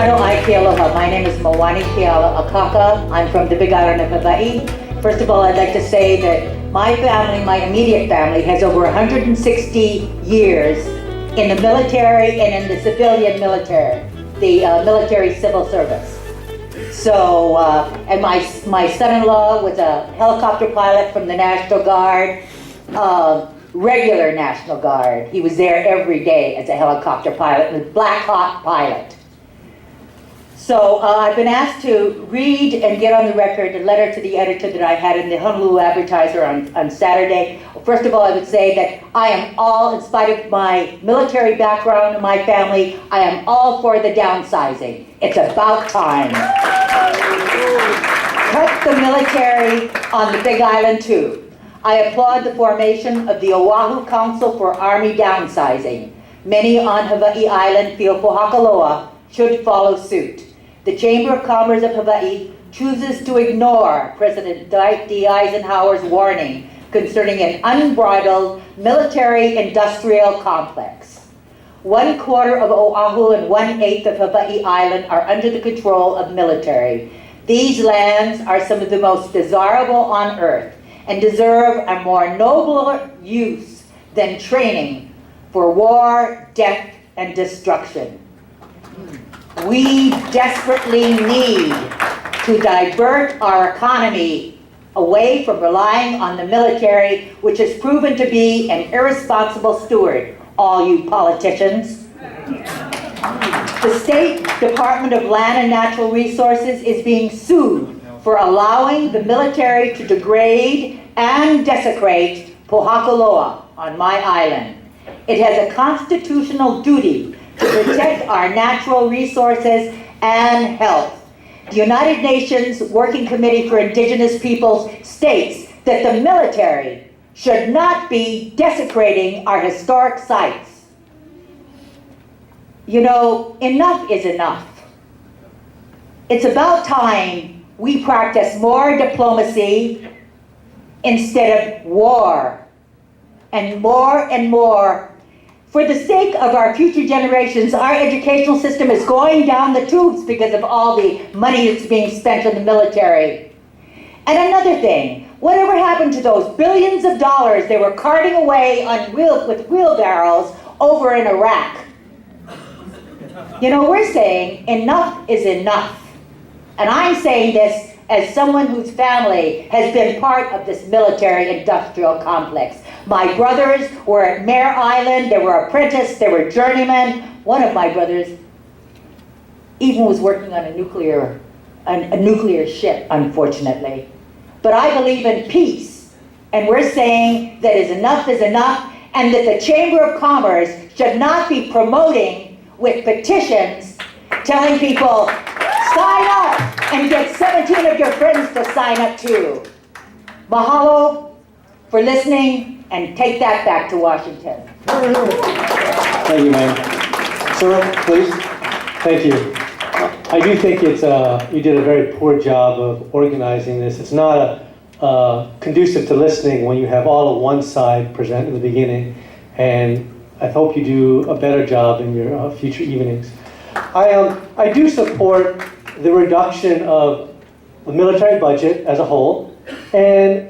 Keliiwaiho'ikeone Kealoha. My name is Mawani Kealoha. I'm from the Big Island of Hawaii. First of all, I'd like to say that my family, my immediate family, has over 160 years in the military and in the civilian military, the military civil service. So, and my son-in-law was a helicopter pilot from the National Guard, regular National Guard. He was there every day as a helicopter pilot, a Black Hawk pilot. So I've been asked to read and get on the record a letter to the editor that I had in the Honolulu Advertiser on Saturday. First of all, I would say that I am all, in spite of my military background and my family, I am all for the downsizing. It's about time. Cut the military on the Big Island too. I applaud the formation of the Oahu Council for Army Downsizing. Many on Hawaii Island feel Pohakaloa should follow suit. The Chamber of Commerce of Hawaii chooses to ignore President D. Eisenhower's warning concerning an unbridled military-industrial complex. 1/4 of Oahu and 1/8 of Hawaii Island are under the control of military. These lands are some of the most desirable on earth and deserve a more nobler use than training for war, death, and destruction. We desperately need to divert our economy away from relying on the military, which has proven to be an irresponsible steward, all you politicians. The State Department of Land and Natural Resources is being sued for allowing the military to degrade and desecrate Pohakaloa on my island. It has a constitutional duty to protect our natural resources and health. The United Nations Working Committee for Indigenous Peoples states that the military should not be desecrating our historic sites. You know, enough is enough. It's about time we practice more diplomacy instead of war, and more. For the sake of our future generations, our educational system is going down the tubes because of all the money that's being spent on the military. And another thing, whatever happened to those billions of dollars they were carting away with wheelbarrows over in Iraq? You know, we're saying enough is enough. And I'm saying this as someone whose family has been part of this military-industrial complex. My brothers were at Mare Island, they were apprentices, they were journeymen. One of my brothers even was working on a nuclear ship, unfortunately. But I believe in peace, and we're saying that is enough, and that the Chamber of Commerce should not be promoting with petitions telling people, sign up and get 17 of your friends to sign up too. Mahalo for listening, and take that back to Washington. Thank you, ma'am. Sir, please. Thank you. I do think you did a very poor job of organizing this. It's not conducive to listening when you have all of one side present in the beginning, and I hope you do a better job in your future evenings. I do support the reduction of the military budget as a whole and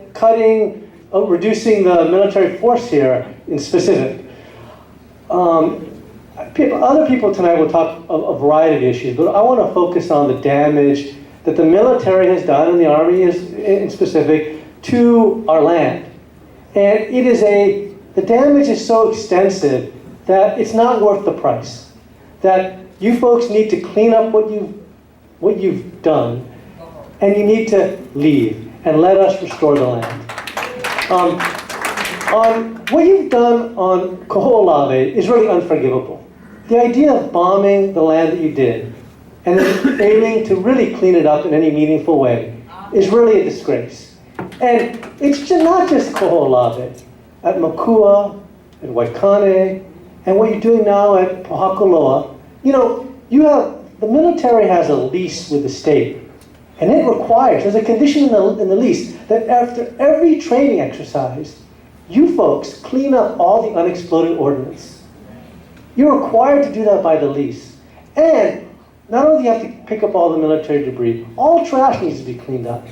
reducing the military force here in specific. Other people tonight will talk a variety of issues, but I want to focus on the damage that the military has done, and the Army is in specific, to our land. And the damage is so extensive that it's not worth the price. That you folks need to clean up what you've done, and you need to leave and let us restore the land. On what you've done on Koho'olawe is really unforgivable. The idea of bombing the land that you did and then failing to really clean it up in any meaningful way is really a disgrace. And it's not just Koho'olawe. At Makua, at Waikane, and what you're doing now at Pohakaloa, you know, the military has a lease with the state, and it requires, there's a condition in the lease, that after every training exercise, you folks clean up all the unexploded ordnance. You're required to do that by the lease. And not only do you have to pick up all the military debris, all trash needs to be cleaned up.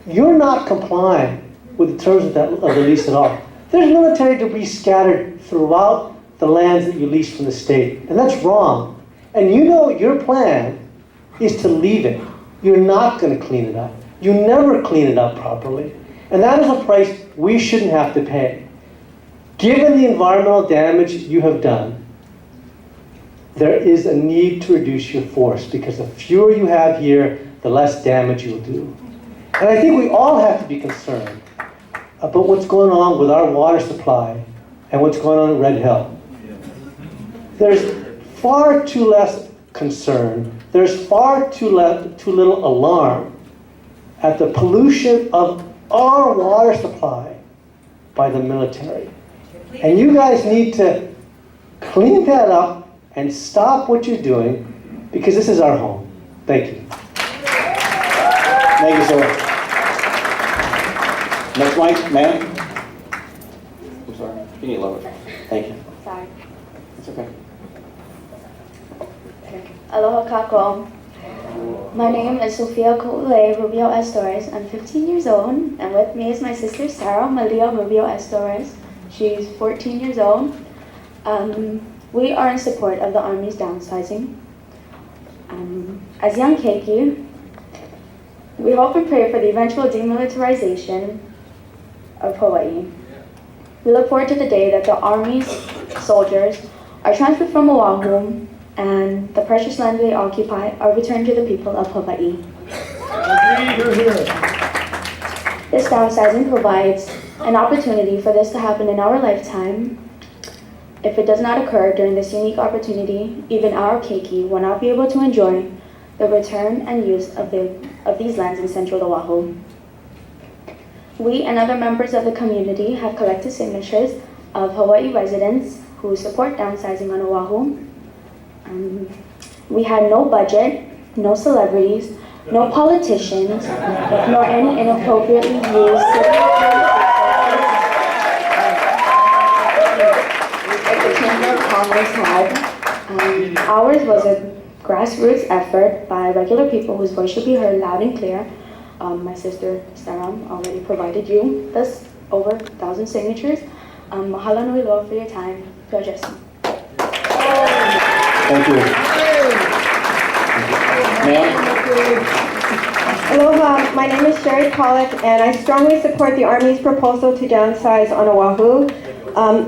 You're not complying with the terms of the lease at all. There's military debris scattered throughout the lands that you lease from the state, and that's wrong. And you know your plan is to leave it. You're not going to clean it up. You never clean it up properly. And that is a price we shouldn't have to pay. Given the environmental damage you have done, there is a need to reduce your force, because the fewer you have here, the less damage you'll do. And I think we all have to be concerned about what's going on with our water supply and what's going on in Red Hill. There's far too less concern, there's far too little alarm at the pollution of our water supply by the military. And you guys need to clean that up and stop what you're doing, because this is our home. Thank you. Thank you, sir. Next mic, ma'am. I'm sorry. You need lower. Thank you. Sorry. It's okay. Aloha kako. My name is Sofia Ko'ulei Rubio Estores. I'm 15 years old, and with me is my sister Sarah Malia Rubio Estores. She's 14 years old. We are in support of the Army's downsizing. As young keiki, we hope and pray for the eventual demilitarization of Hawaii. We look forward to the day that the Army's soldiers are transferred from Oahu and the precious land they occupy are returned to the people of Hawaii. This downsizing provides an opportunity for this to happen in our lifetime. If it does not occur during this unique opportunity, even our keiki will not be able to enjoy the return and use of these lands in central Oahu. We and other members of the community have collected signatures of Hawaii residents who support downsizing on Oahu. We had no budget, no celebrities, no politicians, nor any inappropriately used like the Chamber of Commerce had. Ours was a grassroots effort by regular people whose voice should be heard loud and clear. My sister Sarah already provided you this over 1,000 signatures. Mahalo nui loa for your time. God bless you. Thank you. Ma'am? Aloha, my name is Sherry Pollack, and I strongly support the Army's proposal to downsize on Oahu.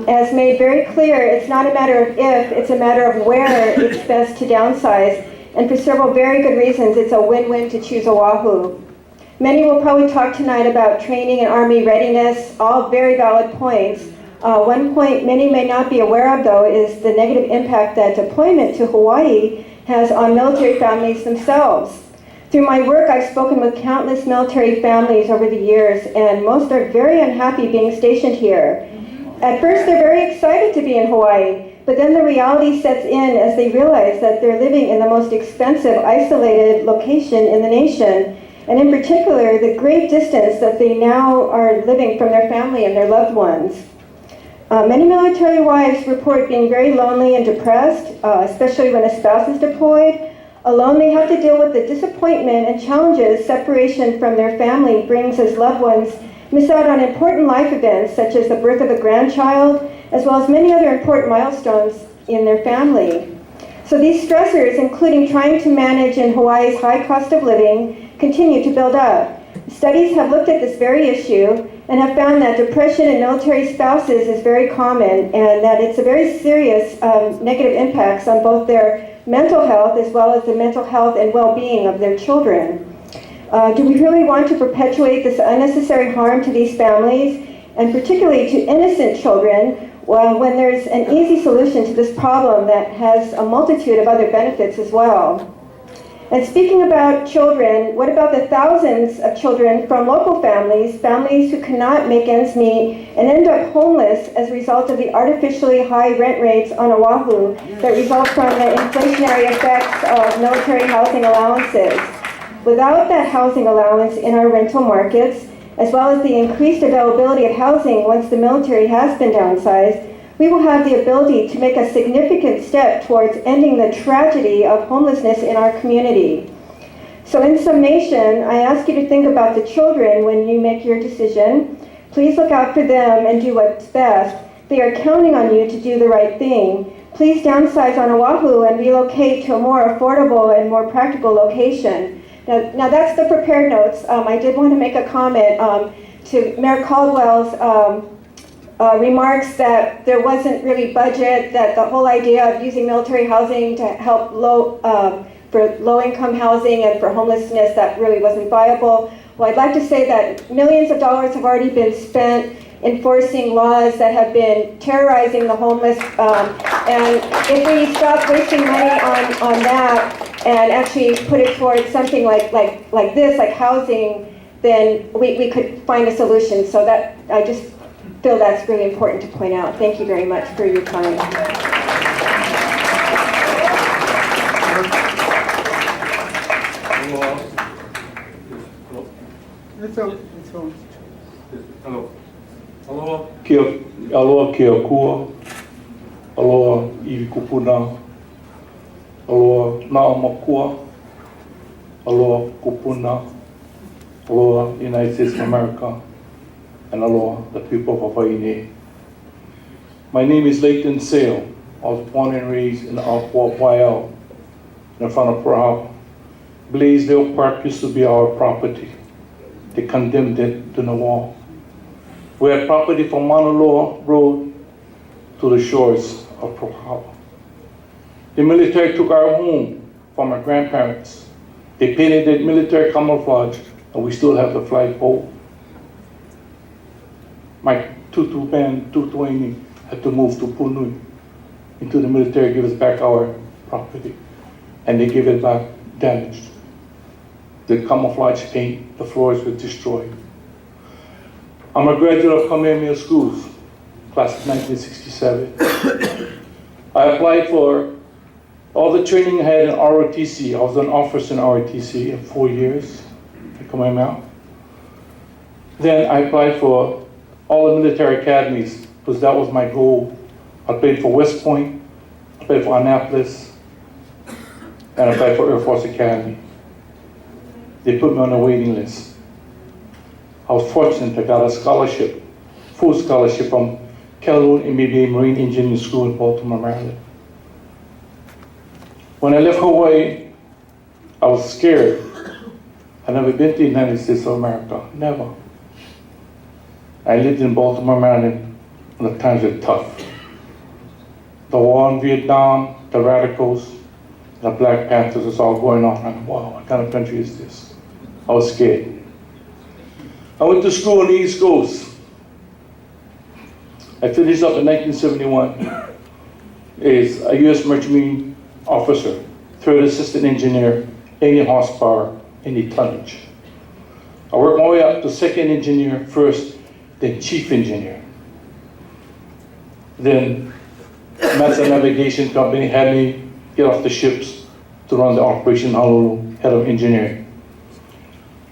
As made very clear, it's not a matter of if, it's a matter of where it's best to downsize. And for several very good reasons, it's a win-win to choose Oahu. Many will probably talk tonight about training and Army readiness, all very valid points. One point many may not be aware of, though, is the negative impact that deployment to Hawaii has on military families themselves. Through my work, I've spoken with countless military families over the years, and most are very unhappy being stationed here. At first, they're very excited to be in Hawaii, but then the reality sets in as they realize that they're living in the most expensive, isolated location in the nation, and in particular, the great distance that they now are living from their family and their loved ones. Many military wives report being very lonely and depressed, especially when a spouse is deployed. Alone, they have to deal with the disappointment and challenges separation from their family brings as loved ones miss out on important life events such as the birth of a grandchild, as well as many other important milestones in their family. So these stressors, including trying to manage in Hawaii's high cost of living, continue to build up. Studies have looked at this very issue and have found that depression in military spouses is very common, and that it's a very serious negative impacts on both their mental health as well as the mental health and well-being of their children. Do we really want to perpetuate this unnecessary harm to these families, and particularly to innocent children, when there's an easy solution to this problem that has a multitude of other benefits as well? And speaking about children, what about the thousands of children from local families, families who cannot make ends meet and end up homeless as a result of the artificially high rent rates on Oahu that result from the inflationary effects of military housing allowances? Without that housing allowance in our rental markets, as well as the increased availability of housing once the military has been downsized, we will have the ability to make a significant step towards ending the tragedy of homelessness in our community. So in summation, I ask you to think about the children when you make your decision. Please look out for them and do what's best. They are counting on you to do the right thing. Please downsize on Oahu and relocate to a more affordable and more practical location. Now that's the prepared notes. I did want to make a comment to Mayor Caldwell's remarks that there wasn't really budget, that the whole idea of using military housing to help for low-income housing and for homelessness, that really wasn't viable. Well, I'd like to say that millions of dollars have already been spent enforcing laws that have been terrorizing the homeless, and if we stop wasting money on that and actually put it towards something like this, like housing, then we could find a solution. So that, I just feel that's really important to point out. Thank you very much for your time. Aloha Keakua, aloha iwi kupuna, aloha na'amakua, aloha kupuna, aloha United States of America, and aloha the people of Hawaii. My name is Leighton Sale. I was born and raised in Waiau, in front of Pearl Harbor. Blaisdell Park used to be our property. They condemned it to the wall. We had property from Mauna Loa Road to the shores of Pearl Harbor. The military took our home from our grandparents. They painted it military camouflage, and we still have the flagpole. My tutu band, Tutuini, had to move to Punui until the military gave us back our property, and they gave it back damaged. The camouflage paint, the floors were destroyed. I'm a graduate of Kamehameha Schools, class of 1967. I applied for all the training I had in ROTC. I was an officer in ROTC in 4 years at Kamehameha. Then I applied for all the military academies because that was my goal. I played for West Point, I played for Annapolis, and I applied for Air Force Academy. They put me on a waiting list. I was fortunate, I got a scholarship, full scholarship from Kealoha MBA Marine Engineering School in Baltimore, Maryland. When I left Hawaii, I was scared. I'd never been to the United States of America, never. I lived in Baltimore, Maryland, and the times were tough. The war in Vietnam, the radicals, the Black Panthers was all going on. I'm like, wow, what kind of country is this? I was scared. I went to school on the East Coast. I finished up in 1971 as a U.S. Merchant Marine officer, third assistant engineer, any horsepower, any tonnage. I worked my way up to second engineer first, then chief engineer. Then Master Navigation Company had me get off the ships to run the operation in Honolulu, head of engineering.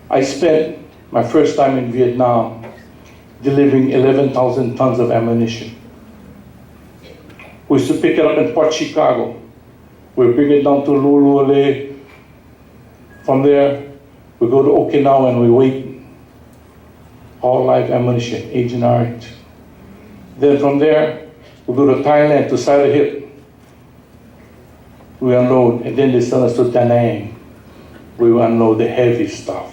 I spent my first time in Vietnam delivering 11,000 tons of ammunition. We used to pick it up in Port Chicago. We bring it down to Lulu'ole. From there, we go to Okinawa and we wait. All live ammunition, Agent Orange. Then from there, we go to Thailand, to Sailahip. We unload, and then they send us to Da Nang. We unload the heavy stuff.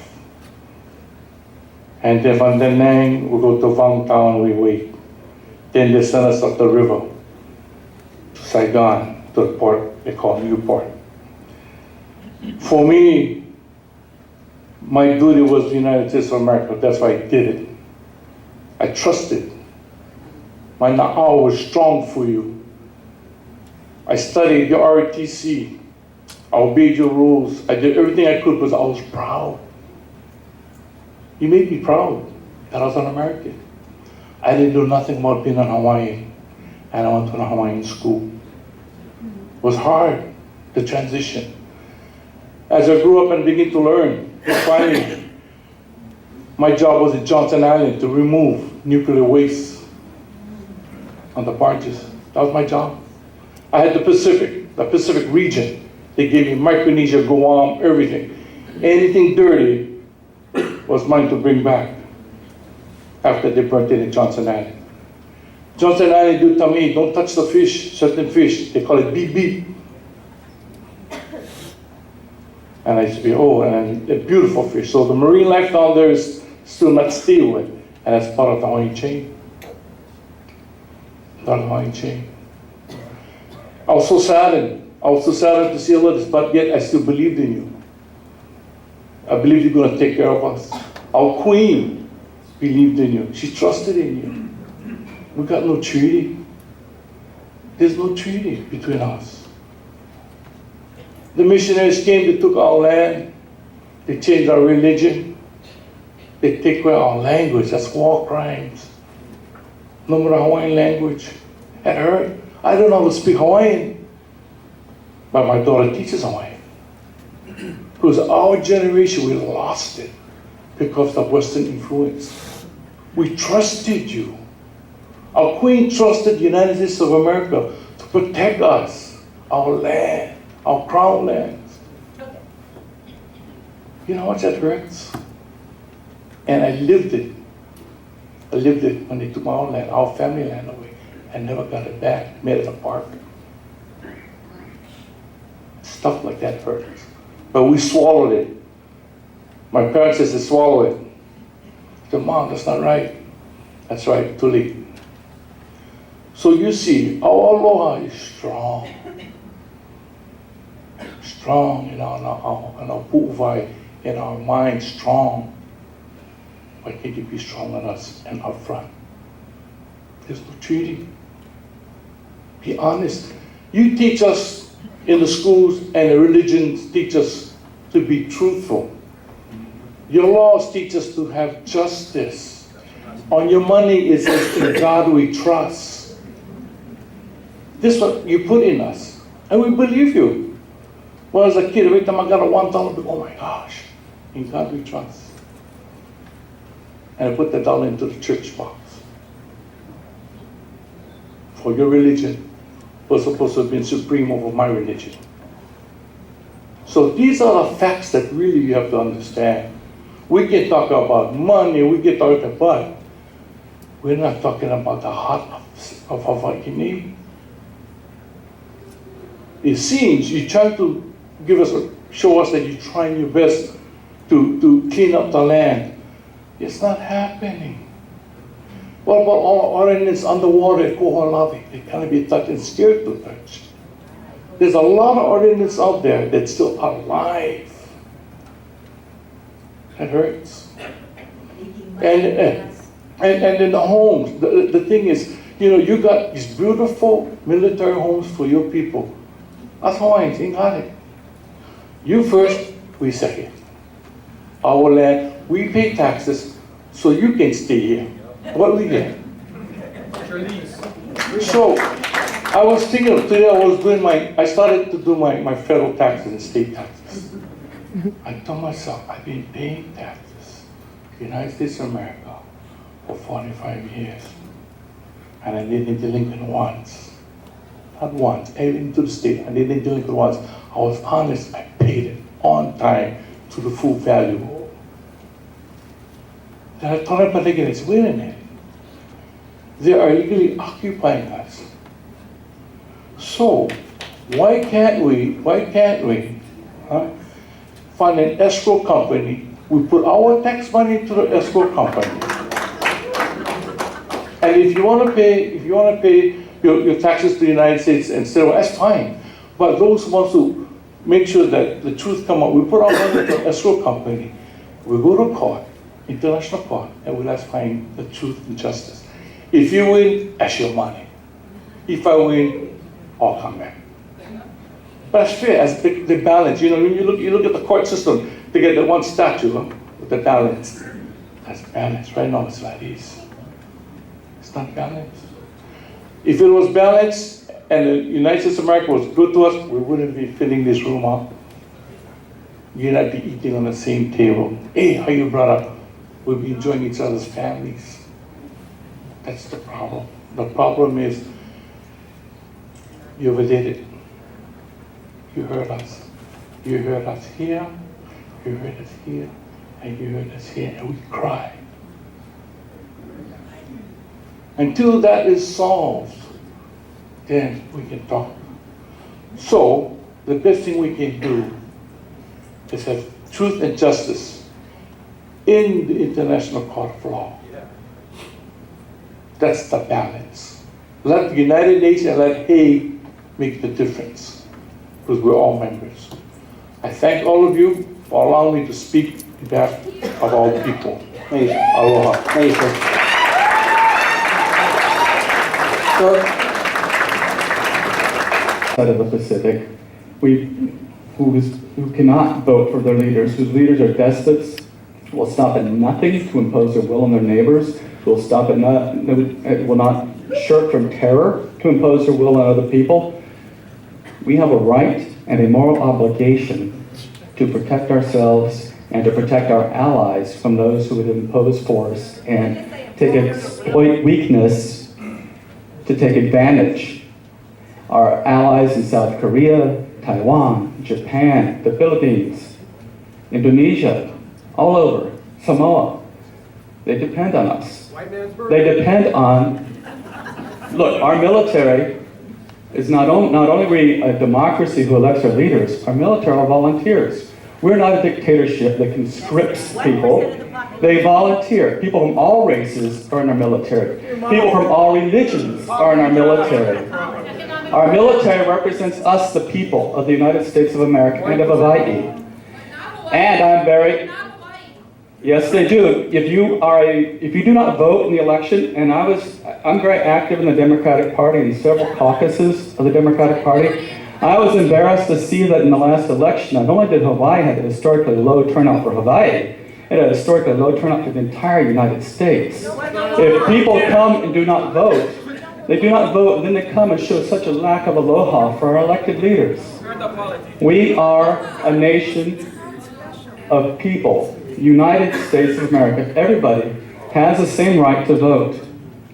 And then from Da Nang, we go to Vung Tau and we wait. Then they send us up the river to Saigon, to the port they call Newport. For me, my duty was the United States of America. That's why I did it. I trusted. My na'au was strong for you. I studied your ROTC. I obeyed your rules. I did everything I could because I was proud. You made me proud that I was an American. I didn't know nothing about being an Hawaiian, and I went to a Hawaiian school. It was hard, the transition. As I grew up and began to learn, finally, my job was at Johnson Island to remove nuclear waste. on the barges. That was my job. I had the Pacific region. They gave me Micronesia, Guam, everything. Anything dirty was mine to bring back after they burnt it in Johnson Island. Johnson Island do tell me, don't touch the fish, certain fish. They call it beep beep. And I used to be, and a beautiful fish. So the marine life down there is still not stable, and that's part of the Hawaiian chain. Part of the Hawaiian chain. I was so saddened. I was so saddened to see all of this, but yet I still believed in you. I believed you're going to take care of us. Our queen believed in you. She trusted in you. We got no treaty. There's no treaty between us. The missionaries came, they took our land, they changed our religion, they take away our language. That's war crimes. No matter Hawaiian language. It hurt. I don't know how to speak Hawaiian, but my daughter teaches Hawaiian. Because our generation, we lost it because of Western influence. We trusted you. Our queen trusted the United States of America to protect us, our land, our crown lands. You know how much that hurts? And I lived it. I lived it when they took my own land, our family land away. I never got it back, made it a park. Stuff like that hurts. But we swallowed it. My parents said to swallow it. I said, Mom, that's not right. That's right, too late. So you see, our aloha is strong. Strong in our pu'uvai, in our mind, strong. Why can't you be strong on us and up front? There's no treaty. Be honest. You teach us in the schools and the religions teach us to be truthful. Your laws teach us to have justice. On your money is in God we trust. This is what you put in us. And we believe you. When I was a kid, every time I got a $1, oh my gosh, in God we trust. And I put the dollar into the church box. For your religion was supposed to have been supreme over my religion. So these are the facts that really you have to understand. We can talk about money, we can talk about, but we're not talking about the heart of Hawaii. It seems you try to show us that you're trying your best to clean up the land. It's not happening. What about all the ordinance underwater at Koho'olawe? They can't be touched and scared to touch. There's a lot of ordinance out there that's still alive. That hurts. And in the homes, the thing is, you got these beautiful military homes for your people. Us Hawaiians ain't got it. You first, we second. Our land, we pay taxes so you can stay here. What we get? So, I was thinking today I started to do my federal taxes and state taxes. I told myself, I've been paying taxes in the United States of America for 45 years. And I didn't delinquent once. Not once, even to the state, I didn't delinquent once. I was honest, I paid it on time to the full value. Then I thought about thinking, wait a minute. They are illegally occupying us. So, why can't we find an escrow company? We put our tax money to the escrow company. And if you want to pay your taxes to the United States instead of, that's fine. But those who want to make sure that the truth come out, we put our money to the escrow company. We go to court, international court, and we'll find the truth and justice. If you win, that's your money. If I win, I'll come back. But that's fair, as the balance. When you look at the court system, they get the one statue with the balance. That's balance. Right now it's like this. It's not balanced. If it was balanced and the United States of America was good to us, we wouldn't be filling this room up. You'd not be eating on the same table. Hey, how you brought up? We'll be enjoying each other's families. That's the problem. The problem is You overdid it. You heard us. You heard us here, you heard us here, and you heard us here, and we cried. Until that is solved, then we can talk. So, the best thing we can do is have truth and justice in the International Court of Law. That's the balance. Let the United Nations and let Hague make the difference, because we're all members. I thank all of you for allowing me to speak on behalf of all people. Aloha. Thank you, sir. Sir? Side of the Pacific, who cannot vote for their leaders, whose leaders are despots, will stop at nothing to impose their will on their neighbors, will stop at will not shirk from terror to impose their will on other people. We have a right and a moral obligation to protect ourselves and to protect our allies from those who would impose force and exploit weakness to take advantage. Our allies in South Korea, Taiwan, Japan, the Philippines, Indonesia, all over, Samoa, they depend on us. They depend on, look, our military is not only are we a democracy who elects our leaders, our military are volunteers. We're not a dictatorship that conscripts people. They volunteer. People from all races are in our military. People from all religions are in our military. Our military represents us, the people of the United States of America and of Hawaii. And I'm very, yes they do. If you do not vote in the election, and I'm very active in the Democratic Party and several caucuses of the Democratic Party. I was embarrassed to see that in the last election, not only did Hawaii have a historically low turnout for Hawaii, it had a historically low turnout for the entire United States. If people come and do not vote, they do not vote, and then they come and show such a lack of aloha for our elected leaders. We are a nation of people, United States of America. Everybody has the same right to vote.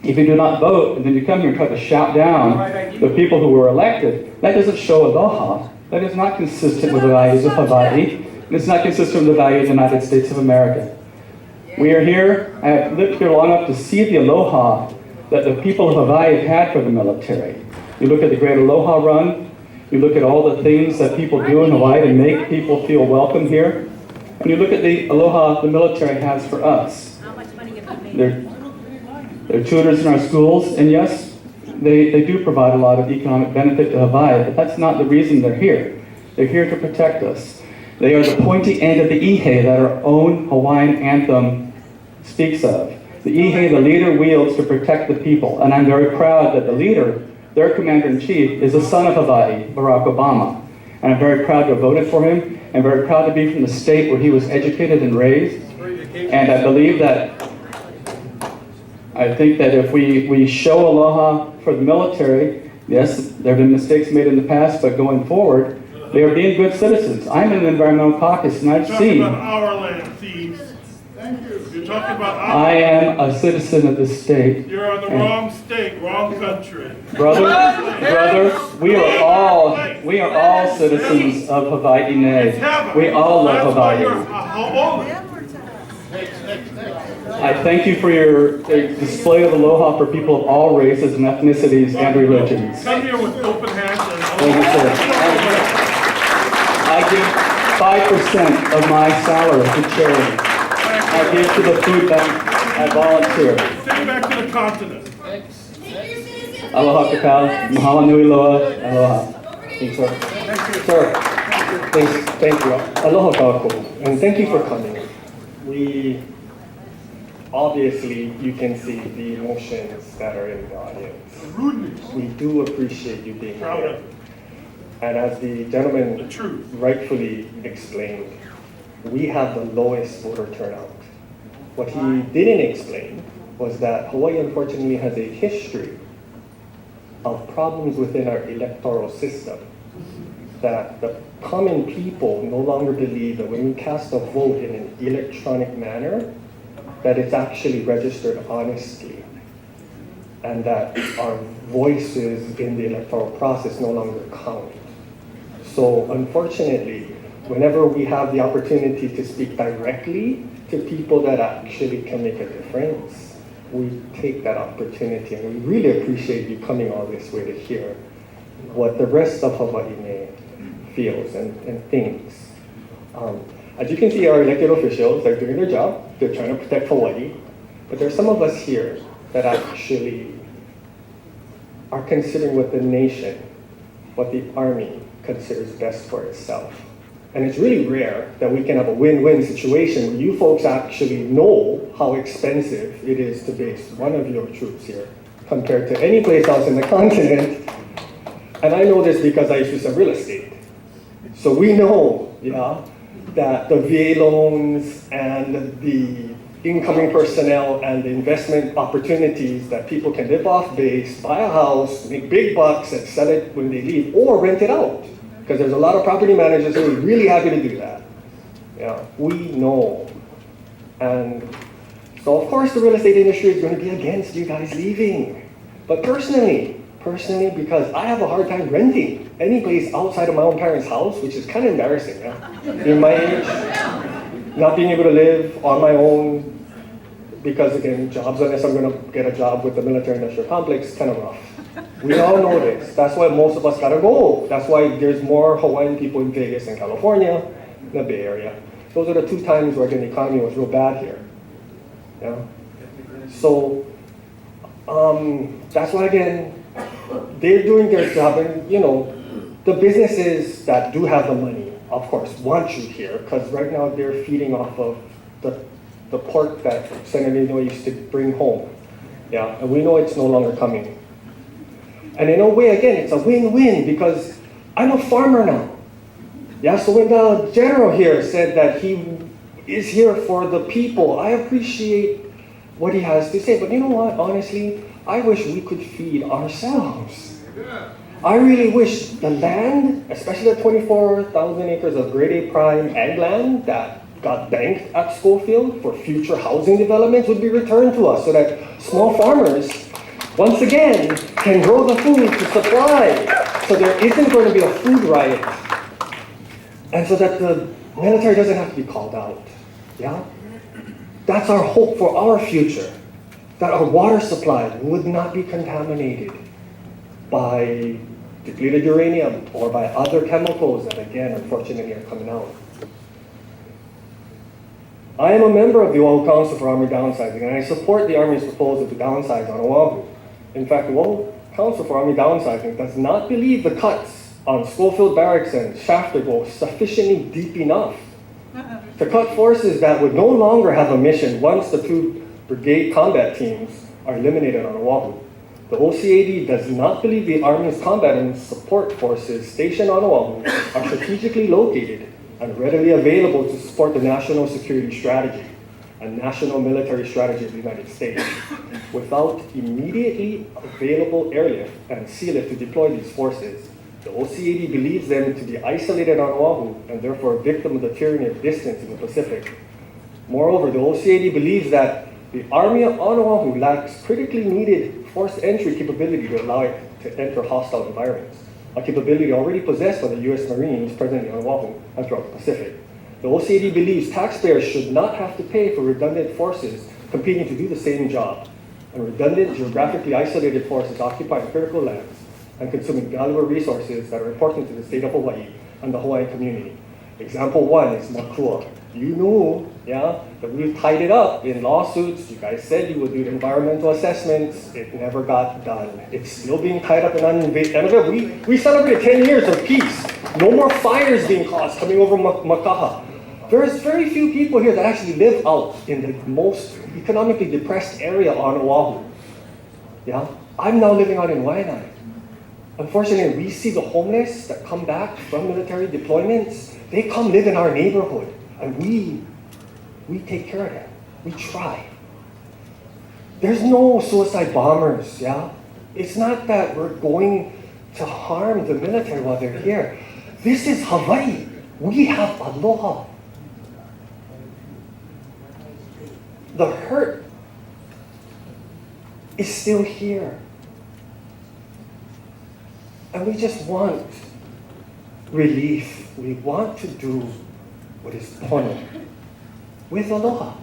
If you do not vote, and then you come here and try to shout down the people who were elected, that doesn't show aloha. That is not consistent with the values of Hawaii, and it's not consistent with the values of the United States of America. We are here, I have lived here long enough to see the aloha that the people of Hawaii have had for the military. You look at the Great Aloha Run, you look at all the things that people do in Hawaii to make people feel welcome here, and you look at the aloha the military has for us. They're tutors in our schools, and yes, they do provide a lot of economic benefit to Hawaii, but that's not the reason they're here. They're here to protect us. They are the pointy end of the ihe that our own Hawaiian anthem speaks of. The ihe the leader wields to protect the people, and I'm very proud that the leader, their commander-in-chief, is the son of Hawaii, Barack Obama. And I'm very proud to have voted for him, and very proud to be from the state where he was educated and raised. And I believe that I think that if we show aloha for the military, yes, there have been mistakes made in the past, but going forward, they are being good citizens. I'm in an environmental caucus, and I've seen. You're talking about our land, thieves. You're talking about our I am a citizen of this state. You're on the wrong state, wrong country. Brother, we are all citizens of Hawaii. We all love Hawaii. I thank you for your display of aloha for people of all races and ethnicities and religions. Come here with open hands and Thank you, sir. I give 5% of my salary to charity. I give to the food bank. I volunteer. Take back to the continent. Aloha kakau, mahalo nui loa, aloha. Thank you, sir. Sir, thank you. Aloha kākou, and thank you for coming. Obviously, you can see the emotions that are in the audience. We do appreciate you being here. And as the gentleman rightfully explained, we have the lowest voter turnout. What he didn't explain was that Hawaii unfortunately has a history of problems within our electoral system. That the common people no longer believe that when we cast a vote in an electronic manner, that it's actually registered honestly. and that our voices in the electoral process no longer count. So unfortunately, whenever we have the opportunity to speak directly to people that actually can make a difference, we take that opportunity, and we really appreciate you coming all this way to hear what the rest of Hawaii feels and thinks. As you can see, our elected officials are doing their job. They're trying to protect Hawaii. But there's some of us here that actually are considering what the nation, what the Army considers best for itself. And it's really rare that we can have a win-win situation where you folks actually know how expensive it is to base one of your troops here compared to any place else in the continent. And I know this because I used to sell real estate. So we know, that the VA loans and the incoming personnel and the investment opportunities that people can live off base, buy a house, make big bucks and sell it when they leave, or rent it out. Because there's a lot of property managers who are really happy to do that. We know. And so of course the real estate industry is going to be against you guys leaving. But personally, because I have a hard time renting any place outside of my own parents' house, which is kind of embarrassing, in my age, not being able to live on my own, because again, jobs, unless I'm going to get a job with the military-industrial complex, kind of rough. We all know this. That's why most of us gotta go. That's why there's more Hawaiian people in Vegas and California, the Bay Area. Those are the two times where the economy was real bad here. So that's why again, they're doing their job, and the businesses that do have the money, of course, want you here, because right now they're feeding off of the pork that Senator Gino used to bring home. And we know it's no longer coming. And in a way, again, it's a win-win, because I'm a farmer now. So when the general here said that he is here for the people, I appreciate what he has to say. But you know what, honestly, I wish we could feed ourselves. I really wish the land, especially the 24,000 acres of grade A prime ag land that got banked at Schofield for future housing developments, would be returned to us so that small farmers, once again, can grow the food to supply, so there isn't going to be a food riot, and so that the military doesn't have to be called out. That's our hope for our future, that our water supply would not be contaminated by depleted uranium or by other chemicals that, again, unfortunately are coming out. I am a member of the Oahu Council for Army Downsizing, and I support the Army's proposal to downsize on Oahu. In fact, the Oahu Council for Army Downsizing does not believe the cuts on Schofield Barracks and Shafter go sufficiently deep enough to cut forces that would no longer have a mission once the two brigade combat teams are eliminated on Oahu. The OCAD does not believe the Army's combat and support forces stationed on Oahu are strategically located and readily available to support the national security strategy and national military strategy of the United States. Without immediately available airlift and sea lift to deploy these forces, the OCAD believes them to be isolated on Oahu and therefore a victim of the tyranny of distance in the Pacific. Moreover, the OCAD believes that the Army on Oahu lacks critically needed forced entry capability to allow it to enter hostile environments, a capability already possessed by the U.S. Marines presently on Oahu and throughout the Pacific. The OCAD believes taxpayers should not have to pay for redundant forces competing to do the same job, and redundant, geographically isolated forces occupying critical lands and consuming valuable resources that are important to the state of Hawaii and the Hawaiian community. Example one is Makua. You knew, that we tied it up in lawsuits. You guys said you would do environmental assessments. It never got done. It's still being tied up in uninvested. We celebrated 10 years of peace. No more fires being caused coming over Makaha. There's very few people here that actually live out in the most economically depressed area on Oahu. I'm now living out in Waianae. Unfortunately, we see the homeless that come back from military deployments. They come live in our neighborhood, and we take care of them. We try. There's no suicide bombers, It's not that we're going to harm the military while they're here. This is Hawaii. We have aloha. The hurt is still here. And we just want relief. We want to do what is Pono with aloha.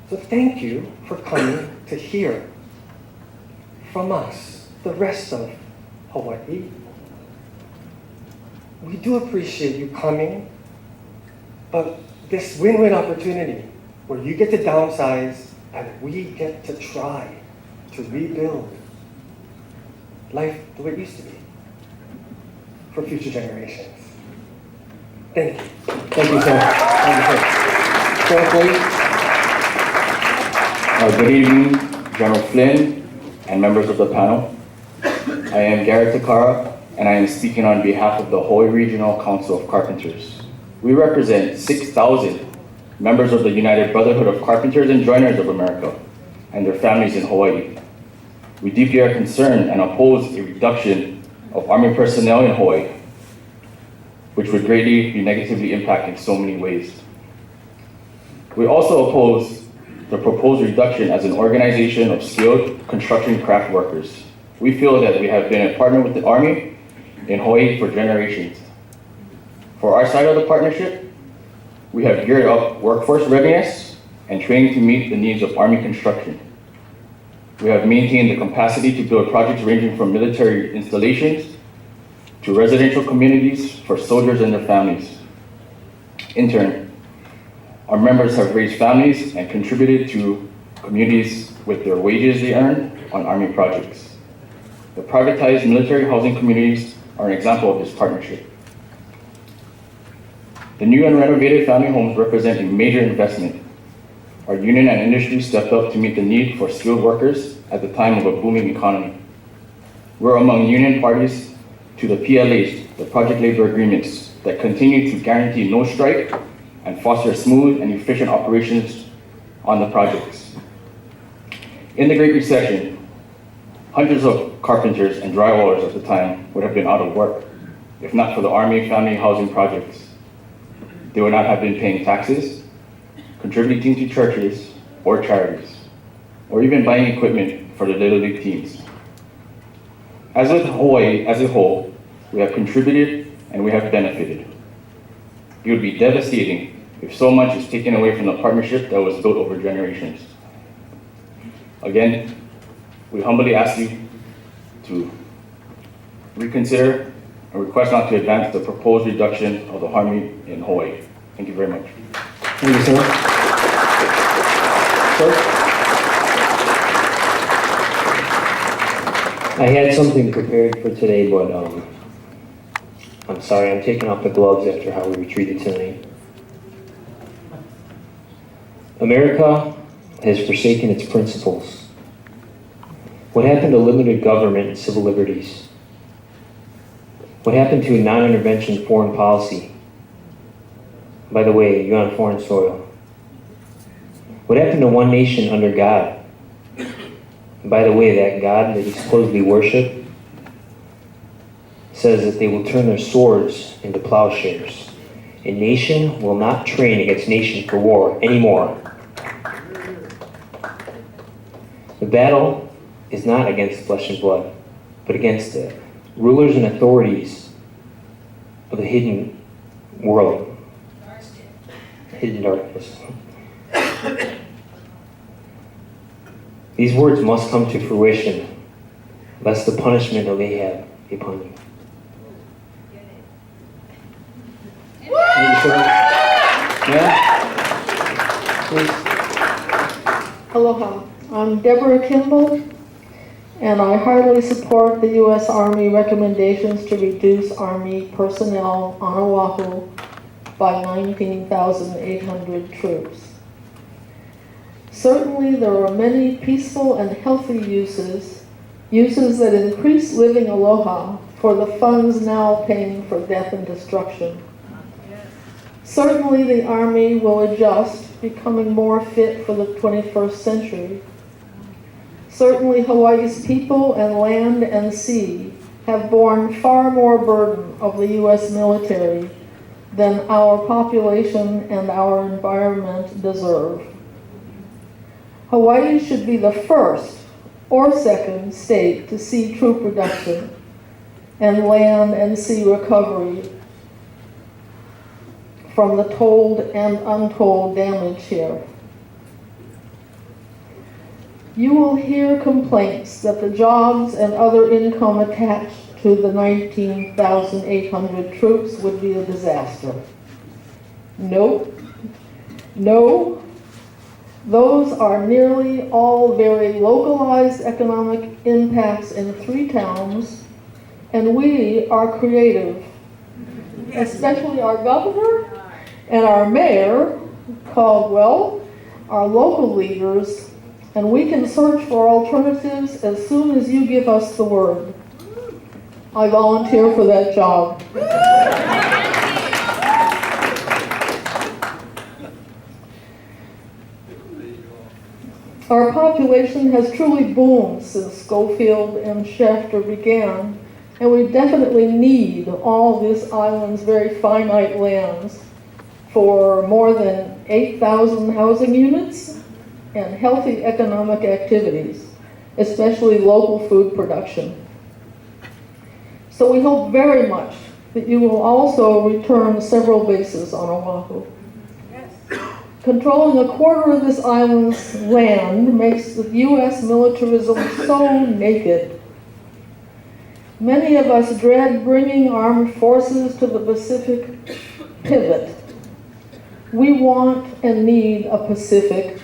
So thank you for coming to hear from us, the rest of Hawaii. We do appreciate you coming, but this win-win opportunity where you get to downsize and we get to try to rebuild life the way it used to be for future generations. Thank you. Thank you, sir. Thank you, sir. Sir, please. Good evening, General Flynn and members of the panel. I am Garrett Takara, and I am speaking on behalf of the Hawaii Regional Council of Carpenters. We represent 6,000 members of the United Brotherhood of Carpenters and Joiners of America and their families in Hawaii. We deeply are concerned and oppose a reduction of Army personnel in Hawaii, which would greatly be negatively impacting so many ways. We also oppose the proposed reduction as an organization of skilled construction craft workers. We feel that we have been a partner with the Army in Hawaii for generations. For our side of the partnership, we have geared up workforce readiness and training to meet the needs of Army construction. We have maintained the capacity to build projects ranging from military installations to residential communities for soldiers and their families. In turn, our members have raised families and contributed to communities with their wages they earn on Army projects. The privatized military housing communities are an example of this partnership. The new and renovated family homes represent a major investment. Our union and industry stepped up to meet the need for skilled workers at the time of a booming economy. We're among union parties to the PLAs, the project labor agreements, that continue to guarantee no strike and foster smooth and efficient operations on the projects. In the Great Recession, hundreds of carpenters and drywallers at the time would have been out of work, if not for the Army family housing projects. They would not have been paying taxes, contributing to churches or charities, or even buying equipment for the Little League teams. As with Hawaii as a whole, we have contributed and we have benefited. It would be devastating if so much is taken away from the partnership that was built over generations. Again, we humbly ask you to reconsider and request not to advance the proposed reduction of the Army in Hawaii. Thank you very much. Thank you, sir. Sir? I had something prepared for today, but I'm sorry, I'm taking off the gloves after how we retreated tonight. America has forsaken its principles. What happened to limited government and civil liberties? What happened to a non-intervention foreign policy? By the way, you're on foreign soil. What happened to one nation under God? And by the way, that God that you supposedly worship says that they will turn their swords into plowshares. A nation will not train against nation for war anymore. The battle is not against flesh and blood, but against the rulers and authorities of the hidden world, hidden darkness. These words must come to fruition, lest the punishment of Ahab be upon you. Thank you, sir. Ma'am? Please. Aloha. I'm Deborah Kimball, and I heartily support the U.S. Army recommendations to reduce Army personnel on Oahu by 19,800 troops. Certainly, there are many peaceful and healthy uses that increase living aloha for the funds now paying for death and destruction. Certainly, the Army will adjust, becoming more fit for the 21st century. Certainly, Hawaii's people and land and sea have borne far more burden of the U.S. military than our population and our environment deserve. Hawaii should be the first or second state to see troop reduction and land and sea recovery from the told and untold damage here. You will hear complaints that the jobs and other income attached to the 19,800 troops would be a disaster. Nope. No. Those are nearly all very localized economic impacts in 3 towns, and we are creative, especially our governor and our mayor, Caldwell, our local leaders, and we can search for alternatives as soon as you give us the word. I volunteer for that job. Our population has truly boomed since Schofield and Shafter began, and we definitely need all this island's very finite lands for more than 8,000 housing units and healthy economic activities, especially local food production. So we hope very much that you will also return several bases on Oahu. Controlling a quarter of this island's land makes the U.S. militarism so naked. Many of us dread bringing armed forces to the Pacific pivot. We want and need a Pacific.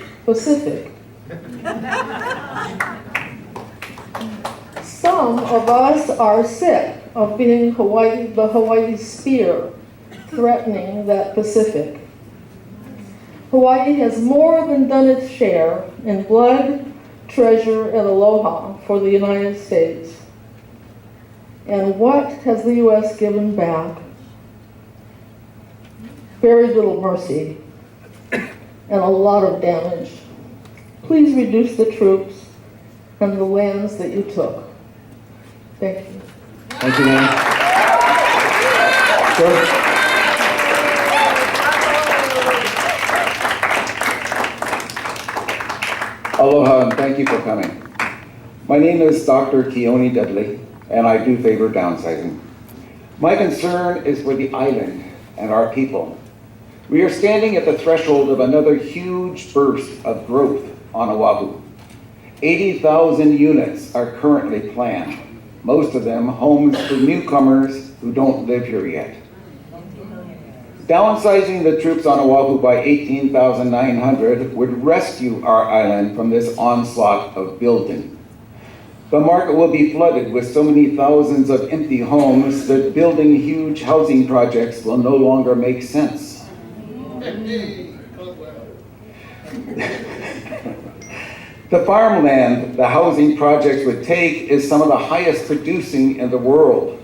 Some of us are sick of being the Hawaii spear threatening that Pacific. Hawaii has more than done its share in blood, treasure, and aloha for the United States. And what has the U.S. given back? Very little mercy and a lot of damage. Please reduce the troops and the lands that you took. Thank you. Thank you, ma'am. Sir? Aloha, and thank you for coming. My name is Dr. Keone Dudley, and I do favor downsizing. My concern is for the island and our people. We are standing at the threshold of another huge burst of growth on Oahu. 80,000 units are currently planned, most of them homes for newcomers who don't live here yet. Downsizing the troops on Oahu by 18,900 would rescue our island from this onslaught of building. The market will be flooded with so many thousands of empty homes that building huge housing projects will no longer make sense. The farmland the housing projects would take is some of the highest producing in the world.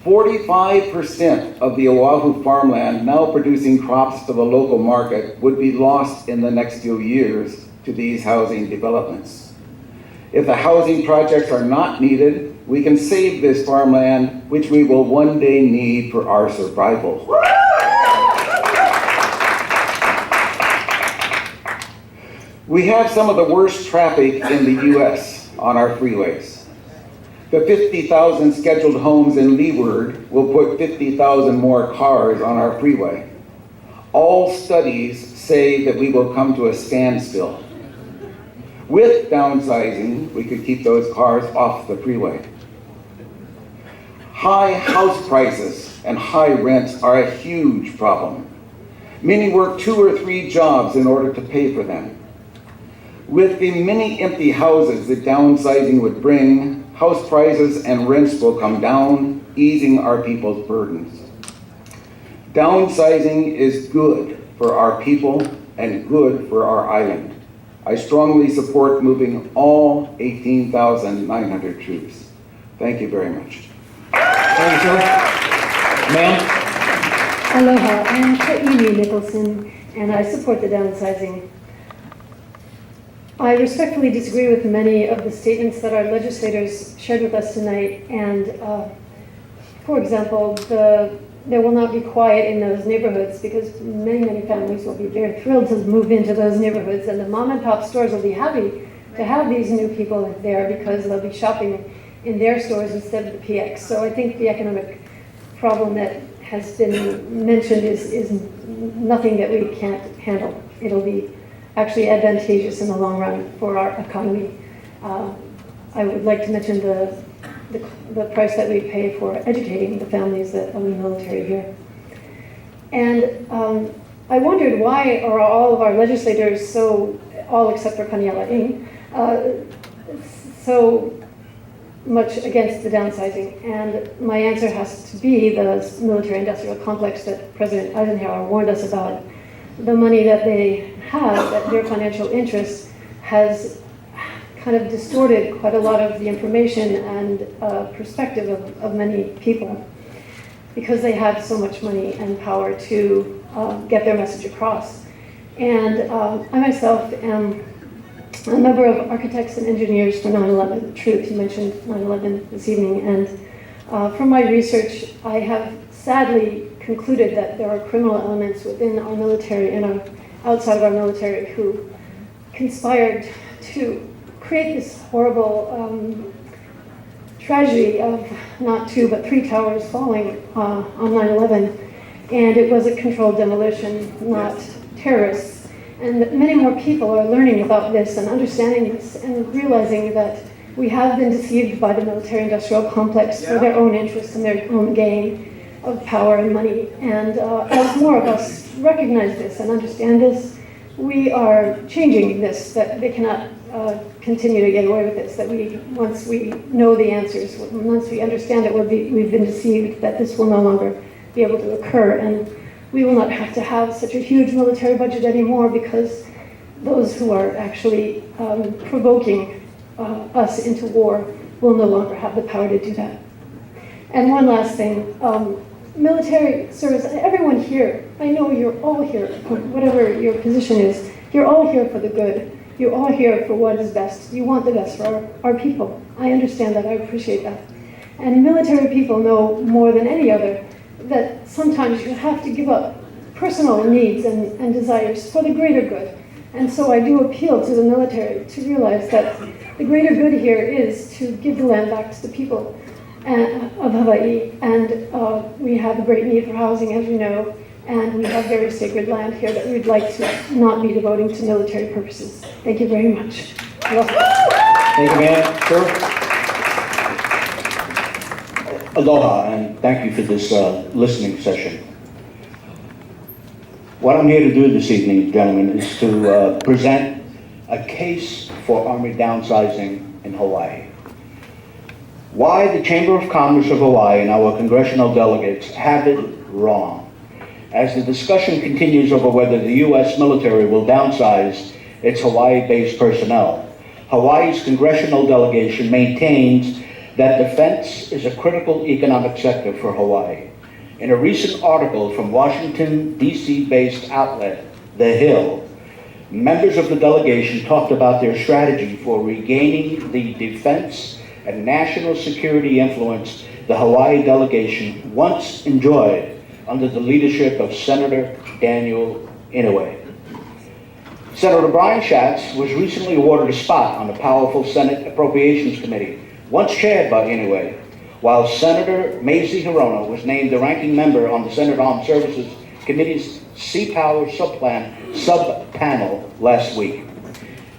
45% of the Oahu farmland now producing crops to the local market would be lost in the next few years to these housing developments. If the housing projects are not needed, we can save this farmland, which we will one day need for our survival. We have some of the worst traffic in the U.S. on our freeways. The 50,000 scheduled homes in Leeward will put 50,000 more cars on our freeway. All studies say that we will come to a standstill. With downsizing, we could keep those cars off the freeway. High house prices and high rents are a huge problem. Many work 2 or 3 jobs in order to pay for them. With the many empty houses that downsizing would bring, house prices and rents will come down, easing our people's burdens. Downsizing is good for our people and good for our island. I strongly support moving all 18,900 troops. Thank you very much. Thank you, sir. Ma'am? Aloha, I'm Keliiwaiho'ikeone Nicholson, and I support the downsizing. I respectfully disagree with many of the statements that our legislators shared with us tonight, and for example, the there will not be quiet in those neighborhoods because many families will be very thrilled to move into those neighborhoods, and the mom and pop stores will be happy to have these new people there because they'll be shopping in their stores instead of the PX. So I think the economic problem that has been mentioned is nothing that we can't handle. It'll be actually advantageous in the long run for our economy. I would like to mention the price that we pay for educating the families that of the military here. And I wondered why are all of our legislators so, all except for Kaniala'ing, so much against the downsizing? And my answer has to be the military-industrial complex that President Eisenhower warned us about. The money that they have, that their financial interest has kind of distorted quite a lot of the information and perspective of many people because they have so much money and power to get their message across. And I myself am a member of Architects and Engineers for 9/11 Truth. You mentioned 9/11 this evening, and from my research, I have sadly concluded that there are criminal elements within our military and outside of our military who conspired to create this horrible tragedy of not 2 but 3 towers falling on 9/11, and it was a controlled demolition, not terrorists. And many more people are learning about this and understanding this and realizing that we have been deceived by the military-industrial complex for their own interests and their own gain of power and money. And as more of us recognize this and understand this, we are changing this, that they cannot continue to get away with this, that once we know the answers, once we understand that we've been deceived, that this will no longer be able to occur. And we will not have to have such a huge military budget anymore because those who are actually provoking us into war will no longer have the power to do that. And one last thing, military service, everyone here, I know you're all here, whatever your position is, you're all here for the good. You're all here for what is best. You want the best for our people. I understand that, I appreciate that. And military people know more than any other that sometimes you have to give up personal needs and desires for the greater good. And so I do appeal to the military to realize that the greater good here is to give the land back to the people of Hawaii. And we have a great need for housing, as you know, and we have very sacred land here that we'd like to not be devoting to military purposes. Thank you very much. Thank you, ma'am. Sir? Aloha, and thank you for this listening session. What I'm here to do this evening, gentlemen, is to present a case for Army downsizing in Hawaii. Why the Chamber of Commerce of Hawaii and our congressional delegates have it wrong. As the discussion continues over whether the U.S. military will downsize its Hawaii-based personnel, Hawaii's congressional delegation maintains that defense is a critical economic sector for Hawaii. In a recent article from Washington, D.C.-based outlet, The Hill, members of the delegation talked about their strategy for regaining the defense and national security influence the Hawaii delegation once enjoyed under the leadership of Senator Daniel Inouye. Senator Brian Schatz was recently awarded a spot on the powerful Senate Appropriations Committee, once chaired by Inouye, while Senator Mazie Hirono was named the ranking member on the Senate Armed Services Committee's Sea Power sub-panel last week.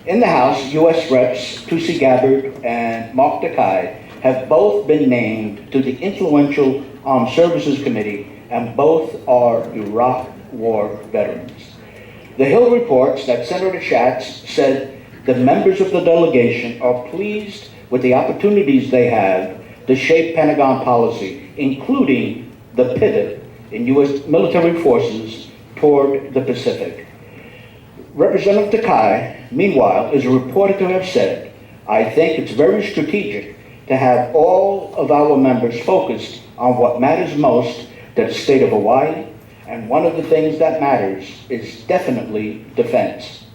In the House, U.S. Reps Tulsi Gabbard and Mark Takai have both been named to the influential Armed Services Committee, and both are Iraq War veterans. The Hill reports that Senator Schatz said the members of the delegation are pleased with the opportunities they have to shape Pentagon policy, including the pivot in U.S. military forces toward the Pacific. Representative Takai, meanwhile, is reported to have said, "I think it's very strategic to have all of our members focused on what matters most to the state of Hawaii, and one of the things that matters is definitely defense."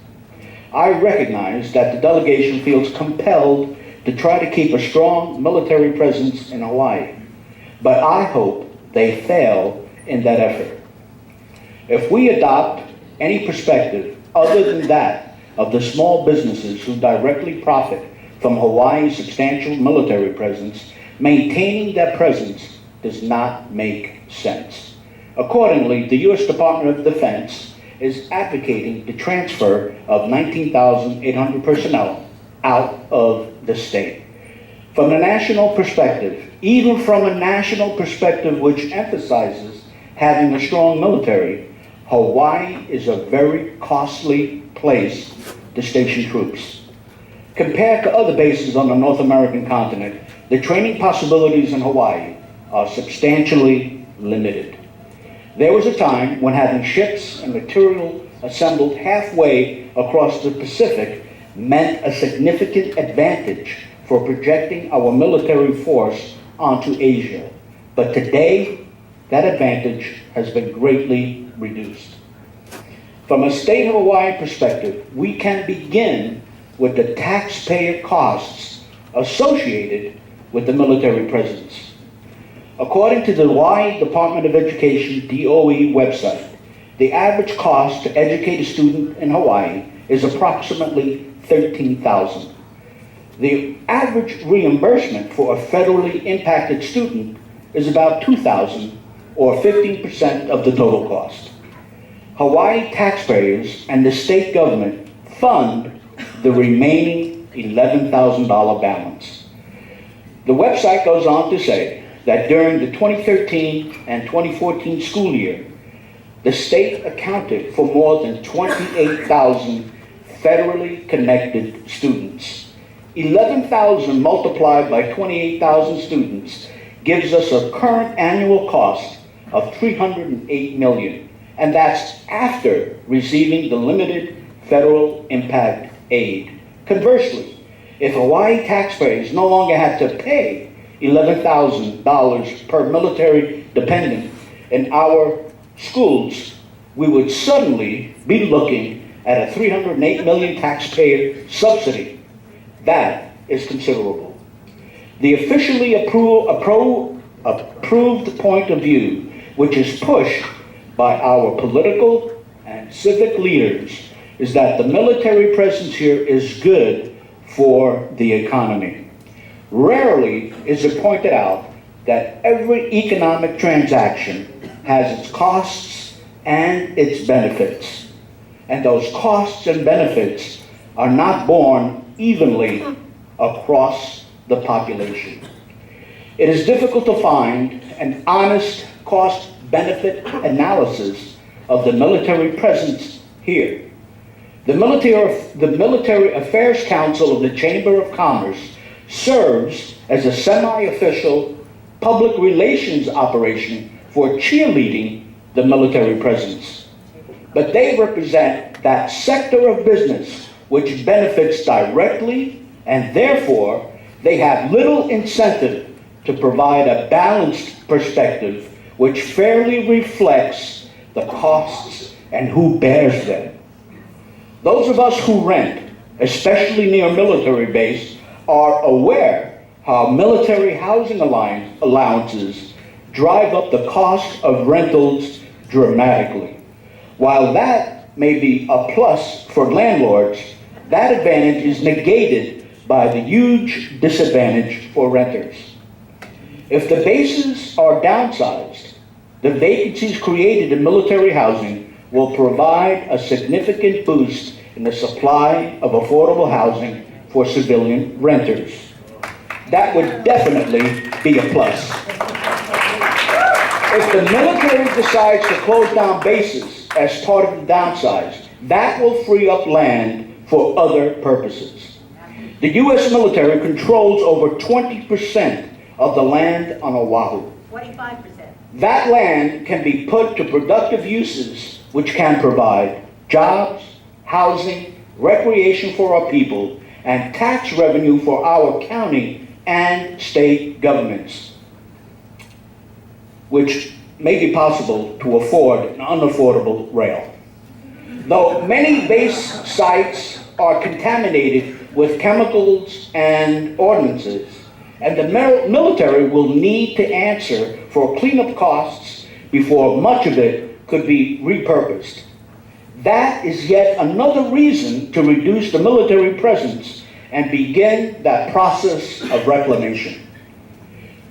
I recognize that the delegation feels compelled to try to keep a strong military presence in Hawaii, but I hope they fail in that effort. If we adopt any perspective other than that of the small businesses who directly profit from Hawaii's substantial military presence, maintaining that presence does not make sense. Accordingly, the U.S. Department of Defense is advocating the transfer of 19,800 personnel out of the state. From the national perspective, even from a national perspective which emphasizes having a strong military, Hawaii is a very costly place to station troops. Compared to other bases on the North American continent, the training possibilities in Hawaii are substantially limited. There was a time when having ships and material assembled halfway across the Pacific meant a significant advantage for projecting our military force onto Asia. But today, that advantage has been greatly reduced. From a state of Hawaii perspective, we can begin with the taxpayer costs associated with the military presence. According to the Hawaii Department of Education DOE website, the average cost to educate a student in Hawaii is approximately $13,000. The average reimbursement for a federally impacted student is about $2,000, or 15% of the total cost. Hawaii taxpayers and the state government fund the remaining $11,000 balance. The website goes on to say that during the 2013 and 2014 school year, the state accounted for more than 28,000 federally connected students. 11,000 multiplied by 28,000 students gives us a current annual cost of $308 million, and that's after receiving the limited federal impact aid. Conversely, if Hawaii taxpayers no longer had to pay $11,000 per military dependent in our schools, we would suddenly be looking at a $308 million taxpayer subsidy. That is considerable. The officially approved point of view, which is pushed by our political and civic leaders, is that the military presence here is good for the economy. Rarely is it pointed out that every economic transaction has its costs and its benefits, and those costs and benefits are not borne evenly across the population. It is difficult to find an honest cost-benefit analysis of the military presence here. The Military Affairs Council of the Chamber of Commerce serves as a semi-official public relations operation for cheerleading the military presence. But they represent that sector of business which benefits directly, and therefore they have little incentive to provide a balanced perspective which fairly reflects the costs and who bears them. Those of us who rent, especially near a military base, are aware how military housing allowances drive up the cost of rentals dramatically. While that may be a plus for landlords, that advantage is negated by the huge disadvantage for renters. If the bases are downsized, the vacancies created in military housing will provide a significant boost in the supply of affordable housing for civilian renters. That would definitely be a plus. If the military decides to close down bases as part of the downsize, that will free up land for other purposes. The U.S. military controls over 20% of the land on Oahu. 25%. That land can be put to productive uses which can provide jobs, housing, recreation for our people, and tax revenue for our county and state governments, which may be possible to afford an unaffordable rail. Though many base sites are contaminated with chemicals and ordinances, and the military will need to answer for cleanup costs before much of it could be repurposed. That is yet another reason to reduce the military presence and begin that process of reclamation.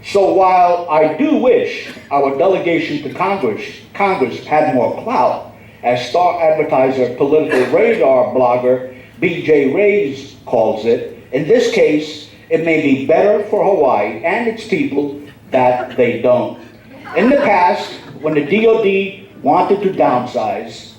So while I do wish our delegation to Congress had more clout, as star advertiser, political radar blogger B.J. Reyes calls it, in this case, it may be better for Hawaii and its people that they don't. In the past, when the DoD wanted to downsize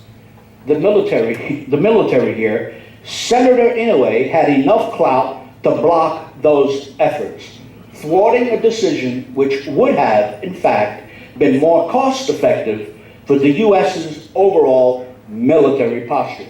the military here, Senator Inouye had enough clout to block those efforts, thwarting a decision which would have, in fact, been more cost-effective for the U.S.'s overall military posture.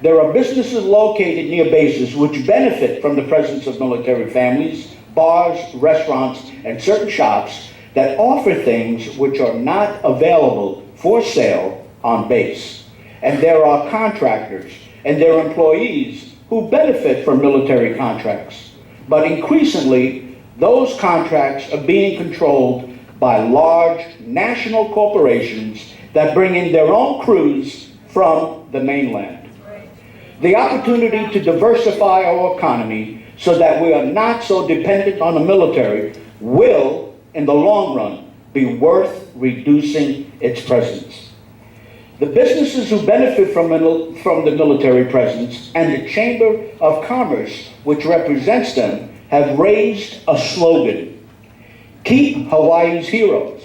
There are businesses located near bases which benefit from the presence of military families, bars, restaurants, and certain shops that offer things which are not available for sale on base. And there are contractors and their employees who benefit from military contracts. But increasingly, those contracts are being controlled by large national corporations that bring in their own crews from the mainland. The opportunity to diversify our economy so that we are not so dependent on the military will, in the long run, be worth reducing its presence. The businesses who benefit from the military presence and the Chamber of Commerce, which represents them, have raised a slogan: keep Hawaii's heroes,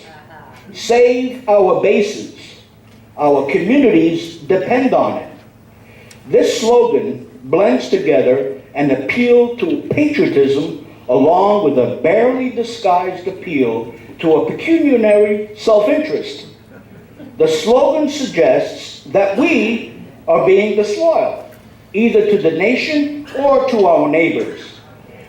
save our bases, our communities depend on it. This slogan blends together an appeal to patriotism along with a barely disguised appeal to a pecuniary self-interest. The slogan suggests that we are being disloyal, either to the nation or to our neighbors.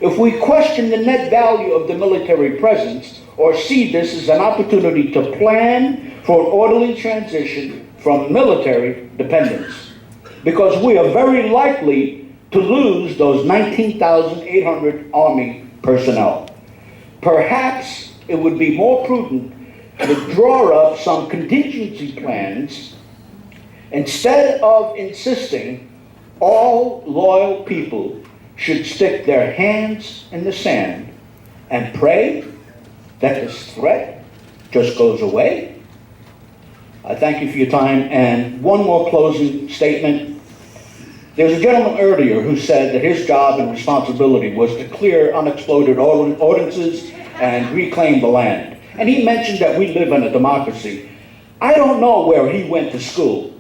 If we question the net value of the military presence or see this as an opportunity to plan for an orderly transition from military dependence, because we are very likely to lose those 19,800 Army personnel. Perhaps it would be more prudent to draw up some contingency plans instead of insisting all loyal people should stick their hands in the sand and pray that this threat just goes away. I thank you for your time, and one more closing statement. There was a gentleman earlier who said that his job and responsibility was to clear unexploded ordinances and reclaim the land. And he mentioned that we live in a democracy. I don't know where he went to school,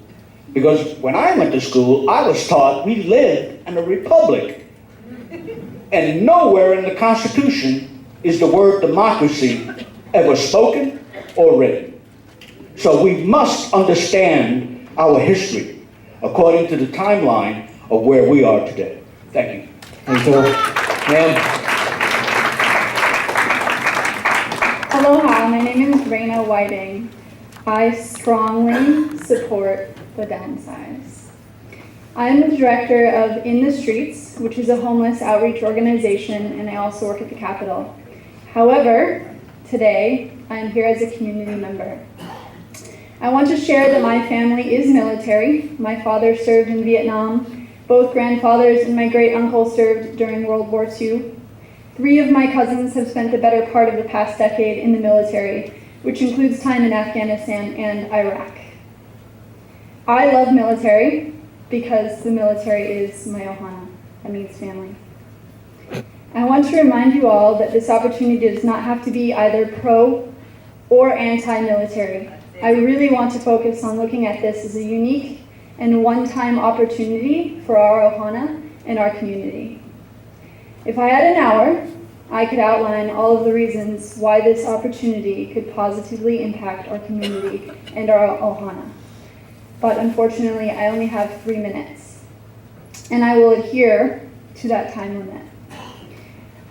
because when I went to school, I was taught we lived in a republic. And nowhere in the Constitution is the word democracy ever spoken or written. So we must understand our history according to the timeline of where we are today. Thank you. Thank you. Ma'am. Aloha, my name is Raina Whiting. I strongly support the downsize. I'm the director of In the Streets, which is a homeless outreach organization, and I also work at the Capitol. However, today I'm here as a community member. I want to share that my family is military. My father served in Vietnam. Both grandfathers and my great uncle served during World War II. 3 of my cousins have spent the better part of the past decade in the military, which includes time in Afghanistan and Iraq. I love military because the military is my ohana. That means family. I want to remind you all that this opportunity does not have to be either pro or anti-military. I really want to focus on looking at this as a unique and one-time opportunity for our ohana and our community. If I had an hour, I could outline all of the reasons why this opportunity could positively impact our community and our ohana. But unfortunately, I only have 3 minutes, and I will adhere to that time limit.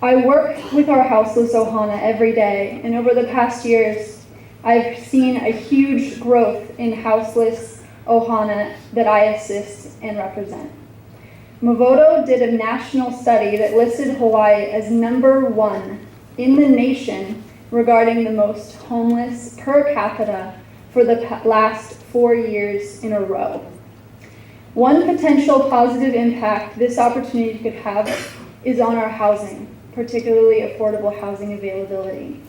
I work with our houseless ohana every day, and over the past years, I've seen a huge growth in houseless ohana that I assist and represent. Mavoto did a national study that listed Hawaii as #1 in the nation regarding the most homeless per capita for the last 4 years in a row. One potential positive impact this opportunity could have is on our housing, particularly affordable housing availability.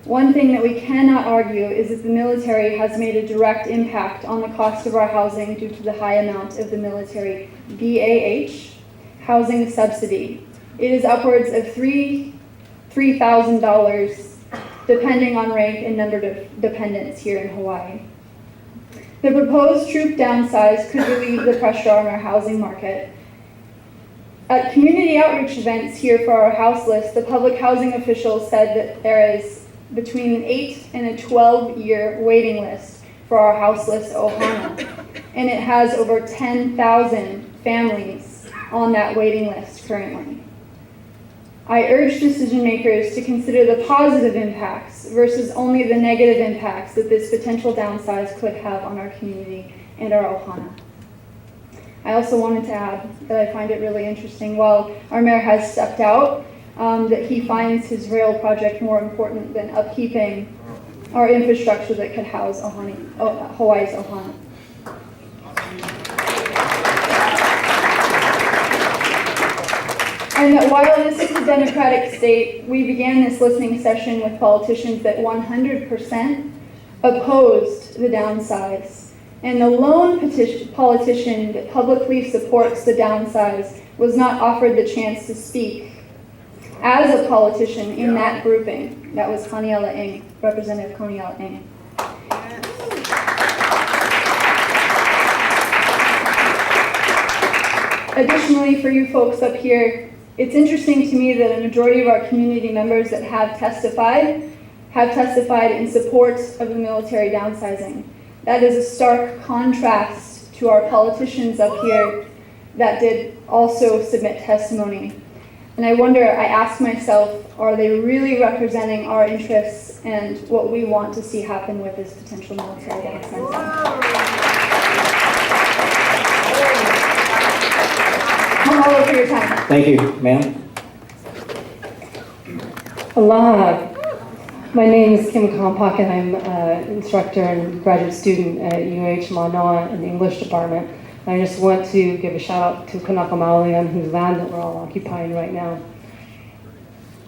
One thing that we cannot argue is that the military has made a direct impact on the cost of our housing due to the high amount of the military BAH housing subsidy. It is upwards of $3,000 depending on rank and number of dependents here in Hawaii. The proposed troop downsize could relieve the pressure on our housing market. At community outreach events here for our house list, the public housing officials said that there is between an 8 and a 12-year waiting list for our house list Ohana, and it has over 10,000 families on that waiting list currently. I urge decision makers to consider the positive impacts versus only the negative impacts that this potential downsize could have on our community and our Ohana. I also wanted to add that I find it really interesting, while our mayor has stepped out, that he finds his rail project more important than upkeeping our infrastructure that could house Hawaii's Ohana. And that while this is a democratic state, we began this listening session with politicians that 100% opposed the downsize. And the lone politician that publicly supports the downsize was not offered the chance to speak as a politician in that grouping. That was Kaniela Ing, Representative Kaniela Ing. Additionally, for you folks up here, it's interesting to me that a majority of our community members that have testified in support of the military downsizing. That is a stark contrast to our politicians up here that did also submit testimony. And I ask myself, are they really representing our interests and what we want to see happen with this potential military downsizing? Mahalo for your time. Thank you, ma'am. Aloha. My name is Kim Kompak, and I'm an instructor and graduate student at UH Manoa in the English department. And I just want to give a shout out to Kanaka Maoli, on whose land that we're all occupying right now.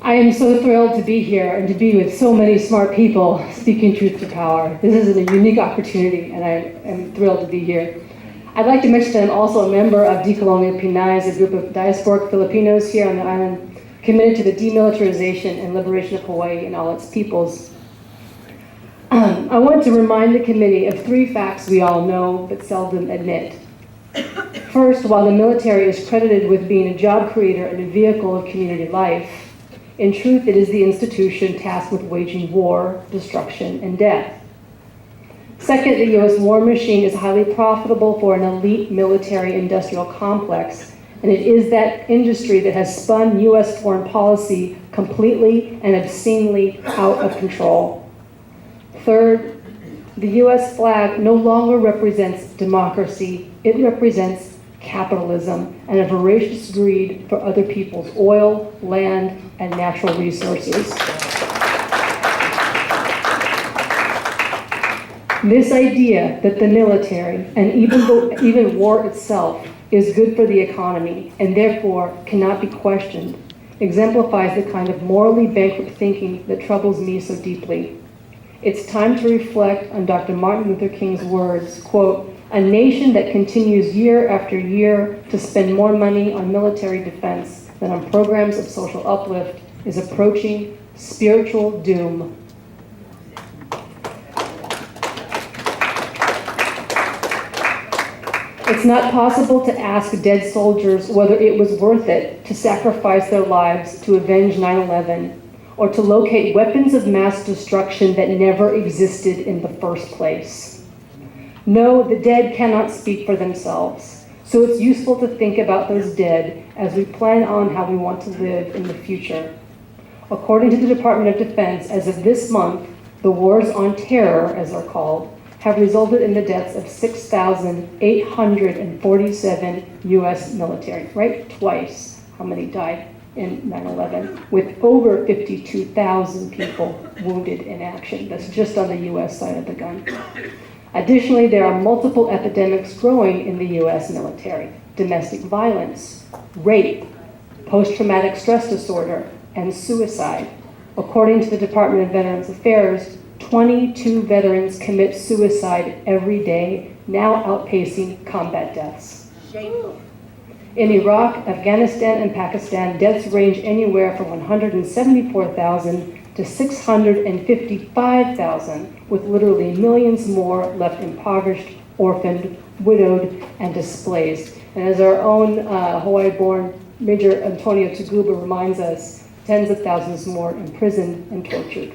I am so thrilled to be here and to be with so many smart people speaking truth to power. This is a unique opportunity, and I am thrilled to be here. I'd like to mention that I'm also a member of Decolonial Pinais, a group of diasporic Filipinos here on the island, committed to the demilitarization and liberation of Hawaii and all its peoples. I want to remind the committee of 3 facts we all know but seldom admit. First, while the military is credited with being a job creator and a vehicle of community life, in truth it is the institution tasked with waging war, destruction, and death. Second, the U.S. war machine is highly profitable for an elite military-industrial complex, and it is that industry that has spun U.S. foreign policy completely and obscenely out of control. Third, the U.S. flag no longer represents democracy, it represents capitalism and a voracious greed for other people's oil, land, and natural resources. This idea that the military, and even war itself, is good for the economy and therefore cannot be questioned, exemplifies the kind of morally bankrupt thinking that troubles me so deeply. It's time to reflect on Dr. Martin Luther King's words, quote, "A nation that continues year after year to spend more money on military defense than on programs of social uplift is approaching spiritual doom." It's not possible to ask dead soldiers whether it was worth it to sacrifice their lives to avenge 9/11 or to locate weapons of mass destruction that never existed in the first place. No, the dead cannot speak for themselves, so it's useful to think about those dead as we plan on how we want to live in the future. According to the Department of Defense, as of this month, the wars on terror, as they're called, have resulted in the deaths of 6,847 U.S. military, right? Twice how many died in 9/11, with over 52,000 people wounded in action. That's just on the US side of the gun. Additionally, there are multiple epidemics growing in the US military: domestic violence, rape, post-traumatic stress disorder, and suicide. According to the Department of Veterans Affairs, 22 veterans commit suicide every day, now outpacing combat deaths. Shameful. In Iraq, Afghanistan, and Pakistan, deaths range anywhere from 174,000 to 655,000, with literally millions more left impoverished, orphaned, widowed, and displaced. And as our own Hawaii-born Major Antonio Taguba reminds us, tens of thousands more imprisoned and tortured.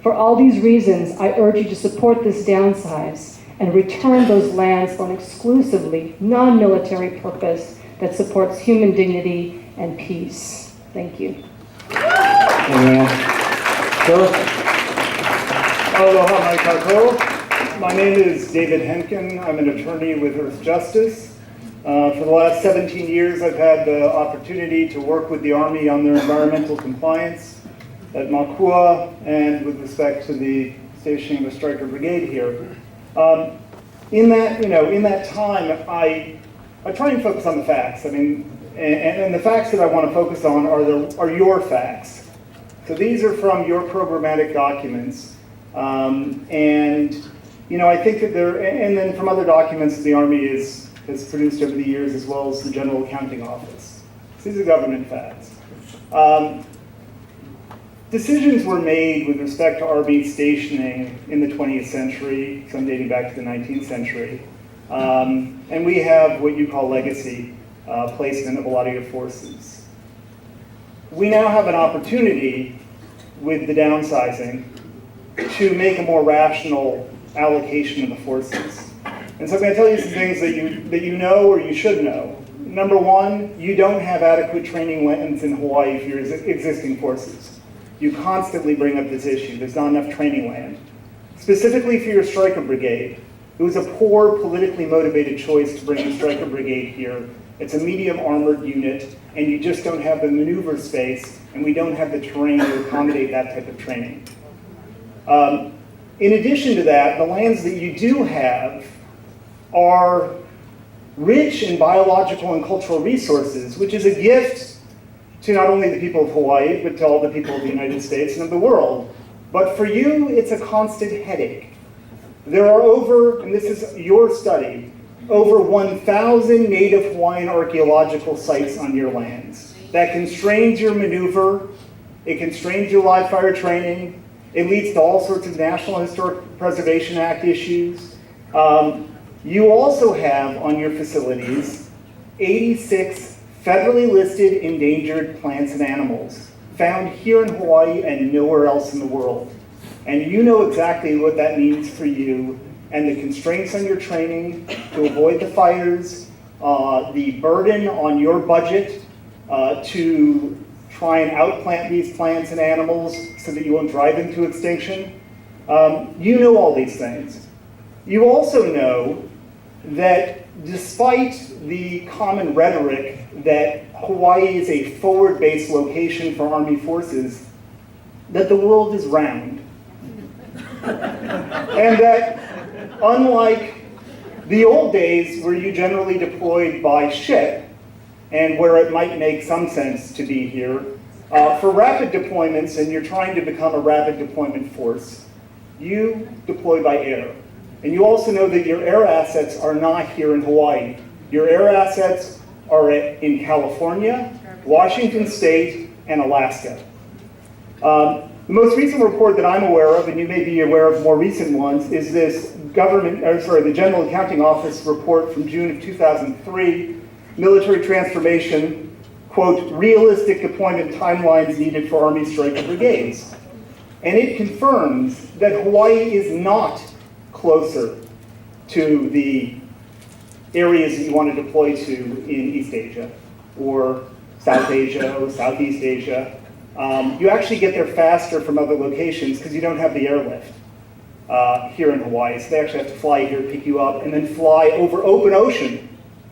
For all these reasons, I urge you to support this downsize and return those lands for an exclusively non-military purpose that supports human dignity and peace. Thank you. Amen. Sir? Aloha mai kākou. My name is David Henkin. I'm an attorney with Earth Justice. For the last 17 years, I've had the opportunity to work with the Army on their environmental compliance at Makua and with respect to the stationing of a striker brigade here. In that time, I try and focus on the facts. I mean, and the facts that I want to focus on are your facts. So these are from your programmatic documents, and I think that and then from other documents that the Army has produced over the years, as well as the General Accounting Office. So these are government facts. Decisions were made with respect to Army stationing in the 20th century, some dating back to the 19th century. And we have what you call legacy placement of a lot of your forces. We now have an opportunity with the downsizing to make a more rational allocation of the forces. And so I'm going to tell you some things that you know or you should know. Number one, you don't have adequate training lands in Hawaii for your existing forces. You constantly bring up this issue. There's not enough training land. Specifically for your striker brigade, it was a poor, politically motivated choice to bring the striker brigade here. It's a medium armored unit, and you just don't have the maneuver space, and we don't have the terrain to accommodate that type of training. In addition to that, the lands that you do have are rich in biological and cultural resources, which is a gift to not only the people of Hawaii, but to all the people of the United States and of the world. But for you, it's a constant headache. There are over, and this is your study, over 1,000 native Hawaiian archaeological sites on your lands. That constrains your maneuver, it constrains your live fire training, it leads to all sorts of National Historic Preservation Act issues. You also have on your facilities 86 federally listed endangered plants and animals found here in Hawaii and nowhere else in the world. And you know exactly what that means for you and the constraints on your training to avoid the fires, the burden on your budget to try and outplant these plants and animals so that you won't drive them to extinction. You know all these things. You also know that despite the common rhetoric that Hawaii is a forward-based location for Army forces, that the world is round. And that unlike the old days where you generally deployed by ship, and where it might make some sense to be here, for rapid deployments, and you're trying to become a rapid deployment force, you deploy by air. And you also know that your air assets are not here in Hawaii. Your air assets are in California, Washington State, and Alaska. The most recent report that I'm aware of, and you may be aware of more recent ones, is this the General Accounting Office report from June of 2003, Military Transformation, quote, realistic deployment timelines needed for Army striker brigades. And it confirms that Hawaii is not closer to the areas that you want to deploy to in East Asia, or South Asia, or Southeast Asia. You actually get there faster from other locations because you don't have the airlift here in Hawaii. So they actually have to fly here, pick you up, and then fly over open ocean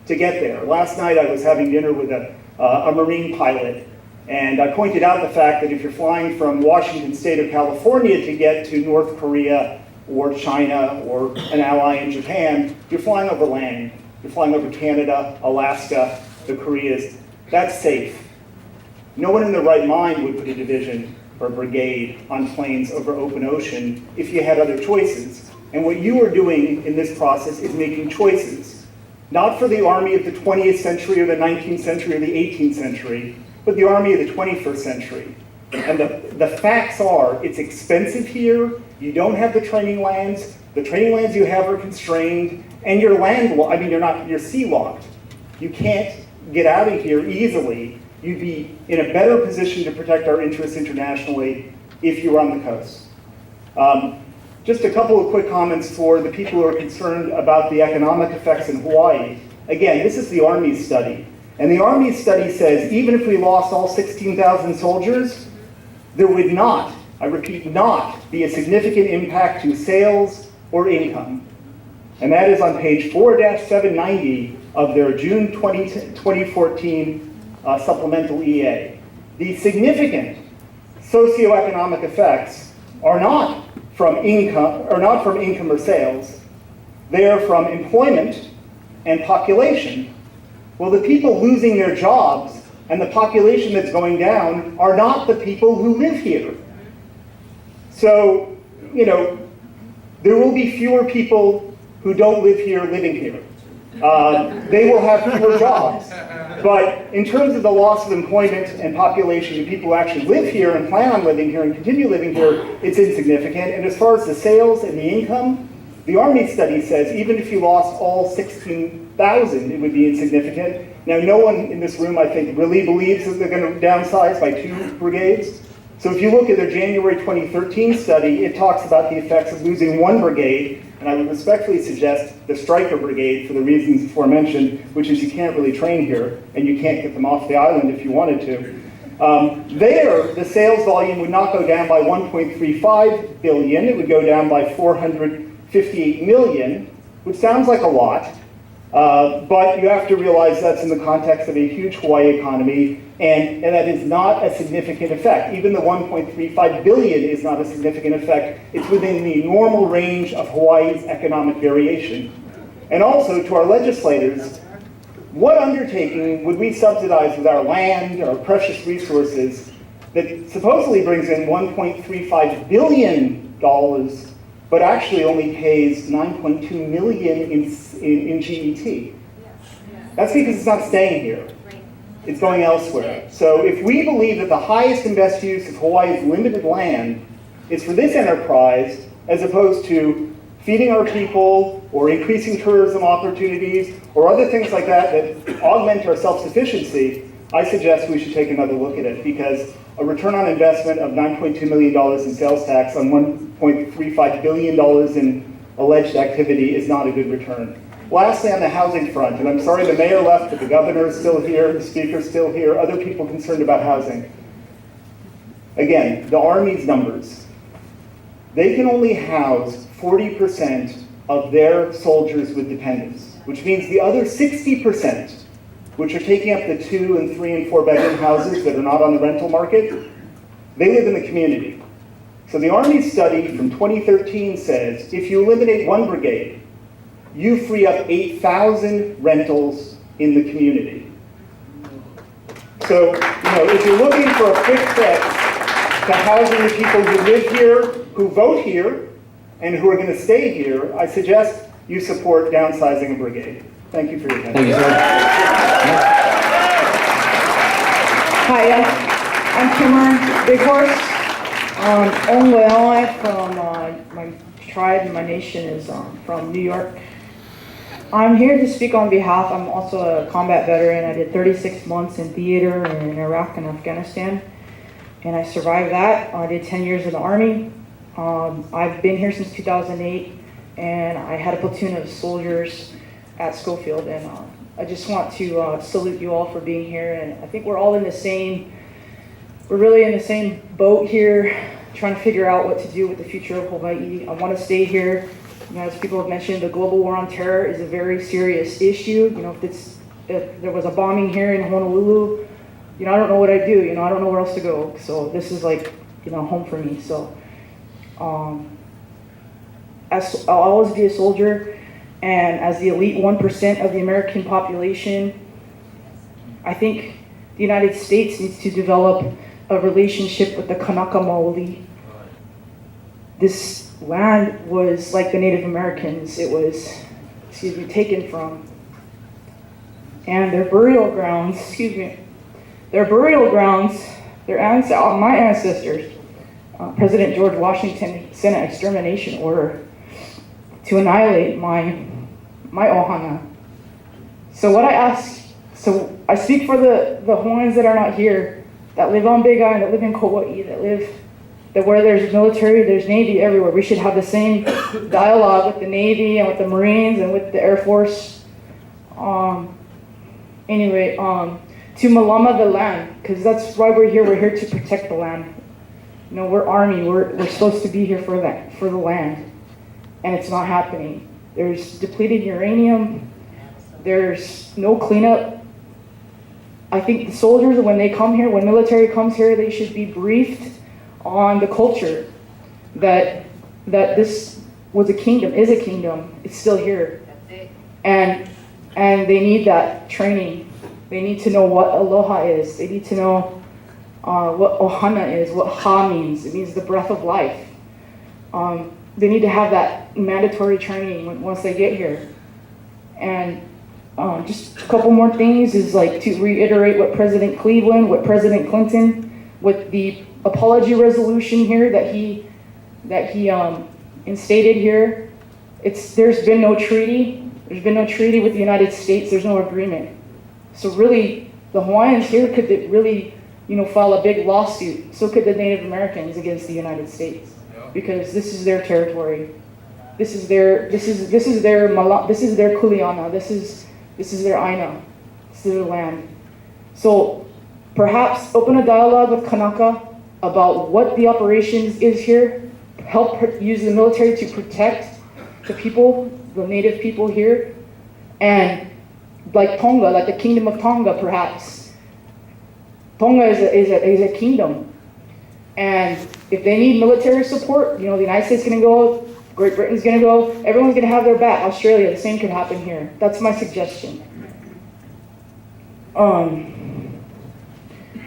to get there. Last night I was having dinner with a Marine pilot And I pointed out the fact that if you're flying from Washington State or California to get to North Korea or China or an ally in Japan, you're flying over land. You're flying over Canada, Alaska, the Koreas. That's safe. No one in their right mind would put a division or a brigade on planes over open ocean if you had other choices. And what you are doing in this process is making choices, not for the army of the 20th century or the 19th century or the 18th century, but the army of the 21st century. And the facts are, it's expensive here, you don't have the training lands you have are constrained, and you're you're sea locked. You can't get out of here easily. You'd be in a better position to protect our interests internationally if you were on the coast. Just a couple of quick comments for the people who are concerned about the economic effects in Hawaii. Again, this is the Army's study. And the Army's study says even if we lost all 16,000 soldiers, there would not, I repeat, not be a significant impact to sales or income. And that is on page 4-790 of their June 2014 supplemental EA. The significant socioeconomic effects are not from income or sales. They are from employment and population. Well, the people losing their jobs and the population that's going down are not the people who live here. So, there will be fewer people who don't live here living here. They will have fewer jobs. But in terms of the loss of employment and population, the people who actually live here and plan on living here and continue living here, it's insignificant. And as far as the sales and the income, the Army study says even if you lost all 16,000, it would be insignificant. Now, no one in this room, I think, really believes that they're going to downsize by 2 brigades. So if you look at their January 2013 study, it talks about the effects of losing 1 brigade, and I would respectfully suggest the Striker Brigade for the reasons aforementioned, which is you can't really train here, and you can't get them off the island if you wanted to. There, the sales volume would not go down by 1.35 billion, it would go down by 458 million, which sounds like a lot, but you have to realize that's in the context of a huge Hawaii economy, and that is not a significant effect. Even the 1.35 billion is not a significant effect. It's within the normal range of Hawaii's economic variation. And also, to our legislators, what undertaking would we subsidize with our land, our precious resources, that supposedly brings in $1.35 billion, but actually only pays 9.2 million in GET? That's because it's not staying here. It's going elsewhere. So if we believe that the highest and best use of Hawaii's limited land is for this enterprise, as opposed to feeding our people or increasing tourism opportunities or other things like that augment our self-sufficiency, I suggest we should take another look at it, because a return on investment of $9.2 million in sales tax on $1.35 billion in alleged activity is not a good return. Lastly, on the housing front, and I'm sorry the mayor left, but the governor is still here, the speaker's still here, other people concerned about housing. Again, the Army's numbers. They can only house 40% of their soldiers with dependents, which means the other 60%, which are taking up the 2 and 3 and 4 bedroom houses that are not on the rental market, they live in the community. So the Army study from 2013 says if you eliminate 1 brigade, you free up 8,000 rentals in the community. So, if you're looking for a quick fix to housing the people who live here, who vote here, and who are going to stay here, I suggest you support downsizing a brigade. Thank you for your attention. Thank you, sir. Hi, I'm Kimmer Big Horse. Only from my tribe and my nation is from New York. I'm here to speak on behalf, I'm also a combat veteran. I did 36 months in theater in Iraq and Afghanistan, and I survived that. I did 10 years in the Army. I've been here since 2008, and I had a platoon of soldiers at Schofield, and I just want to salute you all for being here, and I think we're all we're really in the same boat here, trying to figure out what to do with the future of Hawaii. I want to stay here. As people have mentioned, the global war on terror is a very serious issue. If there was a bombing here in Honolulu, you know, I don't know what I do, you know, I don't know where else to go. So this is like, you know, home for me. So as I'll always be a soldier, and as the elite 1% of the American population, I think the United States needs to develop a relationship with the Kanaka Maoli. This land was like the Native Americans. It was, taken from. And their burial grounds, my ancestors, President George Washington sent an extermination order to annihilate my ohana. So what I ask, so I speak for the Hawaiians that are not here, that live on Big Island, that live in Kauai, that where there's military, there's Navy everywhere. We should have the same dialogue with the Navy and with the Marines and with the Air Force. Anyway, to Malama the land, because that's why we're here. We're here to protect the land. You know, we're Army. We're supposed to be here for the land, and it's not happening. There's depleted uranium. There's no cleanup. I think the soldiers, when they come here, when military comes here, they should be briefed on the culture that this was a kingdom, is a kingdom. It's still here, and they need that training. They need to know what aloha is. They need to know what ohana is, what ha means. It means the breath of life. They need to have that mandatory training once they get here. And just a couple more things is like to reiterate what President Cleveland, what President Clinton, with the apology resolution here that he instated here. There's been no treaty. There's been no treaty with the United States. There's no agreement. So really, the Hawaiians here could really, file a big lawsuit. So could the Native Americans against the United States, because this is their territory. This is their kuleana. This is their aina. This is their land. So perhaps open a dialogue with Kanaka about what the operations is here. Help use the military to protect the people, the native people here, and like Tonga, like the Kingdom of Tonga, perhaps. Tonga is a kingdom, and if they need military support, the United States is going to go, Great Britain's going to go, everyone's going to have their back. Australia, the same could happen here. That's my suggestion. And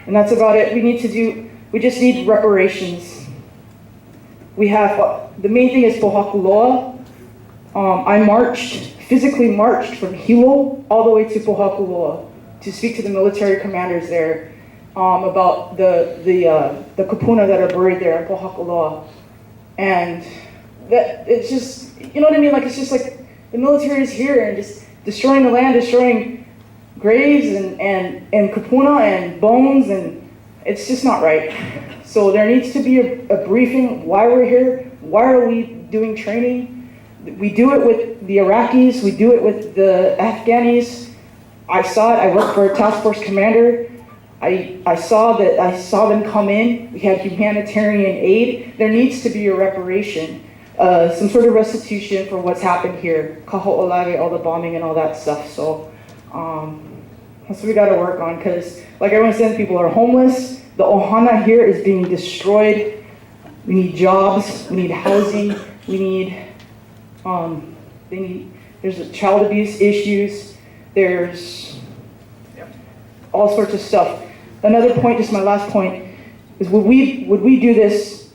that's about it. We just need reparations. We have, the main thing is Pohakuloa. I physically marched from Hilo all the way to Pohakuloa to speak to the military commanders there about the kupuna that are buried there in Pohakuloa. And that it's just, you know what I mean? Like, it's just like the military is here and just destroying the land, destroying graves and kupuna and bones, and it's just not right. So there needs to be a briefing, why we're here, why are we doing training. We do it with the Iraqis, we do it with the Afghanis. I saw it, I worked for a task force commander. I saw them come in, we had humanitarian aid. There needs to be a reparation, some sort of restitution for what's happened here. Kaho'olawe, all the bombing and all that stuff. So that's what we gotta work on, because like everyone said, people are homeless. The ohana here is being destroyed. We need jobs, we need housing, we need, there's child abuse issues, there's all sorts of stuff. Another point, just my last point, is would we do this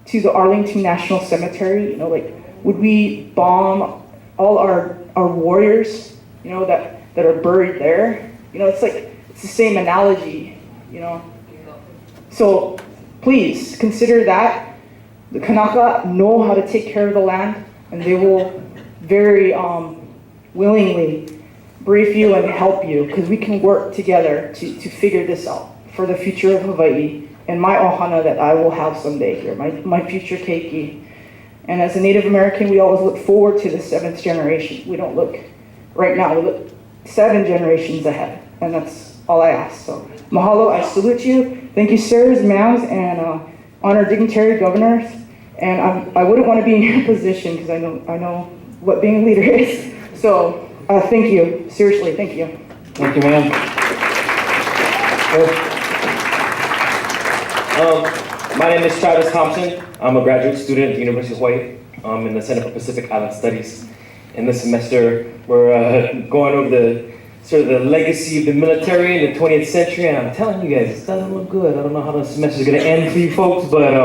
to the Arlington National Cemetery? Would we bomb all our warriors, that are buried there? It's the same analogy, So please consider that. The Kanaka know how to take care of the land, and they will very willingly brief you and help you, because we can work together to figure this out for the future of Hawaii and my ohana that I will have someday here, my future keiki. And as a Native American, we always look forward to the 7th generation. We don't look right now, we look 7 generations ahead, and that's all I ask. So mahalo, I salute you. Thank you, sirs, ma'ams, and honored dignitary governors. And I wouldn't want to be in your position, because I know what being a leader is. So thank you, seriously, thank you. Thank you, ma'am. My name is Travis Thompson. I'm a graduate student at the University of Hawaii in the Center for Pacific Island Studies. In this semester, we're going over the legacy of the military in the 20th century, and I'm telling you guys, it doesn't look good. I don't know how the semester's gonna end for you folks, but I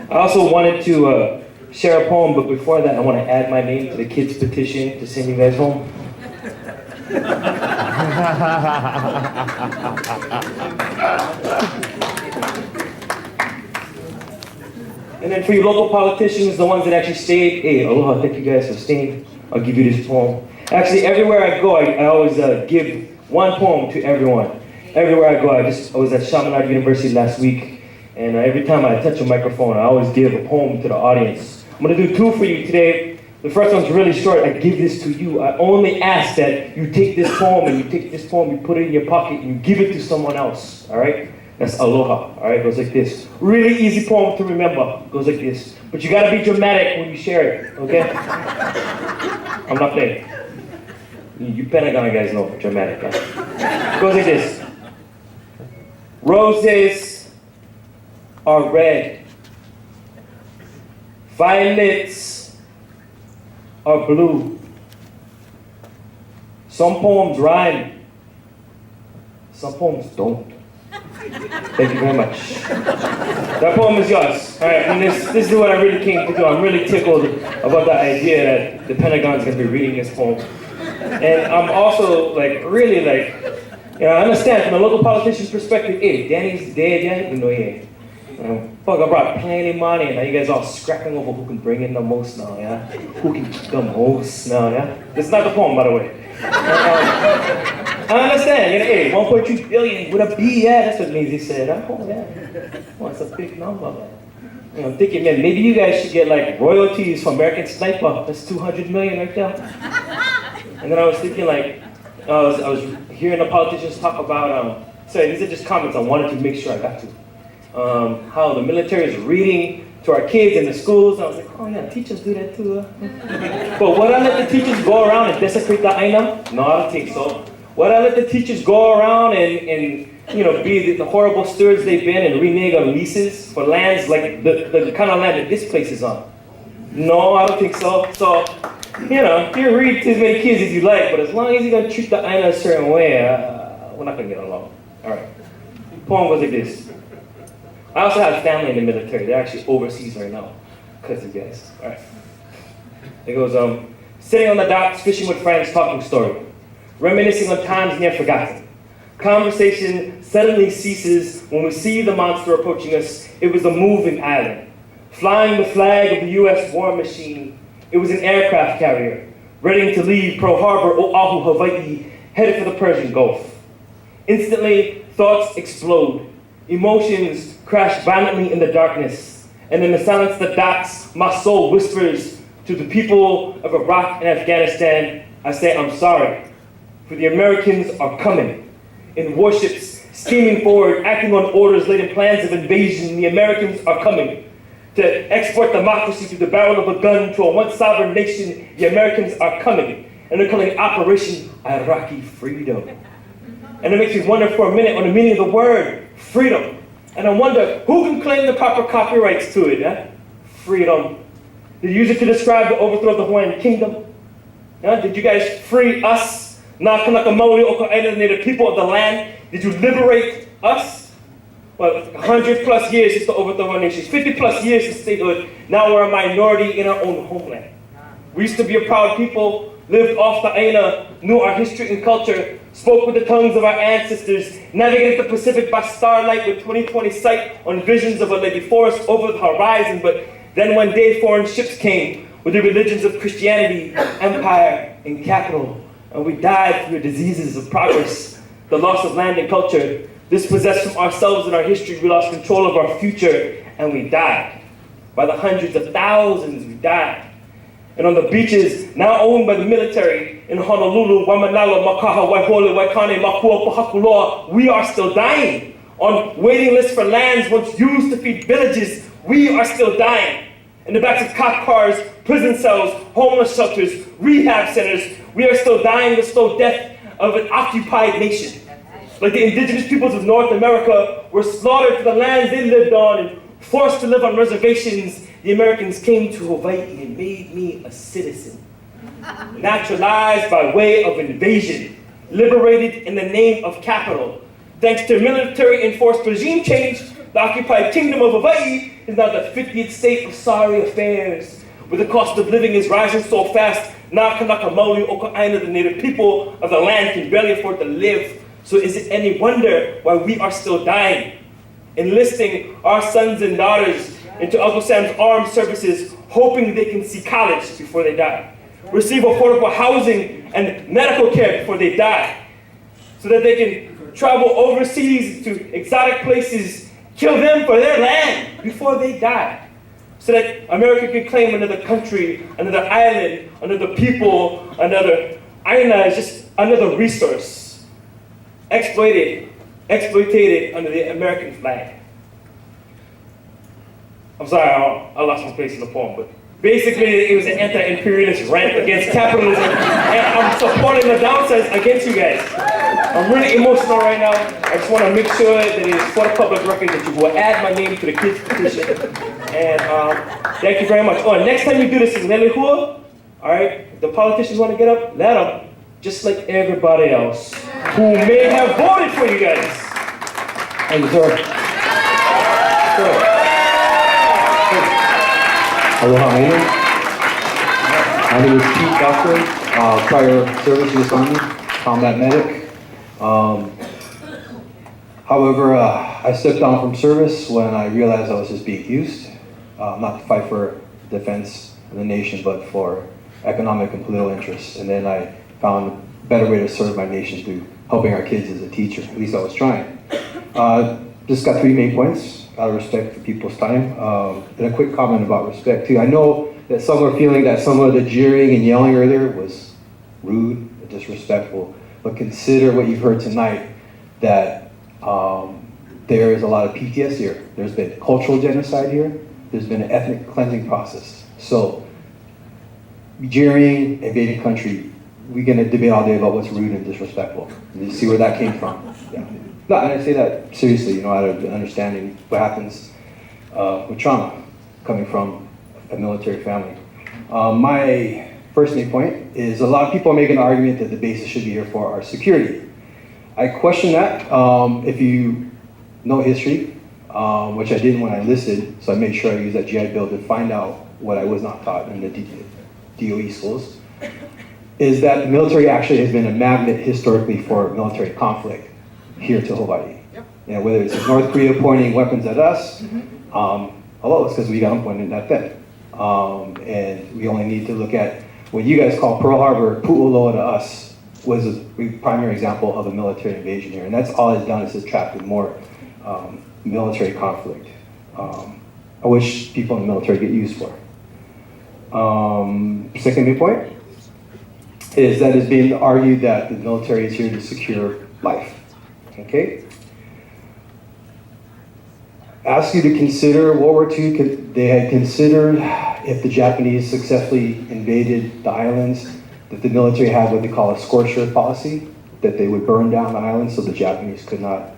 also wanted to share a poem, but before that, I want to add my name to the kids' petition to send you guys home. And then for you local politicians, the ones that actually stayed, hey, aloha, thank you guys for staying. I'll give you this poem. Actually, everywhere I go, I always give one poem to everyone. Everywhere I go, I was at Chaminade University last week, and every time I touch a microphone, I always give a poem to the audience. I'm gonna do two for you today. The first one's really short. I give this to you. I only ask that you take this poem and you put it in your pocket and you give it to someone else, all right? That's aloha, all right? It goes like this. Really easy poem to remember. It goes like this. But you gotta be dramatic when you share it, okay? I'm not playing. You Pentagon guys know dramatic, huh? It goes like this. Roses are red. Violets are blue. Some poems rhyme. Some poems don't. Thank you very much. That poem is yours. All right, and this is what I really came to do. I'm really tickled about the idea that the Pentagon's gonna be reading this poem. And I'm also I understand from the local politician's perspective, hey, Danny's dead yet? Yeah. Fuck, I brought plenty of money, and now you guys all scrapping over who can bring in the most now, yeah? Who can keep the most now, yeah? This is not the poem, by the way. I understand, hey, 1.2 billion with a B, yeah, that's what Maisie said. Oh, yeah. Well, it's a big number. I'm thinking, man, maybe you guys should get royalties from American Sniper. That's 200 million right there. And then I was thinking, I was hearing the politicians talk about, sorry, these are just comments I wanted to make sure I got to. How the military is reading to our kids in the schools. And I was like, oh yeah, teachers do that too. But would I let the teachers go around and desecrate the aina? No, I don't think so. Would I let the teachers go around and be the horrible stewards they've been and renege on leases for lands like the kind of land that this place is on? No, I don't think so. So, you can read to as many kids as you like, but as long as you're going to treat the aina a certain way, we're not going to get along. All right. The poem goes like this. I also have family in the military. They're actually overseas right now because of you guys. All right. It goes, sitting on the docks, fishing with friends, talking story. Reminiscing on times near forgotten. Conversation suddenly ceases when we see the monster approaching us. It was a moving island. Flying the flag of the U.S. war machine. It was an aircraft carrier, ready to leave Pearl Harbor, Oahu, Hawaii, headed for the Persian Gulf. Instantly, thoughts explode. Emotions crash violently in the darkness. And in the silence of the docks, my soul whispers to the people of Iraq and Afghanistan, I say, I'm sorry, for the Americans are coming. In warships, steaming forward, acting on orders laid in plans of invasion, the Americans are coming. To export democracy through the barrel of a gun to a once sovereign nation, the Americans are coming. And they're calling it Operation Iraqi Freedom. And it makes me wonder for a minute on the meaning of the word freedom. And I wonder, who can claim the proper copyrights to it? Freedom. Did you use it to describe the overthrow of the Hawaiian kingdom? Did you guys free us? Nā kanaka mauri o ka aina, the people of the land? Did you liberate us? Well, 100 plus years since the overthrow of our nations, 50 plus years since statehood, now we're a minority in our own homeland. We used to be a proud people, lived off the aina, knew our history and culture, spoke with the tongues of our ancestors, navigated the Pacific by starlight with 20/20 sight on visions of a lady forest over the horizon. But then one day foreign ships came with the religions of Christianity, empire, and capital. And we died through the diseases of progress, the loss of land and culture, dispossessed from ourselves and our history. We lost control of our future, and we died. By the hundreds of thousands, we died. And on the beaches, now owned by the military, in Honolulu, Waimanalo, Makaha, Waihole, Waikane, Makua, Pahakuloa, we are still dying. On waiting lists for lands once used to feed villages, we are still dying. In the backs of cop cars, prison cells, homeless shelters, rehab centers, we are still dying the slow death of an occupied nation. like the indigenous peoples of North America, were slaughtered for the lands they lived on and forced to live on reservations, the Americans came to Hawaii and made me a citizen. Naturalized by way of invasion, liberated in the name of capital. Thanks to military-enforced regime change, the occupied kingdom of Hawaii is now the 50th state of sorry affairs, where the cost of living is rising so fast, na kanaka maoli o ka'aina, the native people of the land, can barely afford to live. So is it any wonder why we are still dying? Enlisting our sons and daughters into Uncle Sam's armed services, hoping they can see college before they die, receive affordable housing and medical care before they die, so that they can travel overseas to exotic places, kill them for their land before they die, so that America can claim another country, another island, another people, another aina is just another resource, exploited under the American flag. I'm sorry, I lost my place in the poem, but basically it was an anti-imperialist rant against capitalism, and I'm supporting the downsize against you guys. I'm really emotional right now. I just want to make sure that it is for the public record that you will add my name to the kids' petition. And thank you very much. Oh, and next time you do this in Lelehua, all right, if the politicians want to get up, let them, just like everybody else who may have voted for you guys. Thank you, sir. Aloha, my name is Pete Doctor, prior service U.S. Army, combat medic. However, I stepped down from service when I realized I was just being used, not to fight for defense of the nation, but for economic and political interests. And then I found a better way to serve my nation through helping our kids as a teacher. At least I was trying. Just got 3 main points out of respect for people's time. And a quick comment about respect too. I know that some are feeling that some of the jeering and yelling earlier was rude and disrespectful, but consider what you've heard tonight, that there is a lot of PTS here. There's been cultural genocide here. There's been an ethnic cleansing process. So jeering, invading country, we're gonna debate all day about what's rude and disrespectful. And you see where that came from. Yeah. No, and I say that seriously, you know, out of understanding what happens with trauma coming from a military family. My first main point is a lot of people are making an argument that the bases should be here for our security. I question that. If you know history, which I didn't when I enlisted, so I made sure I used that GI Bill to find out what I was not taught in the DOE schools, is that the military actually has been a magnet historically for military conflict here to Hawaii. Yep. You know, whether it's North Korea pointing weapons at us, hello, it's because we got them pointed at them. And we only need to look at what you guys call Pearl Harbor, Pu'uloa to us, was a primary example of a military invasion here. And that's all it's done, is attracted more military conflict, which people in the military get used for. Second main point is that it's being argued that the military is here to secure life. Okay? Ask you to consider World War II. They had considered if the Japanese successfully invaded the islands, that the military had what they call a scorched earth policy, that they would burn down the islands so the Japanese could not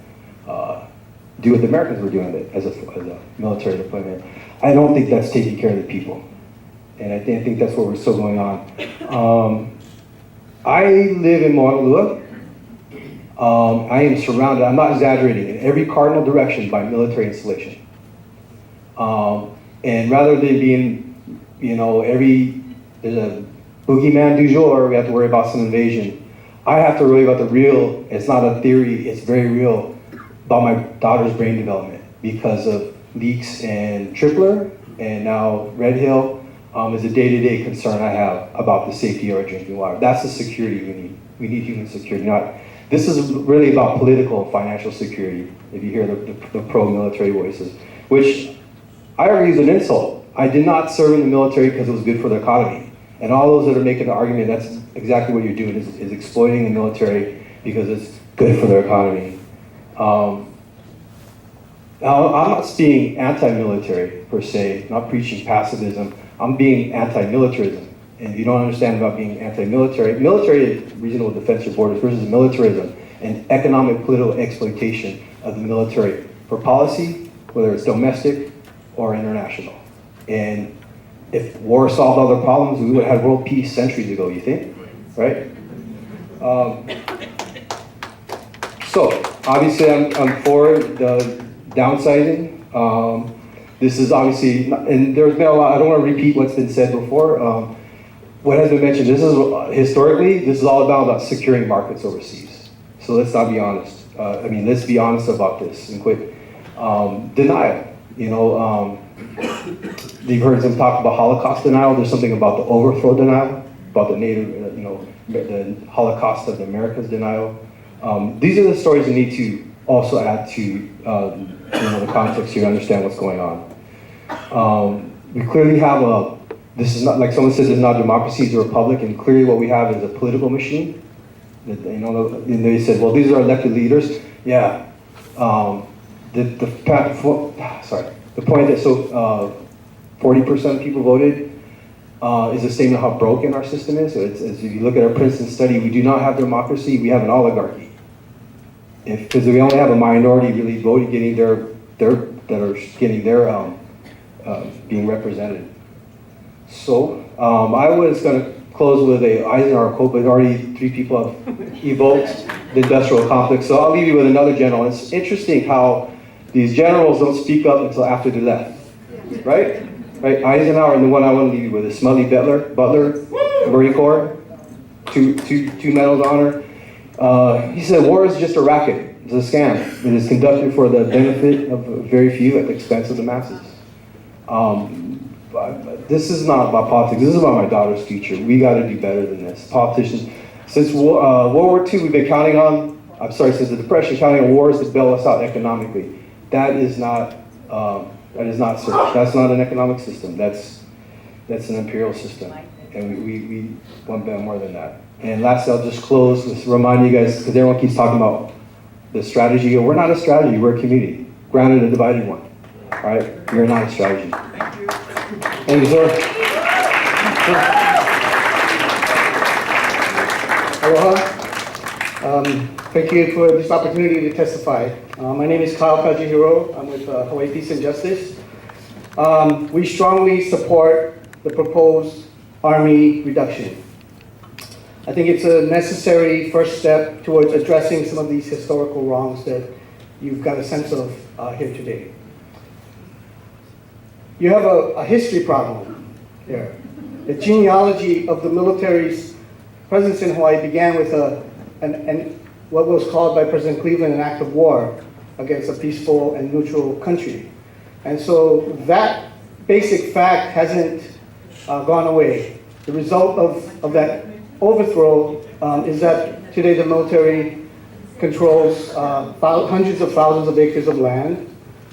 do what the Americans were doing as a military deployment. I don't think that's taking care of the people. And I think that's what we're still going on. I live in Maunalua. I am surrounded, I'm not exaggerating, in every cardinal direction by military installation. And rather than being, you know, there's a boogeyman du jour, we have to worry about some invasion. I have to worry about the real, it's not a theory, it's very real, about my daughter's brain development because of leaks and Tripler and now Red Hill. Is a day-to-day concern I have about the safety of our drinking water. That's the security we need. We need human security. This is really about political and financial security, if you hear the pro-military voices, which I argue is an insult. I did not serve in the military because it was good for the economy. And all those that are making the argument, that's exactly what you're doing, is exploiting the military because it's good for their economy. Now, I'm not being anti-military per se, not preaching pacifism. I'm being anti-militarism. And if you don't understand about being anti-military, military is reasonable defense of borders versus militarism. and economic political exploitation of the military for policy, whether it's domestic or international. And if war solved all the problems, we would have had world peace centuries ago, you think, right? So obviously I'm for the downsizing. This is obviously, and there's been a lot, I don't want to repeat what's been said before. What has been mentioned, this is historically, this is all about securing markets overseas. So let's not be honest. Let's be honest about this and quit denial. You've heard them talk about Holocaust denial. There's something about the overthrow denial, about the Native, the Holocaust of the Americas denial. These are the stories we need to also add to the context here to understand what's going on. We clearly have this is not, like someone says, it's not democracy, it's a republic, and clearly what we have is a political machine. And they said, well, these are elected leaders. Yeah. The point that 40% of people voted is a statement of how broken our system is. So it's, if you look at our Princeton study, we do not have democracy, we have an oligarchy. Because we only have a minority really voting, getting being represented. So I was going to close with a Eisenhower quote, but already 3 people have evoked the industrial complex. So I'll leave you with another general. It's interesting how these generals don't speak up until after they left, right? Eisenhower, and the one I want to leave you with is Smedley Butler, Marine Corps, two medals of honor. He said, war is just a racket, it's a scam. It is conducted for the benefit of very few at the expense of the masses. This is not about politics, this is about my daughter's future. We got to do better than this. Politicians, since World War II, we've been counting on, since the Depression, counting on wars to bail us out economically. That is not that's not an economic system. That's an imperial system, and we want more than that. And lastly, I'll just close with remind you guys, because everyone keeps talking about the strategy. We're not a strategy. We're a community. Granted, a divided one. All right, we're not a strategy. Thank you, sir. Aloha. Thank you for this opportunity to testify. My name is Kyle Kajihiro. I'm with Hawaii Peace and Justice. We strongly support the proposed Army reduction. I think it's a necessary first step towards addressing some of these historical wrongs that you've got a sense of here today. You have a history problem here. The genealogy of the military's presence in Hawaii began with what was called by President Cleveland an act of war against a peaceful and neutral country. And so that basic fact hasn't gone away. The result of that overthrow is that today the military controls hundreds of thousands of acres of land,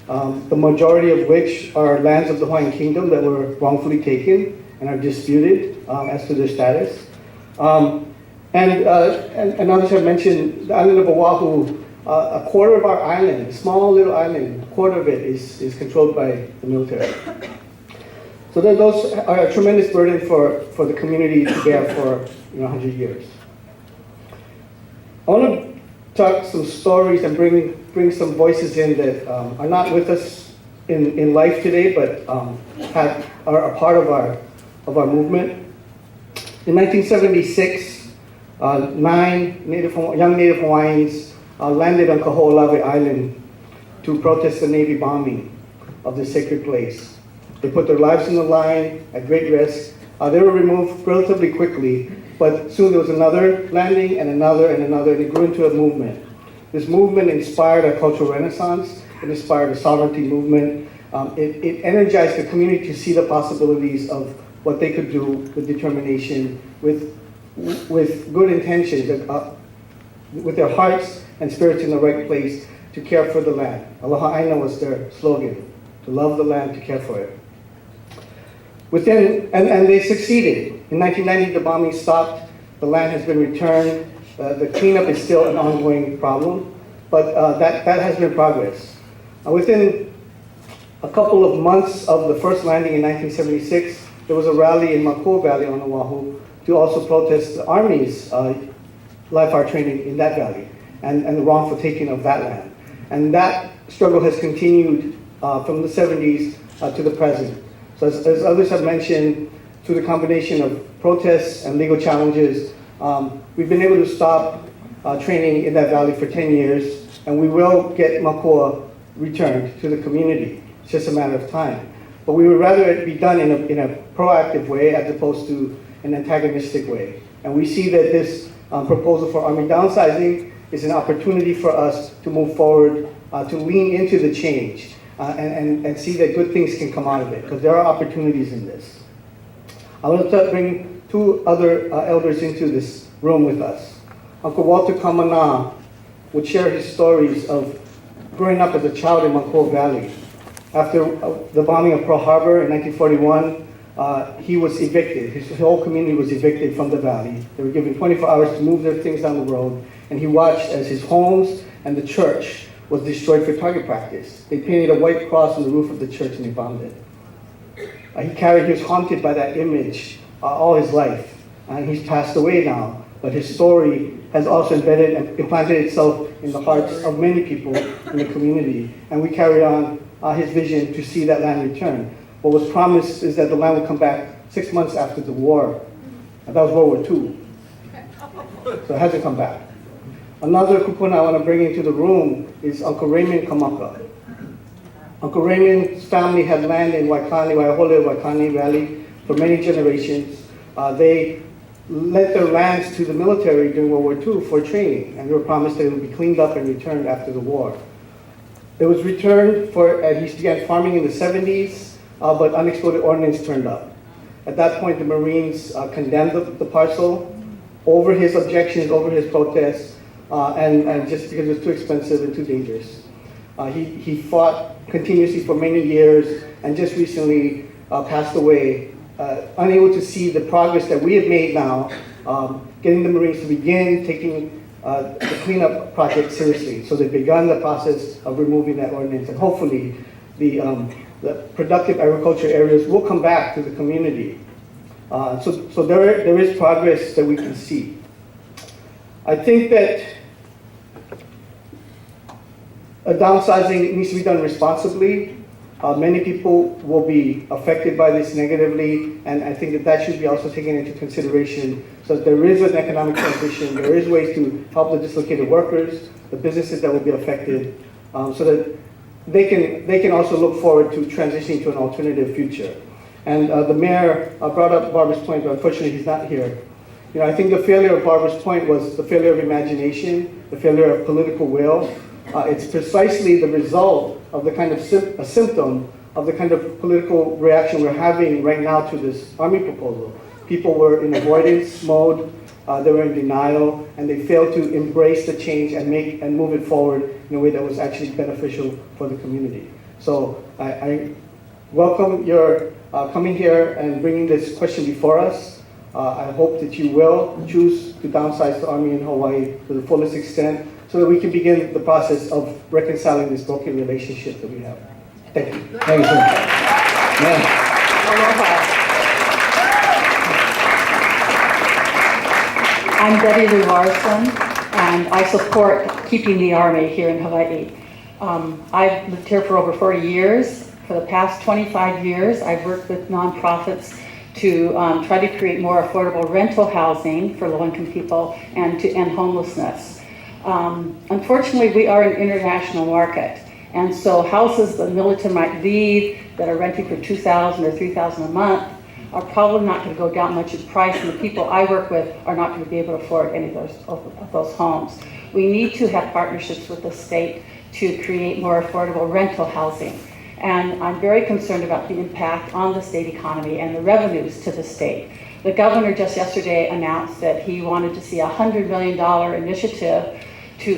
the majority of which are lands of the Hawaiian Kingdom that were wrongfully taken and are disputed as to their status. And others have mentioned the island of Oahu. A quarter of our island, a small little island, a quarter of it is controlled by the military. So those are a tremendous burden for the community to bear for 100 years. I want to talk some stories and bring some voices in that are not with us in life today, but are a part of our movement. In 1976, 9 young Native Hawaiians landed on Kaho'olawe Island to protest the Navy bombing of the sacred place. They put their lives on the line at great risk. They were removed relatively quickly, but soon there was another landing and another and another, and it grew into a movement. This movement inspired a cultural renaissance. It inspired a sovereignty movement. It energized the community to see the possibilities of what they could do with determination, with good intentions, with their hearts and spirits in the right place to care for the land. Aloha Aina was their slogan, to love the land, to care for it. And they succeeded. In 1990, the bombing stopped. The land has been returned. The cleanup is still an ongoing problem, but that has been progress. Within a couple of months of the first landing in 1976, there was a rally in Makua Valley on Oahu to also protest the Army's live fire training in that valley. and the wrongful taking of that land. And that struggle has continued from the 70s to the present. So as others have mentioned, through the combination of protests and legal challenges, we've been able to stop training in that valley for 10 years, and we will get Makua returned to the community. It's just a matter of time. But we would rather it be done in a proactive way as opposed to an antagonistic way. And we see that this proposal for Army downsizing is an opportunity for us to move forward, to lean into the change, and see that good things can come out of it, because there are opportunities in this. I want to bring two other elders into this room with us. Uncle Walter Kamana would share his stories of growing up as a child in Makua Valley. After the bombing of Pearl Harbor in 1941, he was evicted. His whole community was evicted from the valley. They were given 24 hours to move their things down the road, and he watched as his homes and the church was destroyed for target practice. They painted a white cross on the roof of the church and they bombed it. He was haunted by that image all his life, and he's passed away now, but his story has also embedded and implanted itself in the hearts of many people in the community, and we carry on his vision to see that land return. What was promised is that the land would come back 6 months after the war, and that was World War II, so it hasn't come back. Another kupuna I want to bring into the room is Uncle Raymond Kamaka. Uncle Raymond's family had land in Waikani Valley for many generations. They lent their lands to the military during World War II for training, and they were promised that it would be cleaned up and returned after the war. It was returned he began farming in the 70s, but unexploded ordnance turned up. At that point, the Marines condemned the parcel over his objections, over his protests, and just because it was too expensive and too dangerous. He fought continuously for many years and just recently passed away, unable to see the progress that we have made now, getting the Marines to begin taking the cleanup project seriously. So they've begun the process of removing that ordinance, and hopefully the productive agriculture areas will come back to the community. So there is progress that we can see. I think that downsizing needs to be done responsibly. Many people will be affected by this negatively, and I think that should be also taken into consideration. So that there is an economic transition, there is ways to help the dislocated workers, the businesses that will be affected, so that they can also look forward to transitioning to an alternative future. And the mayor brought up Barbara's point, but unfortunately he's not here. I think the failure of Barbara's point was the failure of imagination, the failure of political will. It's precisely the result of the kind of a symptom of the kind of political reaction we're having right now to this Army proposal. People were in avoidance mode, they were in denial, and they failed to embrace the change and move it forward in a way that was actually beneficial for the community. So I welcome your coming here and bringing this question before us. I hope that you will choose to downsize the Army in Hawaii to the fullest extent, so that we can begin the process of reconciling this broken relationship that we have. Thank you. Thank you, sir. I'm Debbie Lou Larson, and I support keeping the Army here in Hawaii. I've lived here for over 40 years. For the past 25 years, I've worked with nonprofits to try to create more affordable rental housing for low-income people and to end homelessness. Unfortunately, we are an international market, and so houses the military might leave that are renting for $2,000 or $3,000 a month are probably not going to go down much in price, and the people I work with are not going to be able to afford any of those homes. We need to have partnerships with the state to create more affordable rental housing, and I'm very concerned about the impact on the state economy and the revenues to the state. The governor just yesterday announced that he wanted to see a $100 million initiative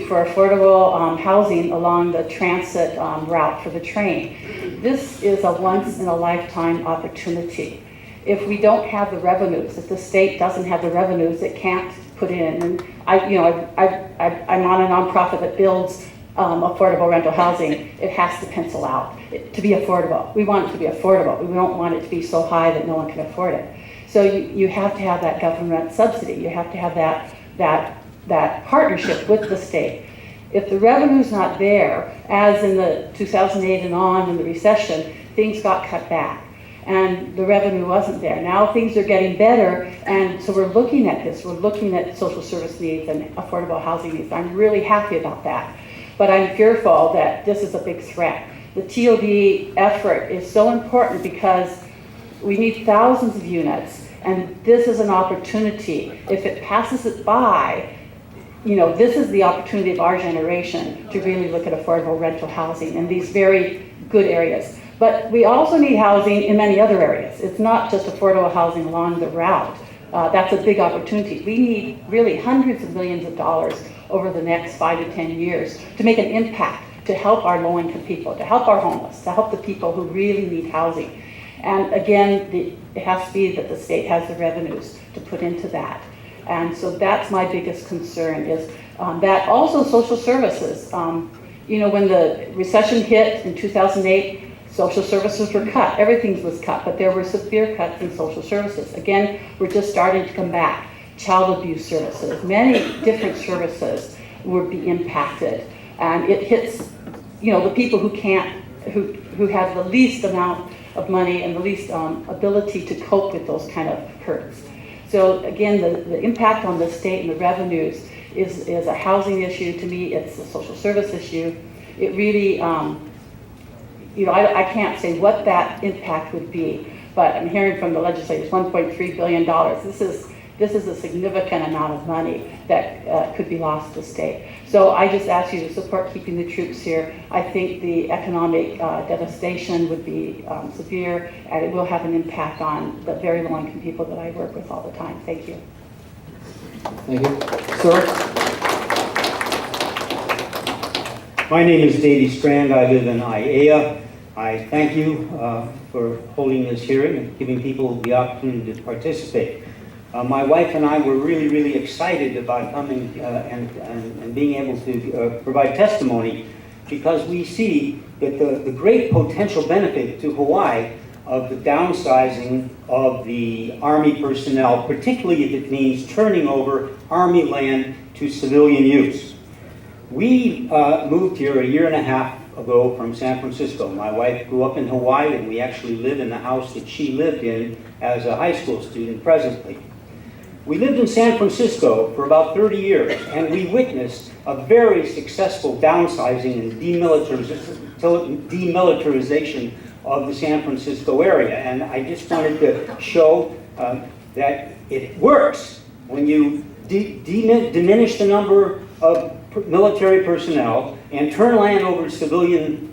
for affordable housing along the transit route for the train. This is a once-in-a-lifetime opportunity. If we don't have the revenues, if the state doesn't have the revenues, it can't put in. And I'm on a nonprofit that builds affordable rental housing. It has to pencil out to be affordable. We want it to be affordable. We don't want it to be so high that no one can afford it. So you have to have that government subsidy. You have to have that partnership with the state. If the revenue's not there, as in the 2008 and on in the recession, things got cut back and the revenue wasn't there. Now things are getting better, and so we're looking at this. We're looking at social service needs and affordable housing needs. I'm really happy about that. But I'm fearful that this is a big threat. The TOD effort is so important because we need thousands of units, and this is an opportunity. If it passes it by, you know, this is the opportunity of our generation to really look at affordable rental housing in these very good areas. But we also need housing in many other areas. It's not just affordable housing along the route. That's a big opportunity. We need really hundreds of millions of dollars over the next 5 to 10 years to make an impact, to help our low-income people, to help our homeless, to help the people who really need housing. And again, it has to be that the state has the revenues to put into that. And so that's my biggest concern is that. Also social services. You know, when the recession hit in 2008, social services were cut. Everything was cut, but there were severe cuts in social services. Again, we're just starting to come back. Child abuse services, many different services would be impacted. And it hits, you know, the people who can't, who have the least amount of money and the least ability to cope with those kind of hurts. So again, the impact on the state and the revenues is a housing issue. To me, it's a social service issue. It really, you know, I can't say what that impact would be, but I'm hearing from the legislators, $1.3 billion. This is a significant amount of money that could be lost to the state. So I just ask you to support keeping the troops here. I think the economic devastation would be severe, and it will have an impact on the very low-income people that I work with all the time. Thank you. Thank you. Sir? My name is Davey Strand. I live in Aiea. I thank you for holding this hearing and giving people the opportunity to participate. My wife and I were really, really excited about coming and being able to provide testimony because we see that the great potential benefit to Hawaii of the downsizing of the Army personnel, particularly if it means turning over Army land to civilian use. We moved here a year and a half ago from San Francisco. My wife grew up in Hawaii, and we actually live in the house that she lived in as a high school student presently. We lived in San Francisco for about 30 years, and we witnessed a very successful downsizing and demilitarization of the San Francisco area. And I just wanted to show that it works. When you diminish the number of military personnel and turn land over to civilian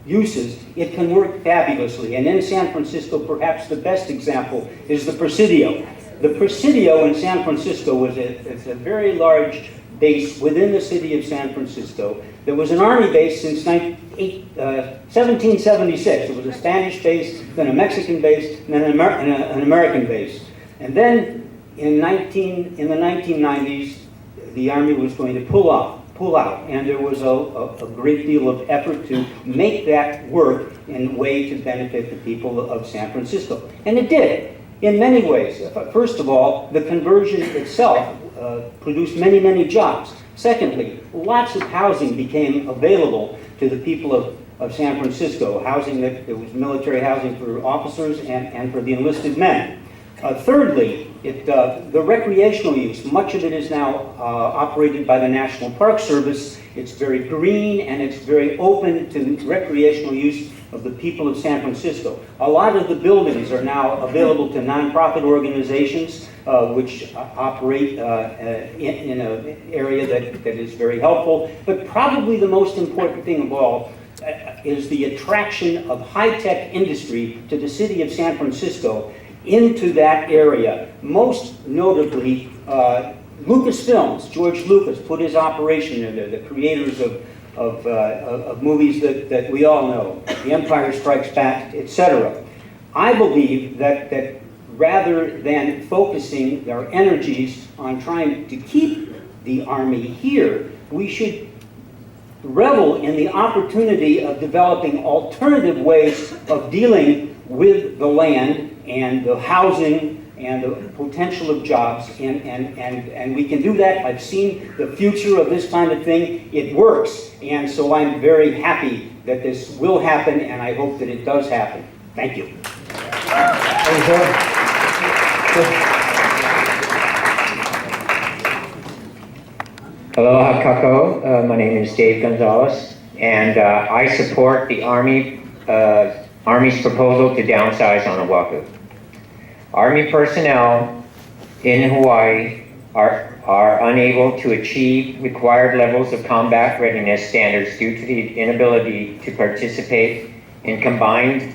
uses, it can work fabulously. And in San Francisco, perhaps the best example is the Presidio. The Presidio in San Francisco it's a very large base within the city of San Francisco. There was an Army base since 1776. It was a Spanish base, then a Mexican base, and then an American base. And then in the 1990s, the Army was going to pull out, and there was a great deal of effort to make that work in a way to benefit the people of San Francisco. And it did, in many ways. First of all, the conversion itself produced many, many jobs. Secondly, lots of housing became available to the people of San Francisco, housing that there was military housing for officers and for the enlisted men. Thirdly, the recreational use, much of it is now operated by the National Park Service. It's very green and it's very open to recreational use of the people of San Francisco. A lot of the buildings are now available to nonprofit organizations which operate in an area that is very helpful. But probably the most important thing of all is the attraction of high-tech industry to the city of San Francisco into that area. Most notably, Lucasfilms. George Lucas put his operation in there, the creators of movies that we all know, The Empire Strikes Back, etc. I believe that rather than focusing our energies on trying to keep the Army here, we should revel in the opportunity of developing alternative ways of dealing with the land and the housing and the potential of jobs, and we can do that. I've seen the future of this kind of thing. It works, and so I'm very happy that this will happen, and I hope that it does happen. Thank you. Aloha kako. My name is Dave Gonzalez, and I support the Army's proposal to downsize on Oahu. Army personnel in Hawaii are unable to achieve required levels of combat readiness standards due to the inability to participate in combined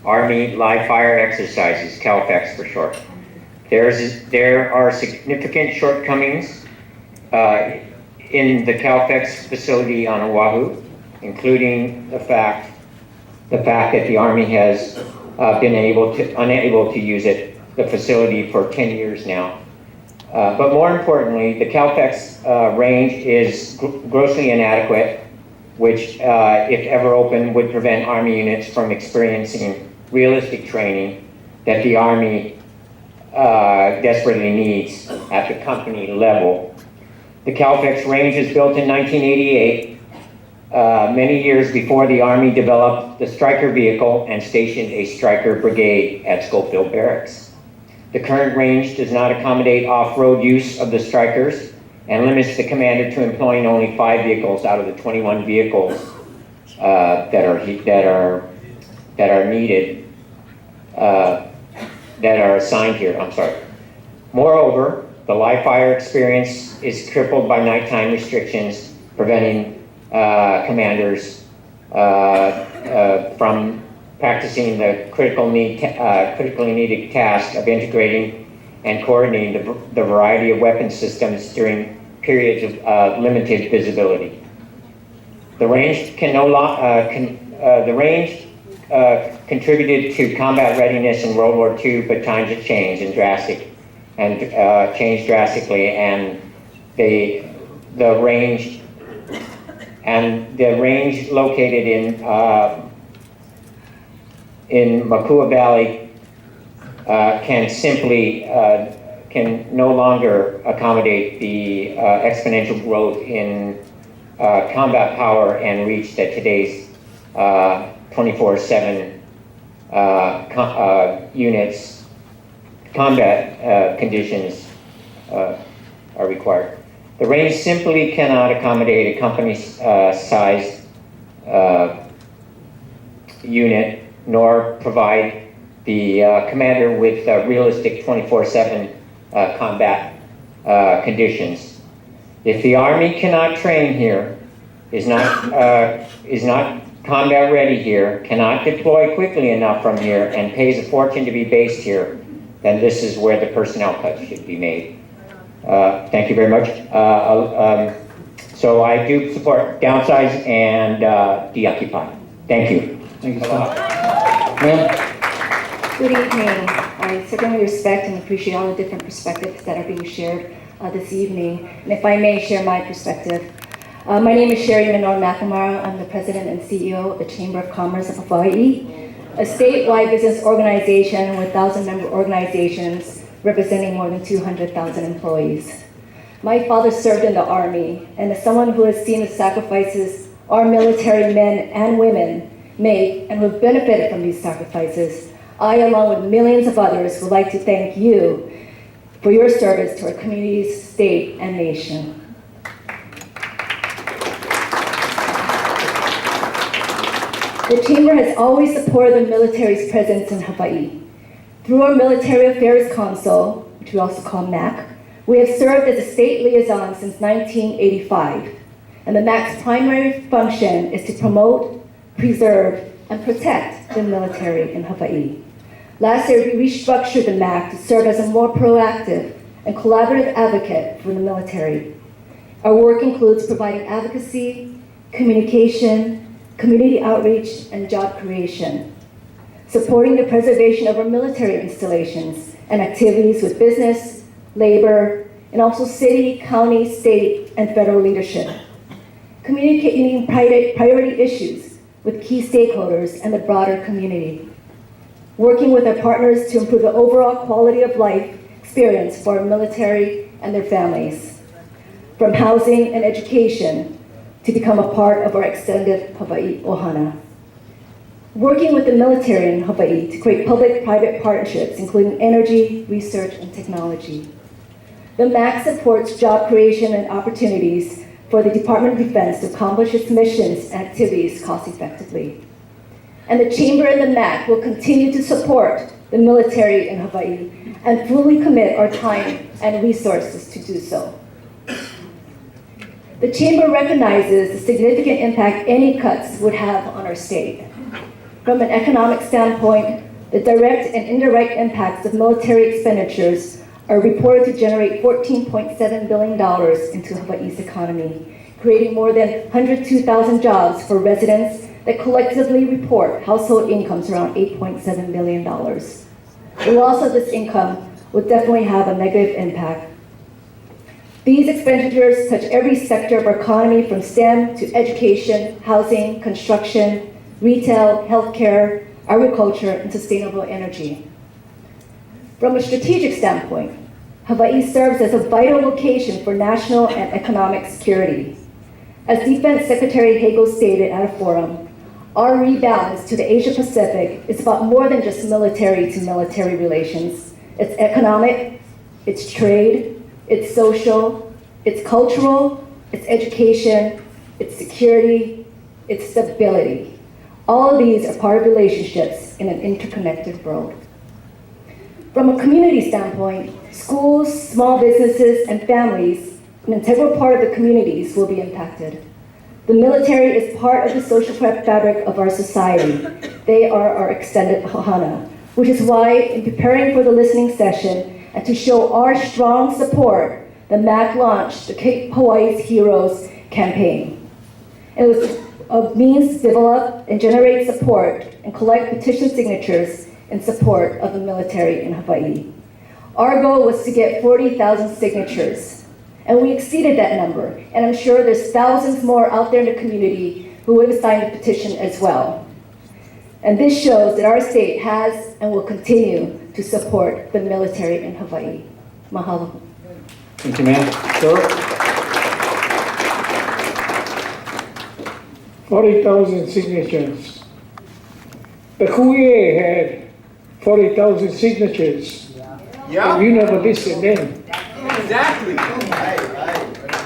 Army live fire exercises, CALFEX for short. There are significant shortcomings in the CALFEX facility on Oahu, including the fact that the Army has been unable to use the facility for 10 years now. But more importantly, the CALFEX range is grossly inadequate, which, if ever open, would prevent Army units from experiencing realistic training that the Army desperately needs at the company level. The CALFEX range is built in 1988, many years before the Army developed the Stryker vehicle and stationed a Stryker brigade at Schofield Barracks. The current range does not accommodate off-road use of the Strykers and limits the commander to employing only 5 vehicles out of the 21 vehicles that are needed, that are assigned here. I'm sorry. Moreover, the live fire experience is crippled by nighttime restrictions, preventing commanders from practicing the critically needed task of integrating and coordinating the variety of weapon systems during periods of limited visibility. The range contributed to combat readiness in World War II, but times have changed changed drastically, and the range located in Makua Valley can no longer accommodate the exponential growth in combat power and reach that today's 24/7 units combat conditions are required. The range simply cannot accommodate a company-sized unit, nor provide the commander with realistic 24/7 combat conditions. If the Army cannot train here, is not combat ready here, cannot deploy quickly enough from here, and pays a fortune to be based here, then this is where the personnel cuts should be made. Thank you very much. So I do support downsize and deoccupy. Thank you. Thank you, Ma'am. Good evening. I certainly respect and appreciate all the different perspectives that are being shared this evening. And if I may share my perspective. My name is Sherry Minor McNamara. I'm the President and CEO of the Chamber of Commerce of Hawaii, a statewide business organization with 1,000-member organizations representing more than 200,000 employees. My father served in the Army, and as someone who has seen the sacrifices our military men and women make and who have benefited from these sacrifices, I, along with millions of others, would like to thank you for your service to our communities, state, and nation. The Chamber has always supported the military's presence in Hawaii. Through our Military Affairs Council, which we also call MAC, we have served as a state liaison since 1985. And the MAC's primary function is to promote, preserve, and protect the military in Hawaii. Last year, we restructured the MAC to serve as a more proactive and collaborative advocate for the military. Our work includes providing advocacy, communication, community outreach, and job creation, supporting the preservation of our military installations and activities with business, labor, and also city, county, state, and federal leadership, communicating priority issues with key stakeholders and the broader community. working with our partners to improve the overall quality of life experience for our military and their families, from housing and education to become a part of our extended Hawaii Ohana. Working with the military in Hawaii to create public-private partnerships, including energy, research, and technology. The MAC supports job creation and opportunities for the Department of Defense to accomplish its missions and activities cost-effectively. And the Chamber and the MAC will continue to support the military in Hawaii and fully commit our time and resources to do so. The Chamber recognizes the significant impact any cuts would have on our state. From an economic standpoint, the direct and indirect impacts of military expenditures are reported to generate $14.7 billion into Hawaii's economy, creating more than 102,000 jobs for residents that collectively report household incomes around $8.7 billion. The loss of this income would definitely have a negative impact. These expenditures touch every sector of our economy, from STEM to education, housing, construction, retail, healthcare, agriculture, and sustainable energy. From a strategic standpoint, Hawaii serves as a vital location for national and economic security. As Defense Secretary Hago stated at a forum, our rebalance to the Asia Pacific is about more than just military to military relations. It's economic, it's trade, it's social, it's cultural, it's education, it's security, it's stability. All of these are part of relationships in an interconnected world. From a community standpoint, schools, small businesses, and families, an integral part of the communities, will be impacted. The military is part of the social fabric of our society. They are our extended ohana, which is why, in preparing for the listening session and to show our strong support, the MAC launched the Keep Hawaii's Heroes campaign. It was a means to develop and generate support and collect petition signatures in support of the military in Hawaii. Our goal was to get 40,000 signatures, and we exceeded that number, and I'm sure there's thousands more out there in the community who would have signed the petition as well. And this shows that our state has and will continue to support the military in Hawaii. Mahalo. Thank you, ma'am. Sir? 40,000 signatures. The Ku'e had 40,000 signatures. Yeah. You never listened in. Exactly.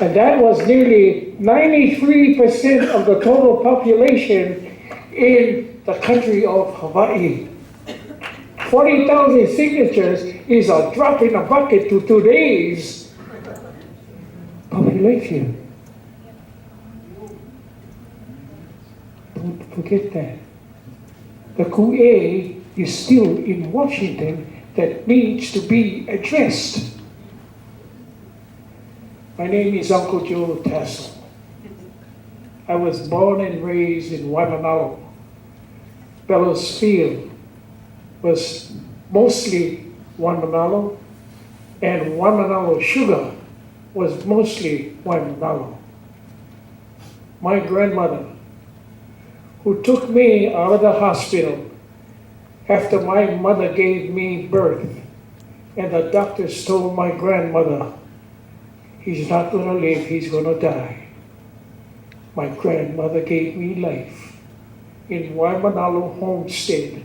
And that was nearly 93% of the total population in the country of Hawaii. 40,000 signatures is a drop in a bucket to today's population. Don't forget that. The Ku'e is still in Washington that needs to be addressed. My name is Uncle Joe Tassel. I was born and raised in Waimanalo. Bellows Field was mostly Waimanalo, and Waimanalo Sugar was mostly Waimanalo. My grandmother, who took me out of the hospital after my mother gave me birth, and the doctors told my grandmother, he's not going to live, he's going to die. My grandmother gave me life in Waimanalo Homestead,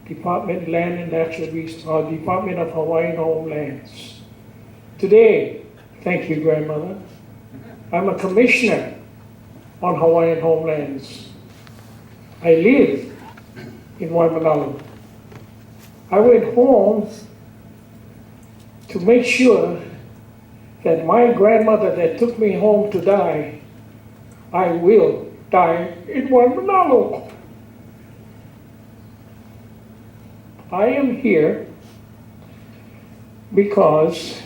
Department of Land and Natural Resources, Department of Hawaiian Homelands. Today, thank you, grandmother, I'm a commissioner on Hawaiian Homelands. I live in Waimanalo. I went home to make sure that my grandmother that took me home to die, I will die in Waimanalo. I am here because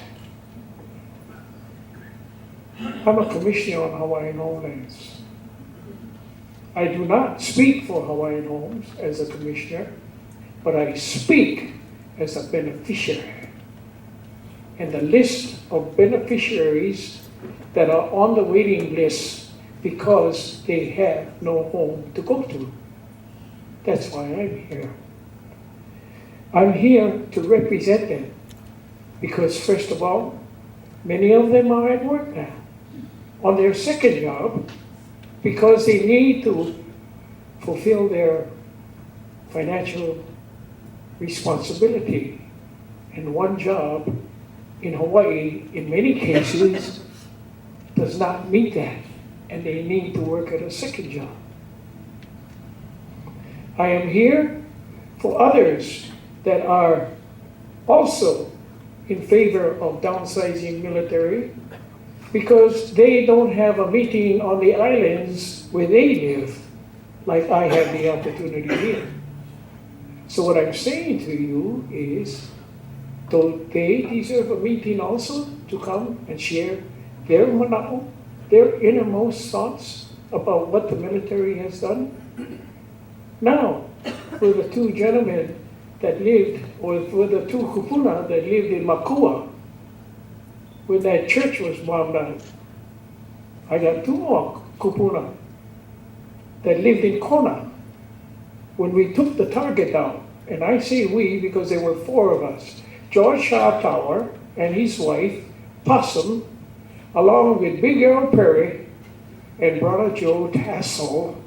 I'm a commissioner on Hawaiian Homelands. I do not speak for Hawaiian Homes as a commissioner, but I speak as a beneficiary. And the list of beneficiaries that are on the waiting list because they have no home to go to. That's why I'm here. I'm here to represent them because, first of all, many of them are at work now on their second job because they need to fulfill their financial responsibility. And one job in Hawaii, in many cases, does not meet that, and they need to work at a second job. I am here for others that are also in favor of downsizing military because they don't have a meeting on the islands where they live like I have the opportunity here. So what I'm saying to you is, don't they deserve a meeting also to come and share their manao, their innermost thoughts about what the military has done? Now, for the two gentlemen that lived, or for the two kupuna that lived in Makua, when that church was bombed out, I got two more kupuna that lived in Kona when we took the target down. And I say we because there were four of us. George Shaw Tower and his wife, Possum, along with Big Arrow Perry and Brother Joe Tassel,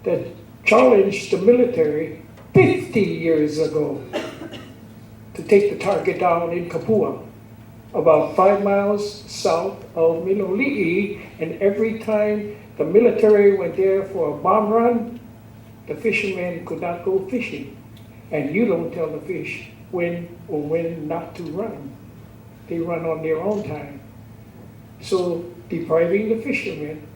that challenged the military 50 years ago to take the target down in Kapua, about 5 miles south of Miloli'i. And every time the military went there for a bomb run, the fishermen could not go fishing. And you don't tell the fish when or when not to run. They run on their own time. So depriving the fishermen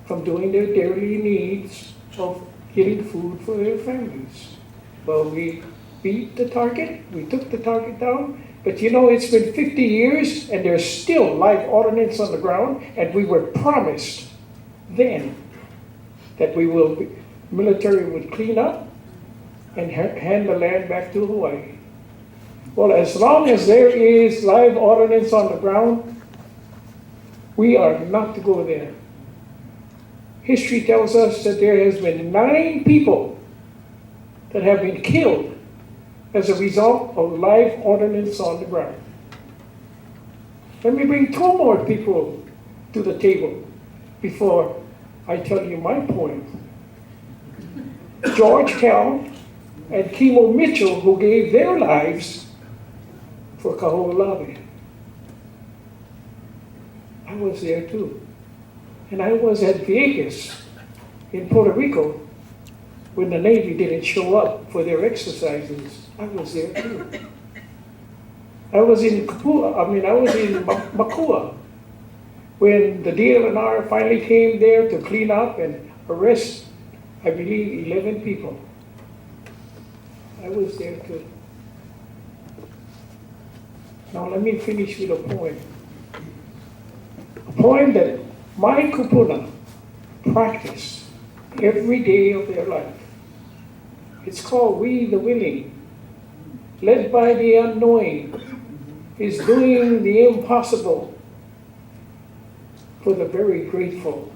from doing their daily needs of getting food for their families. Well, we beat the target, we took the target down, but you know, it's been 50 years and there's still live ordnance on the ground, and we were promised then that military would clean up and hand the land back to Hawaii. Well, as long as there is live ordnance on the ground, we are not to go there. History tells us that there has been 9 people that have been killed as a result of live ordnance on the ground. Let me bring 2 more people to the table before I tell you my point. George Kell and Kimo Mitchell, who gave their lives for Kaho'olawe. I was there too. And I was at Vegas in Puerto Rico when the Navy didn't show up for their exercises. I was there too. I was in Makua when the DLNR finally came there to clean up and arrest, I believe, 11 people. I was there too. Now let me finish with a poem. A poem that my kupuna practice every day of their life. It's called We the Willing. Led by the unknowing is doing the impossible for the very grateful.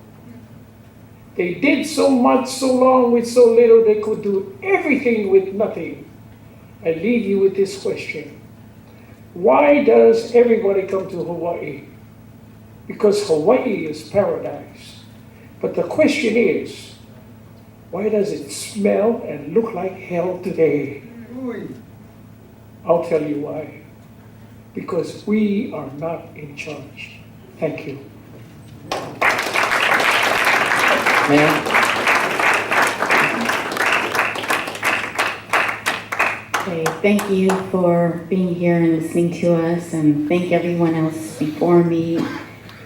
They did so much so long with so little, they could do everything with nothing. I leave you with this question. Why does everybody come to Hawaii? Because Hawaii is paradise. But the question is, why does it smell and look like hell today? I'll tell you why. Because we are not in charge. Thank you. Ma'am? Okay, thank you for being here and listening to us, and thank everyone else before me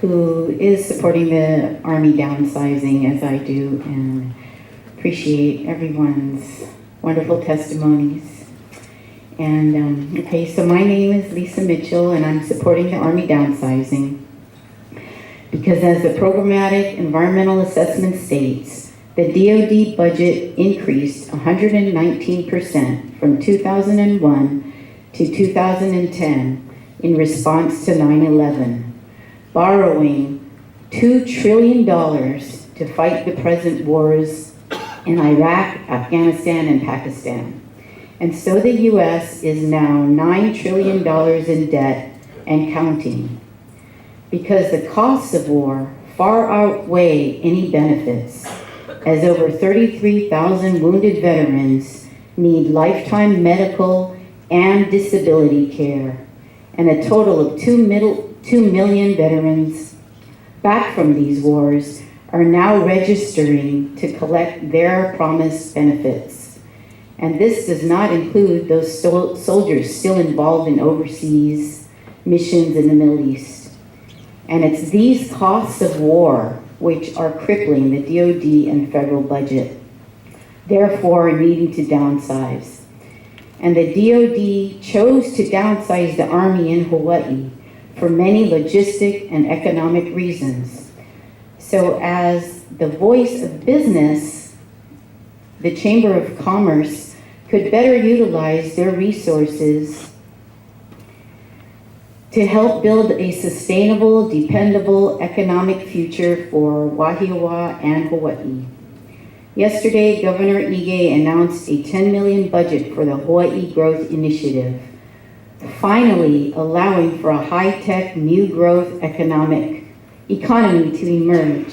who is supporting the Army downsizing as I do, and appreciate everyone's wonderful testimonies. And okay, so my name is Lisa Mitchell, and I'm supporting the Army downsizing because, as the programmatic environmental assessment states, the DoD budget increased 119% from 2001 to 2010 in response to 9/11, borrowing $2 trillion to fight the present wars in Iraq, Afghanistan, and Pakistan. And so the U.S. is now $9 trillion in debt and counting, because the costs of war far outweigh any benefits, as over 33,000 wounded veterans need lifetime medical and disability care, and a total of 2 million veterans back from these wars are now registering to collect their promised benefits. And this does not include those soldiers still involved in overseas missions in the Middle East. And it's these costs of war which are crippling the DoD and federal budget, therefore needing to downsize. And the DoD chose to downsize the Army in Hawaii for many logistic and economic reasons. So as the voice of business, the Chamber of Commerce could better utilize their resources to help build a sustainable, dependable economic future for Wahiawa and Hawaii. Yesterday, Governor Ige announced a $10 million budget for the Hawaii Growth Initiative, finally allowing for a high-tech, new growth economy to emerge.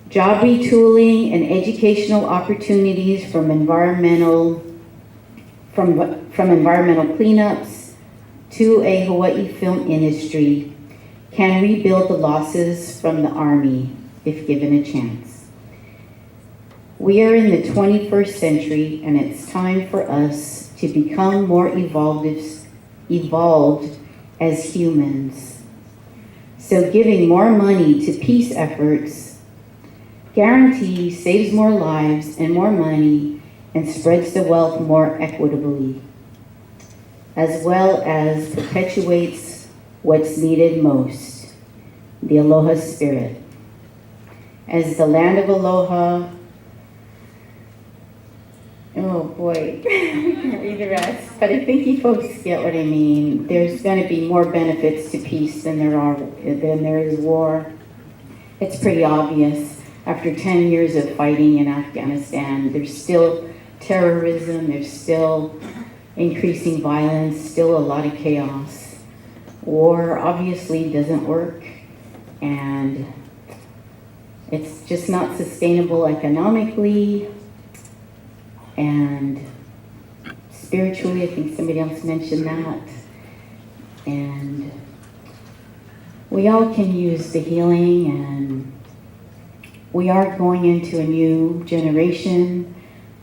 Job retooling and educational opportunities from environmental cleanups to a Hawaii film industry can rebuild the losses from the Army if given a chance. We are in the 21st century, and it's time for us to become more evolved as humans. So giving more money to peace efforts guarantees saves more lives and more money and spreads the wealth more equitably, as well as perpetuates what's needed most, the Aloha spirit. As the land of Aloha, oh boy, we can't read the rest, but I think you folks get what I mean. There's going to be more benefits to peace than there is war. It's pretty obvious. After 10 years of fighting in Afghanistan, there's still terrorism, there's still increasing violence, still a lot of chaos. War obviously doesn't work, and it's just not sustainable economically and spiritually. I think somebody else mentioned that. And we all can use the healing, and we are going into a new generation,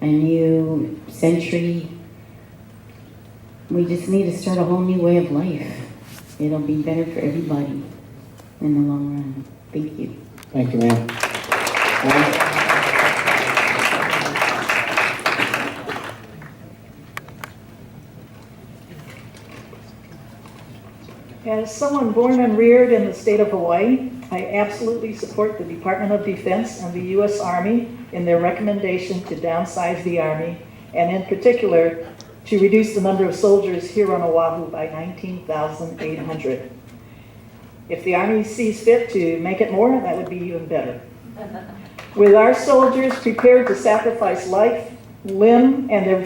a new century. We just need to start a whole new way of life. It'll be better for everybody in the long run. Thank you. Thank you, ma'am. As someone born and reared in the state of Hawaii, I absolutely support the Department of Defense and the U.S. Army in their recommendation to downsize the Army, and in particular, to reduce the number of soldiers here on Oahu by 19,800. If the Army sees fit to make it more, that would be even better. With our soldiers prepared to sacrifice life, limb, and their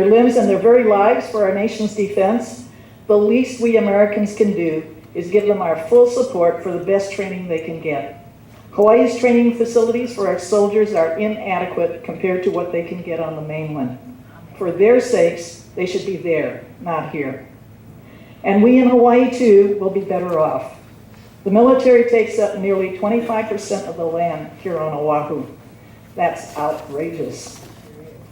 limbs and their very lives for our nation's defense, the least we Americans can do is give them our full support for the best training they can get. Hawaii's training facilities for our soldiers are inadequate compared to what they can get on the mainland. For their sakes, they should be there, not here. And we in Hawaii, too, will be better off. The military takes up nearly 25% of the land here on Oahu. That's outrageous.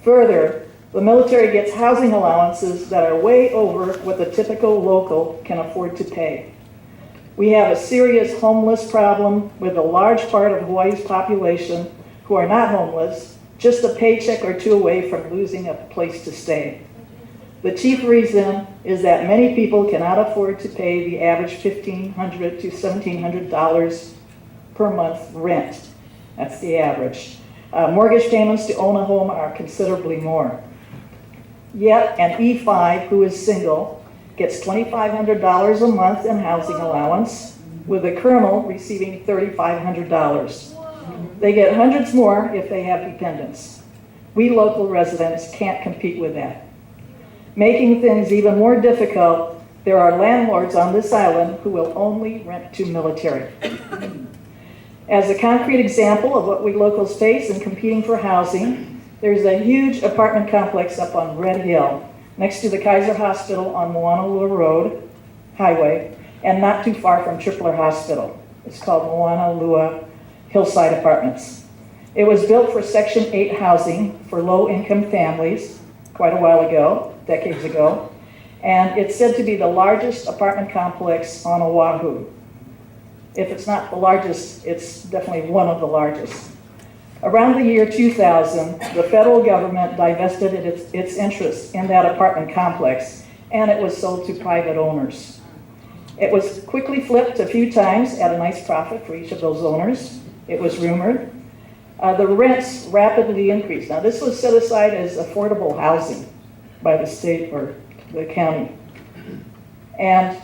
Further, the military gets housing allowances that are way over what the typical local can afford to pay. We have a serious homeless problem with a large part of Hawaii's population who are not homeless, just a paycheck or two away from losing a place to stay. The chief reason is that many people cannot afford to pay the average $1,500 to $1,700 per month rent. That's the average. Mortgage payments to own a home are considerably more. Yet an E5 who is single gets $2,500 a month in housing allowance, with the colonel receiving $3,500. They get hundreds more if they have dependents. We local residents can't compete with that. Making things even more difficult, there are landlords on this island who will only rent to military. As a concrete example of what we locals face in competing for housing, there's a huge apartment complex up on Red Hill, next to the Kaiser Hospital on Moanalua Road Highway, and not too far from Tripler Hospital. It's called Moanalua Hillside Apartments. It was built for Section 8 housing for low-income families quite a while ago, decades ago, and it's said to be the largest apartment complex on Oahu. If it's not the largest, it's definitely one of the largest. Around the year 2000, the federal government divested its interest in that apartment complex, and it was sold to private owners. It was quickly flipped a few times at a nice profit for each of those owners. It was rumored. The rents rapidly increased. Now, this was set aside as affordable housing by the state or the county. And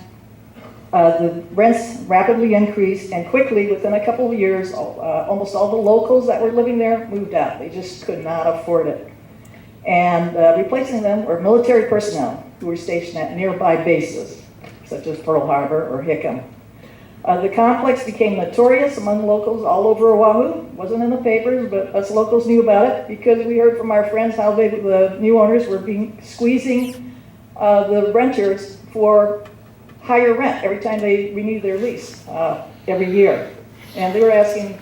the rents rapidly increased, and quickly, within a couple of years, almost all the locals that were living there moved out. They just could not afford it. And replacing them were military personnel who were stationed at nearby bases, such as Pearl Harbor or Hickam. The complex became notorious among locals all over Oahu. Wasn't in the papers, but us locals knew about it because we heard from our friends how the new owners were squeezing the renters for higher rent every time they renewed their lease every year. And they were asking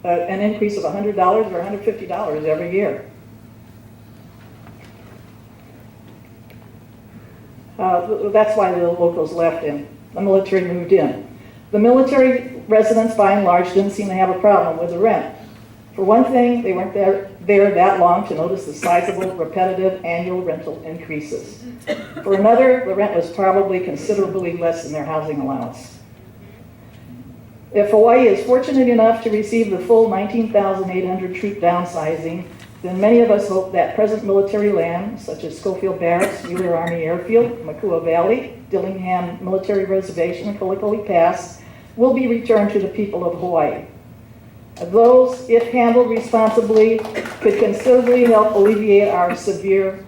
an increase of $100 or $150 every year. That's why the locals left and the military moved in. The military residents, by and large, didn't seem to have a problem with the rent. For one thing, they weren't there that long to notice the sizable, repetitive annual rental increases. For another, the rent was probably considerably less than their housing allowance. If Hawaii is fortunate enough to receive the full 19,800 troop downsizing, then many of us hope that present military land, such as Schofield Barracks, Wheeler Army Airfield, Makua Valley, Dillingham Military Reservation, and Kalikoli Pass, will be returned to the people of Hawaii. Those, if handled responsibly, could considerably help alleviate our severe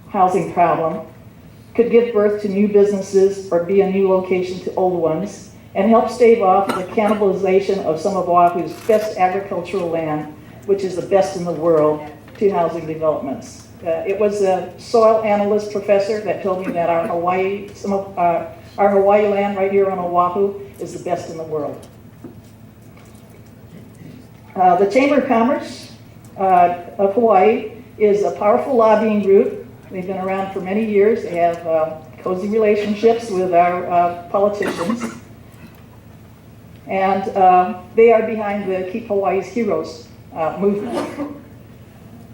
housing problem, could give birth to new businesses or be a new location to old ones, and help stave off the cannibalization of some of Oahu's best agricultural land, which is the best in the world, to housing developments. It was a soil analyst professor that told me that our Hawaii land right here on Oahu is the best in the world. The Chamber of Commerce of Hawaii is a powerful lobbying group. They've been around for many years. They have cozy relationships with our politicians. And they are behind the Keep Hawaii's Heroes movement.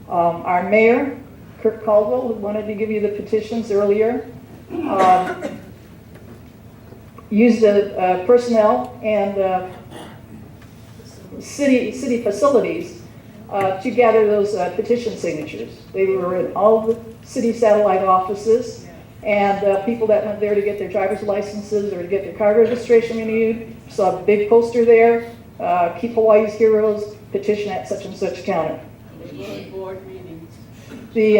Our mayor, Kirk Caldwell, who wanted to give you the petitions earlier, used the personnel and city facilities to gather those petition signatures. They were in all the city satellite offices, and people that went there to get their driver's licenses or to get their car registration renewed saw a big poster there, Keep Hawaii's Heroes, petition at such and such counter. The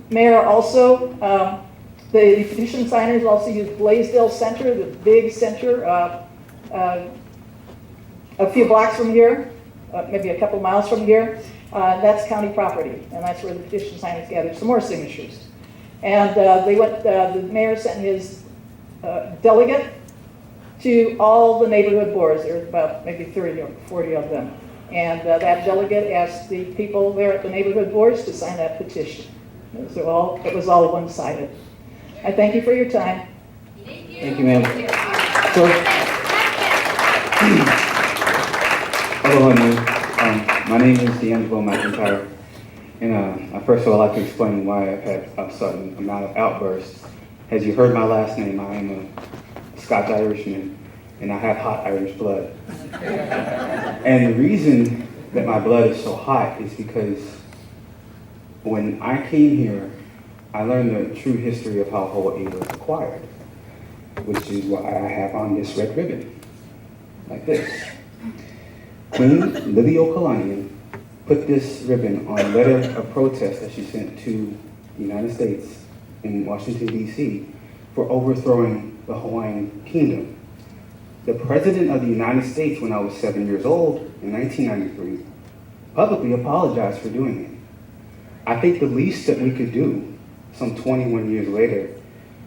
mayor also, the petition signers also used Blaisdell Center, the big center, a few blocks from here, maybe a couple miles from here. That's county property, and that's where the petition signers gathered some more signatures. And they went. The mayor sent his delegate to all the neighborhood boards. There were about maybe 30 or 40 of them. And that delegate asked the people there at the neighborhood boards to sign that petition. It was all one-sided. I thank you for your time. Thank you, ma'am. Hello, ma'am. My name is McIntyre. And first of all, I'd like to explain why I've had a sudden amount of outbursts. As you heard my last name, I am a Scotch-Irishman, and I have hot Irish blood. And the reason that my blood is so hot is because when I came here, I learned the true history of how Hawaii was acquired, which is why I have on this red ribbon. like this. Queen Liliuokalani put this ribbon on a letter of protest that she sent to the United States in Washington, D.C. for overthrowing the Hawaiian kingdom. The President of the United States, when I was 7 years old in 1993, publicly apologized for doing it. I think the least that we could do, some 21 years later,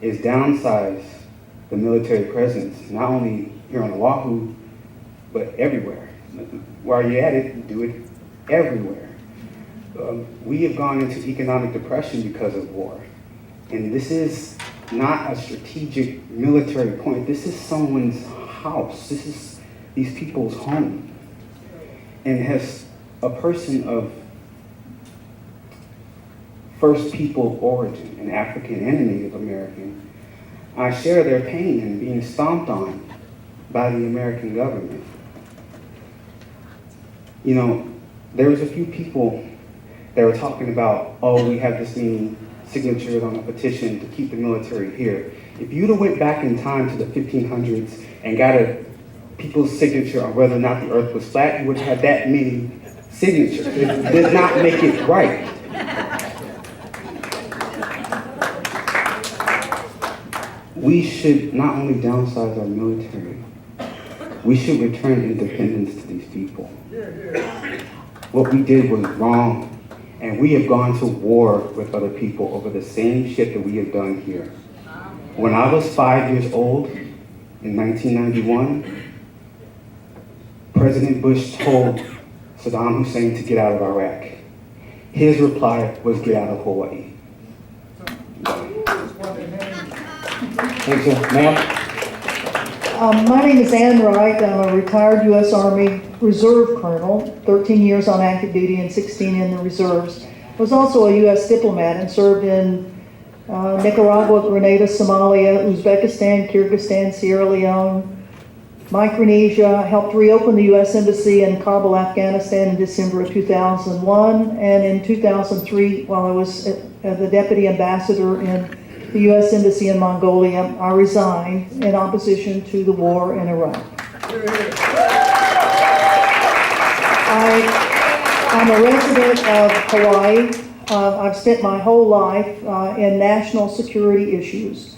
is downsize the military presence, not only here on Oahu, but everywhere. While you're at it, do it everywhere. We have gone into economic depression because of war. And this is not a strategic military point. This is someone's house. This is these people's home. And as a person of First People origin, an African and a Native American, I share their pain in being stomped on by the American government. You know, there was a few people that were talking about, oh, we have this many signatures on a petition to keep the military here. If you'd have went back in time to the 1500s and got people's signature on whether or not the earth was flat, you would have had that many signatures. It does not make it right. We should not only downsize our military, we should return independence to these people. What we did was wrong, and we have gone to war with other people over the same shit that we have done here. When I was 5 years old, in 1991, President Bush told Saddam Hussein to get out of Iraq. His reply was get out of Hawaii. Thank you. Ma'am? My name is Ann Wright. I'm a retired U.S. Army Reserve Colonel, 13 years on active duty and 16 in the reserves. Was also a U.S. diplomat and served in Nicaragua, Grenada, Somalia, Uzbekistan, Kyrgyzstan, Sierra Leone, Micronesia. Helped reopen the U.S. Embassy in Kabul, Afghanistan in December of 2001. And in 2003, while I was the Deputy Ambassador in the U.S. Embassy in Mongolia, I resigned in opposition to the war in Iraq. I'm a resident of Hawaii. I've spent my whole life in national security issues.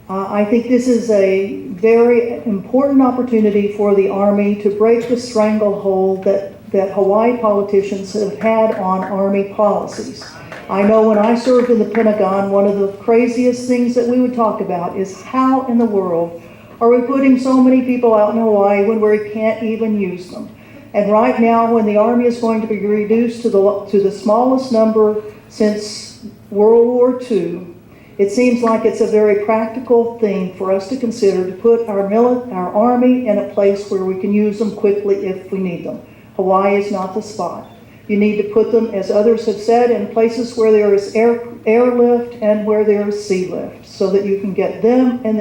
I think this is a very important opportunity for the Army to break the stranglehold that Hawaii politicians have had on Army policies. I know when I served in the Pentagon, one of the craziest things that we would talk about is how in the world are we putting so many people out in Hawaii when we can't even use them? And right now, when the Army is going to be reduced to the smallest number since World War II, it seems like it's a very practical thing for us to consider to put our Army in a place where we can use them quickly if we need them. Hawaii is not the spot. You need to put them, as others have said, in places where there is airlift and where there is sea lift, so that you can get them and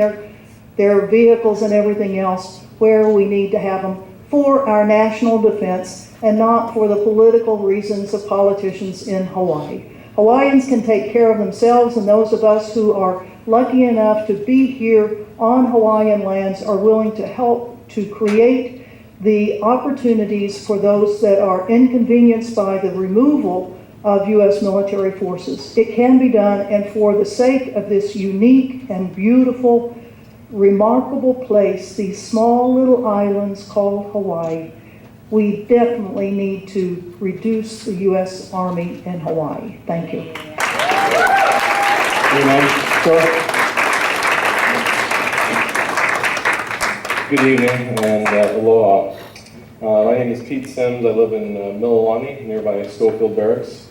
their vehicles and everything else where we need to have them for our national defense and not for the political reasons of politicians in Hawaii. Hawaiians can take care of themselves, and those of us who are lucky enough to be here on Hawaiian lands are willing to help to create the opportunities for those that are inconvenienced by the removal of U.S. military forces. It can be done, and for the sake of this unique and beautiful, remarkable place, these small little islands called Hawaii, we definitely need to reduce the U.S. Army in Hawaii. Thank you. Good evening and aloha. My name is Pete Sims. I live in Mililani, nearby Schofield Barracks,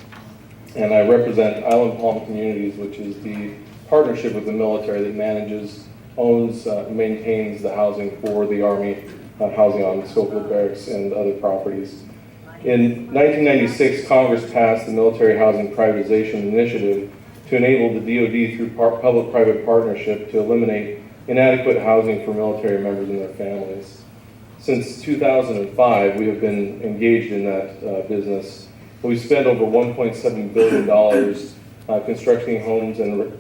and I represent Island Palm Communities, which is the partnership with the military that manages, owns, maintains the housing for the Army, housing on Schofield Barracks and other properties. In 1996, Congress passed the Military Housing Privatization Initiative to enable the DoD through public-private partnership to eliminate inadequate housing for military members and their families. Since 2005, we have been engaged in that business. We've spent over $1.7 billion constructing homes and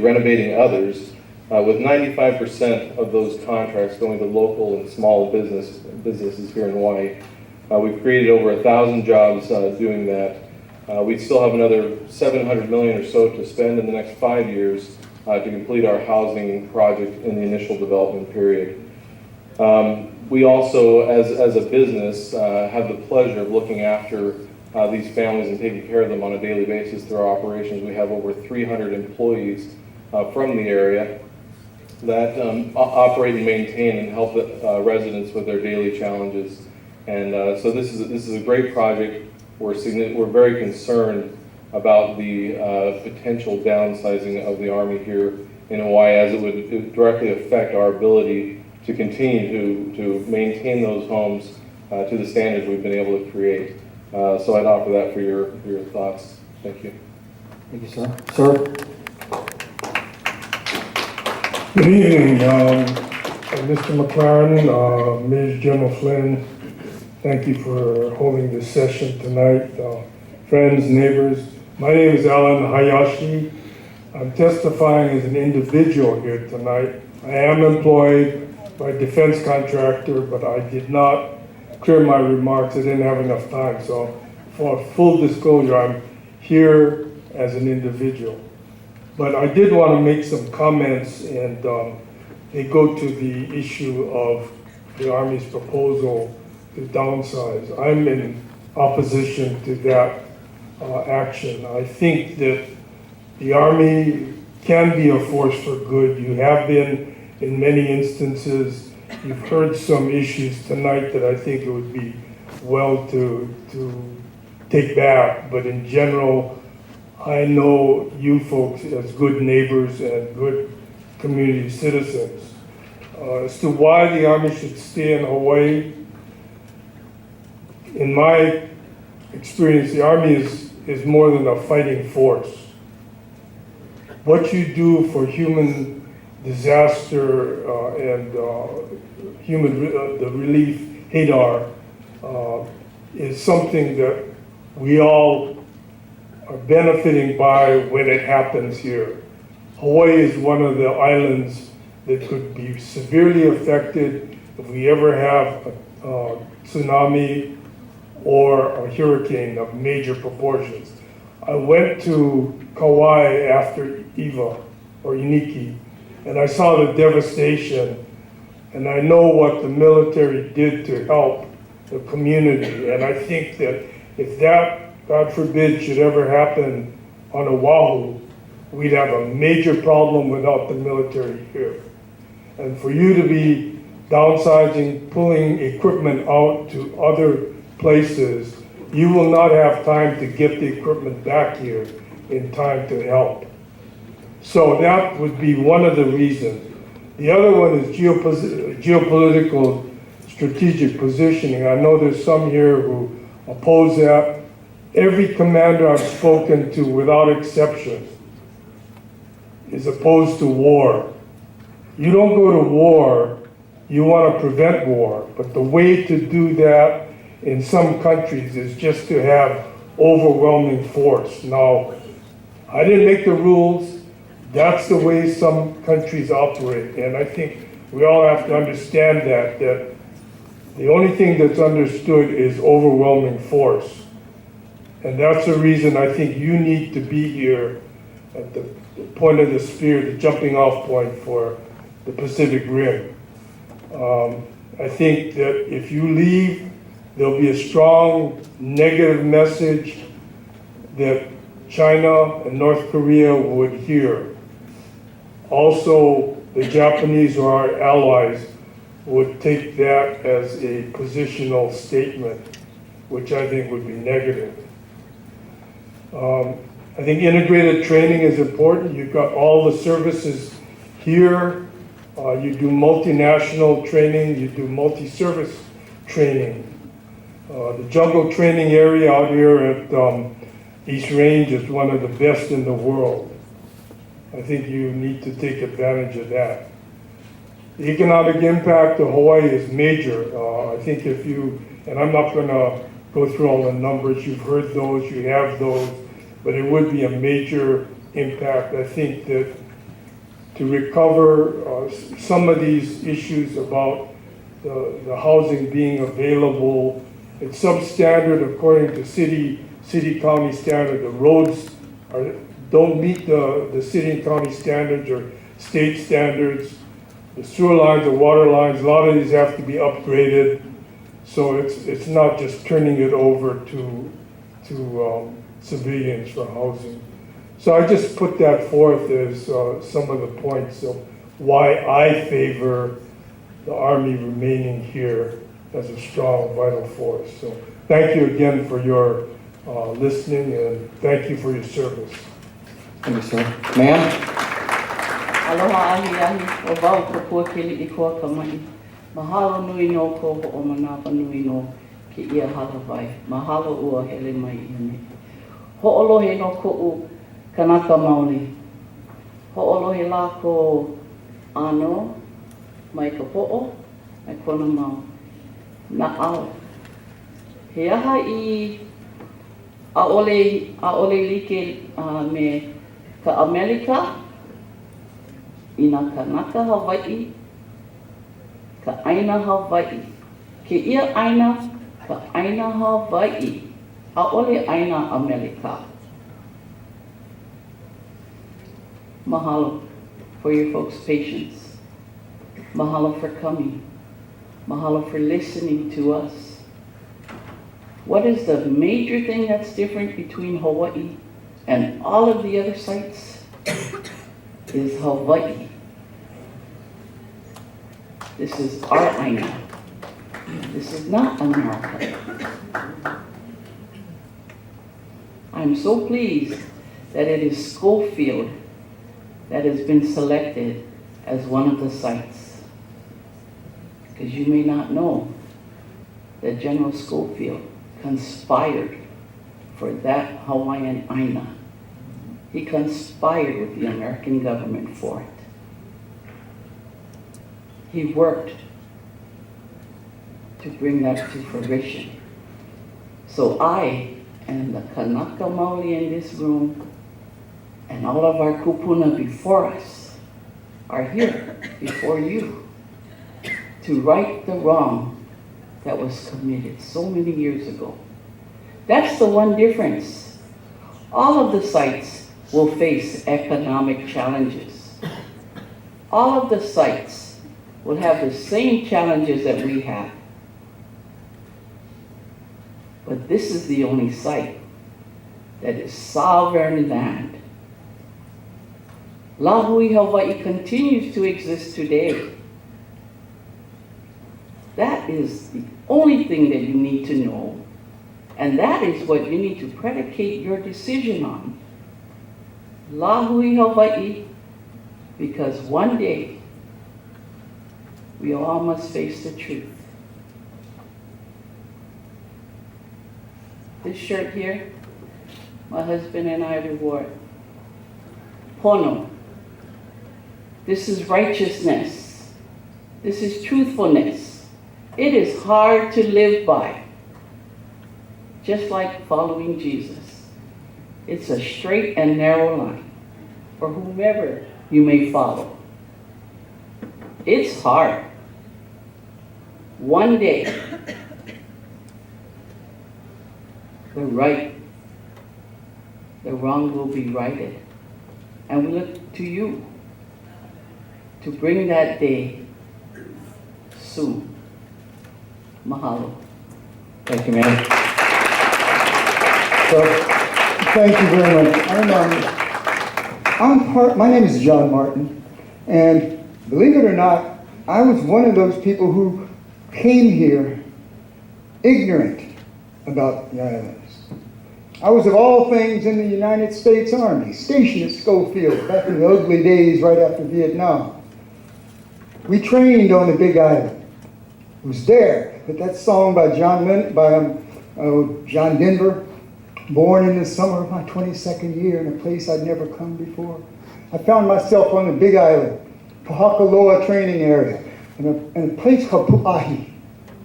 renovating others with 95% of those contracts going to local and small businesses here in Hawaii. We've created over 1,000 jobs doing that. We still have another $700 million or so to spend in the next 5 years to complete our housing project in the initial development period. We also, as a business, have the pleasure of looking after these families and taking care of them on a daily basis through our operations. We have over 300 employees from the area that operate and maintain and help residents with their daily challenges. And so this is a great project. We're very concerned about the potential downsizing of the Army here in Hawaii, as it would directly affect our ability to continue to maintain those homes to the standards we've been able to create. So I'd offer that for your thoughts. Thank you. Thank you, sir. Sir? Good evening, Mr. McLaren, Ms. General Flynn. Thank you for holding this session tonight. Friends, neighbors, my name is Alan Hayashi. I'm testifying as an individual here tonight. I am employed by a defense contractor, but I did not clear my remarks. I didn't have enough time. So for full disclosure, I'm here as an individual. But I did want to make some comments, and they go to the issue of the Army's proposal to downsize. I'm in opposition to that action. I think that the Army can be a force for good. You have been in many instances. You've heard some issues tonight that I think it would be well to take back. But in general, I know you folks as good neighbors and good community citizens. As to why the Army should stay in Hawaii, in my experience, the Army is more than a fighting force. What you do for human disaster and the relief, HADAR, is something that we all are benefiting by when it happens here. Hawaii is one of the islands that could be severely affected if we ever have a tsunami or a hurricane of major proportions. I went to Kauai after Iwa or Iniki, and I saw the devastation, and I know what the military did to help the community. And I think that if that, God forbid, should ever happen on Oahu, we'd have a major problem without the military here. And for you to be downsizing, pulling equipment out to other places, you will not have time to get the equipment back here in time to help. So that would be one of the reasons. The other one is geopolitical strategic positioning. I know there's some here who oppose that. Every commander I've spoken to, without exception, is opposed to war. You don't go to war, you want to prevent war. But the way to do that in some countries is just to have overwhelming force. Now, I didn't make the rules. That's the way some countries operate. And I think we all have to understand that the only thing that's understood is overwhelming force. And that's the reason I think you need to be here at the point of the spear, the jumping off point for the Pacific Rim. I think that if you leave, there'll be a strong negative message that China and North Korea would hear. Also, the Japanese or our allies would take that as a positional statement, which I think would be negative. I think integrated training is important. You've got all the services here. You do multinational training, you do multi-service training. The jungle training area out here at East Range is one of the best in the world. I think you need to take advantage of that. The economic impact of Hawaii is major. I think if you, and I'm not going to go through all the numbers, you've heard those, you have those, but it would be a major impact. I think that to recover some of these issues about the housing being available. It's substandard according to city county standard. The roads don't meet the city and county standards or state standards. The sewer lines, the water lines, a lot of these have to be upgraded. So it's not just turning it over to civilians for housing. So I just put that forth as some of the points of why I favor the Army remaining here as a strong, vital force. So thank you again for your listening, and thank you for your service. Thank you, sir. Ma'am? Aloha ahi ahi, o wau kapua Keliiwaiho'ikeone Camarillo. Mahalo nui no ko o manapa nui no ki ia halawai. Mahalo ua hele mai iane. Ho'olohe no ko'u kanaka maoli. Ho'olohe la ko ano mai ka po'o, mai kona mau. Na'au. He aha I aole like me ka Amerika, I nā kanaka Hawaii, ka aina Hawaii. Ke ia aina, ka aina Hawaii, aole aina Amerika. Mahalo for your folks' patience. Mahalo for coming. Mahalo for listening to us. What is the major thing that's different between Hawaii and all of the other sites? Is Hawaii. This is our aina. This is not America. I'm so pleased that it is Schofield that has been selected as one of the sites. Because you may not know that General Schofield conspired for that Hawaiian aina. He conspired with the American government for it. He worked to bring that to fruition. So I and the Kanaka Maoli in this room and all of our kupuna before us are here before you to right the wrong that was committed so many years ago. That's the one difference. All of the sites will face economic challenges. All of the sites will have the same challenges that we have. But this is the only site that is sovereign land. Lahui Hawaii continues to exist today. That is the only thing that you need to know, and that is what you need to predicate your decision on. Lahui Hawaii, because one day we all must face the truth. This shirt here, my husband and I reward. Pono. This is righteousness. This is truthfulness. It is hard to live by, just like following Jesus. It's a straight and narrow line for whomever you may follow. It's hard. One day, the wrong will be righted. And we look to you to bring that day soon. Mahalo. Thank you, ma'am. So, thank you very much. My name is John Martin, and believe it or not, I was one of those people who came here ignorant about the islands. I was of all things in the United States Army, stationed at Schofield back in the ugly days right after Vietnam. We trained on the Big Island. It was there that that song by John Denver, born in the summer of my 22nd year in a place I'd never come before. I found myself on the Big Island, Pohakaloa training area, in a place called Pu'ahi,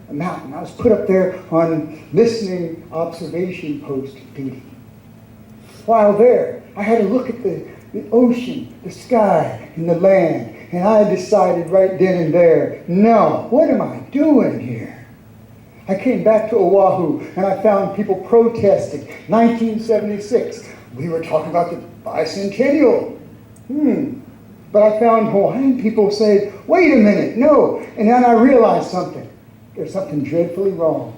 a mountain. I was put up there on listening observation post duty. While there, I had to look at the the ocean, the sky, and the land. And I decided right then and there, no, what am I doing here? I came back to Oahu and I found people protesting. 1976, we were talking about the bicentennial. But I found Hawaiian people say, wait a minute, no. And then I realized something. There's something dreadfully wrong.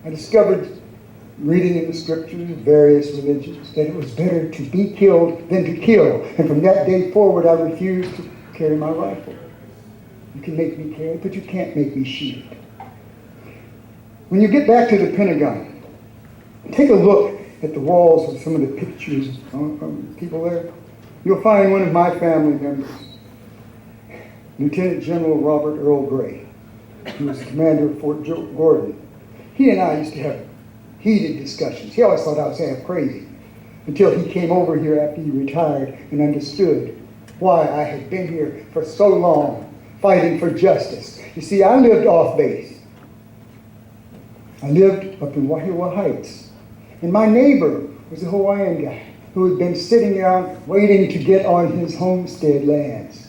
I discovered, reading in the scriptures of various religions, that it was better to be killed than to kill. And from that day forward, I refused to carry my rifle. You can make me carry it, but you can't make me shoot it. When you get back to the Pentagon, take a look at the walls with some of the pictures of people there. You'll find one of my family members, Lieutenant General Robert Earl Gray. He was the commander of Fort Gordon. He and I used to have heated discussions. He always thought I was half crazy until he came over here after he retired and understood why I had been here for so long, fighting for justice. You see, I lived off base. I lived up in Wahiawa Heights. And my neighbor was a Hawaiian guy who had been sitting around waiting to get on his homestead lands.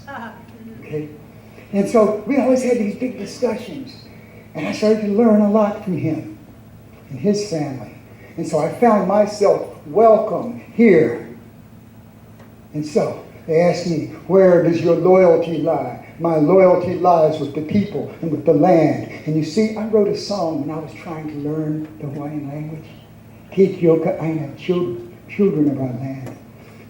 Okay? And so we always had these big discussions. And I started to learn a lot from him and his family. And so I found myself welcome here. And so they asked me, where does your loyalty lie? My loyalty lies with the people and with the land. And you see, I wrote a song when I was trying to learn the Hawaiian language. Kekioka aina, children of our land.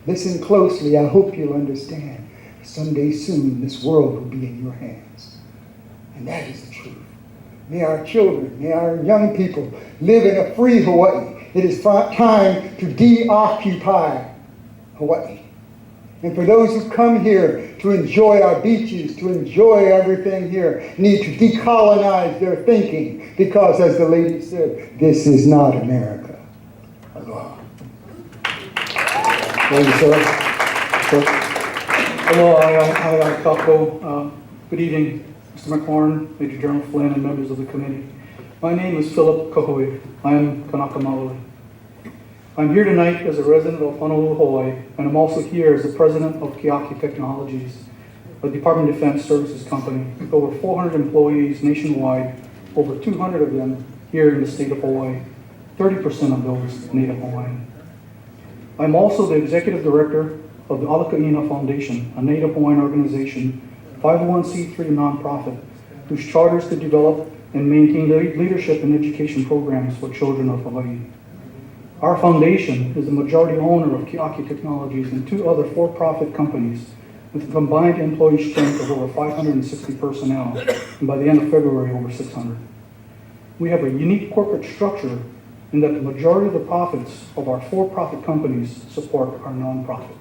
Listen closely, I hope you'll understand. Someday soon, this world will be in your hands. And that is the truth. May our children, may our young people live in a free Hawaii. It is time to deoccupy Hawaii. And for those who come here to enjoy our beaches, to enjoy everything here, need to decolonize their thinking. Because, as the lady said, this is not America. Aloha. Thank you, sir. Hello, I Kako. Good evening, Mr. McHorn, Major General Flynn, and members of the committee. My name is Philip Kahui. I am Kanaka Maoli. I'm here tonight as a resident of Honolulu, Hawaii, and I'm also here as the president of Kealoha Technologies, a Department of Defense services company with over 400 employees nationwide, over 200 of them here in the state of Hawaii, 30% of those Native Hawaiian. I'm also the executive director of the Halekoa Foundation, a Native Hawaiian organization, 501c3 nonprofit, whose charter is to develop and maintain leadership and education programs for children of Hawaii. Our foundation is the majority owner of Kealoha Technologies and two other for-profit companies with a combined employee strength of over 560 personnel, and by the end of February, over 600. We have a unique corporate structure in that the majority of the profits of our for-profit companies support our nonprofit.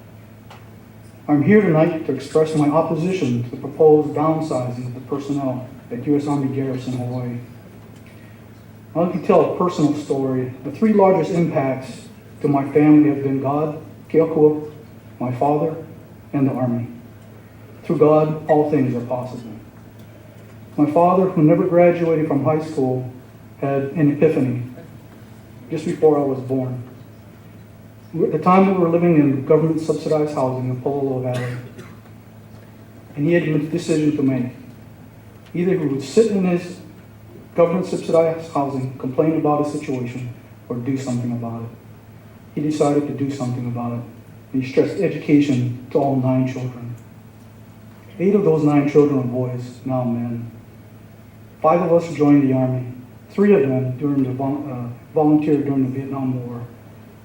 I'm here tonight to express my opposition to the proposed downsizing of the personnel at U.S. Army Garrison, Hawaii. I'd like to tell a personal story. The three largest impacts to my family have been God, Kealoha, my father, and the Army. Through God, all things are possible. My father, who never graduated from high school, had an epiphany just before I was born. At the time, we were living in government-subsidized housing in Pololo Valley. And he had a decision to make. Either he would sit in his government-subsidized housing, complain about his situation, or do something about it. He decided to do something about it. And he stressed education to all 9 children. 8 of those 9 children were boys, now men. 5 of us joined the Army. 3 of them volunteered during the Vietnam War.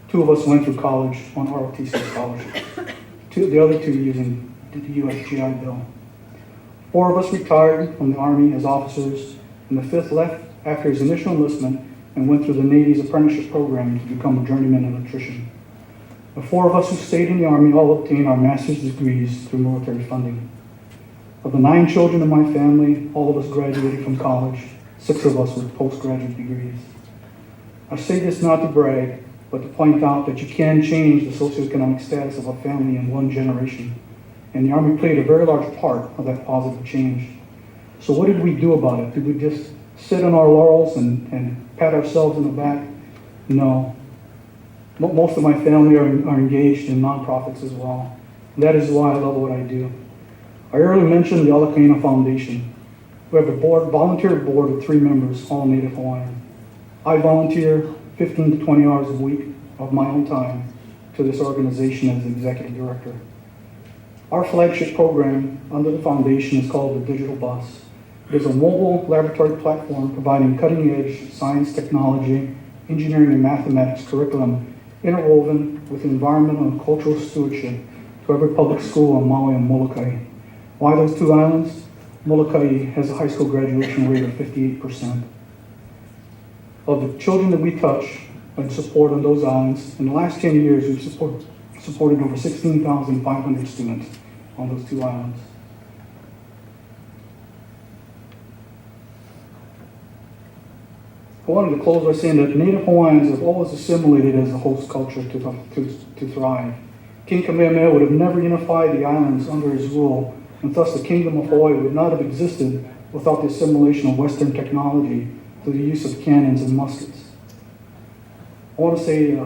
2 of us went through college on ROTC scholarships. The other 2 using the U.S. GI Bill. 4 of us retired from the Army as officers, and the 5th left after his initial enlistment and went through the Navy's apprenticeship program to become a journeyman electrician. The 4 of us who stayed in the Army all obtained our master's degrees through military funding. Of the 9 children in my family, all of us graduated from college, 6 of us with postgraduate degrees. I say this not to brag, but to point out that you can change the socioeconomic status of a family in 1 generation. And the Army played a very large part of that positive change. So what did we do about it? Did we just sit on our laurels and pat ourselves in the back? No. Most of my family are engaged in nonprofits as well. That is why I love what I do. I earlier mentioned the Halekoa Foundation. We have a volunteer board of 3 members, all Native Hawaiian. I volunteer 15 to 20 hours a week of my own time to this organization as the executive director. Our flagship program under the foundation is called the Digital Bus. It is a mobile laboratory platform providing cutting-edge science, technology, engineering, and mathematics curriculum interwoven with environmental and cultural stewardship to every public school on Maui and Molokai. Why those 2 islands? Molokai has a high school graduation rate of 58%. Of the children that we touch and support on those islands, in the last 10 years, we've supported over 16,500 students on those 2 islands. I wanted to close by saying that Native Hawaiians have always assimilated as a host culture to thrive. King Kamehameha would have never unified the islands under his rule, and thus the Kingdom of Hawaii would not have existed without the assimilation of Western technology through the use of cannons and muskets. I want to say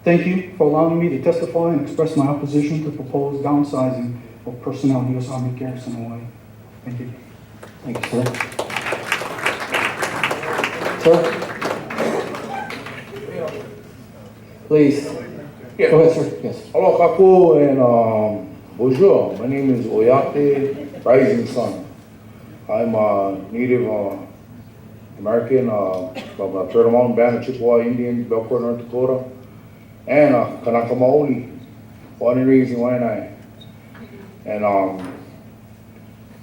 thank you for allowing me to testify and express my opposition to proposed downsizing of personnel in U.S. Army Garrison, Hawaii. Thank you. Thank you, sir. Sir? Please. Yes. Go ahead, sir. Yes. Hello, Kaku, and bonjour. My name is Oyate Rising Sun. I'm a Native American from the Turtle Mountain Band of Chippewa Indians, Belcourt, North Dakota, and Kanaka Maoli, born and raised in Waianae. And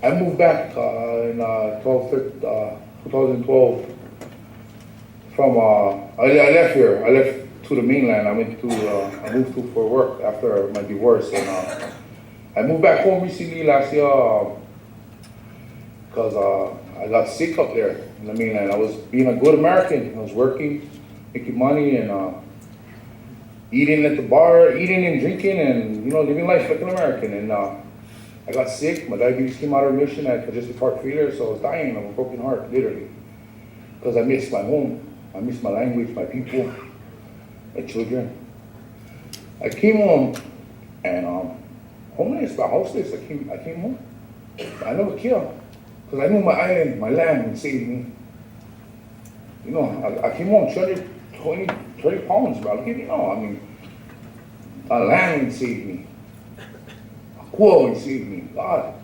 I moved back in 2012 from, I left here. I left to the mainland. I moved to for work after my divorce. And I moved back home recently last year because I got sick up there in the mainland. I was being a good American. I was working, making money, and eating at the bar, eating and drinking, and living life like an American. And I got sick. My diabetes came out of remission. I had congestive heart failure, so I was dying of a broken heart, literally, because I missed my home. I missed my language, my people, my children. I came home, and homeless, but houseless. I came home. I never killed. Because I knew my island, my land would save me. I came home 20 pounds, bro. A land would save me. A kua would save me. God,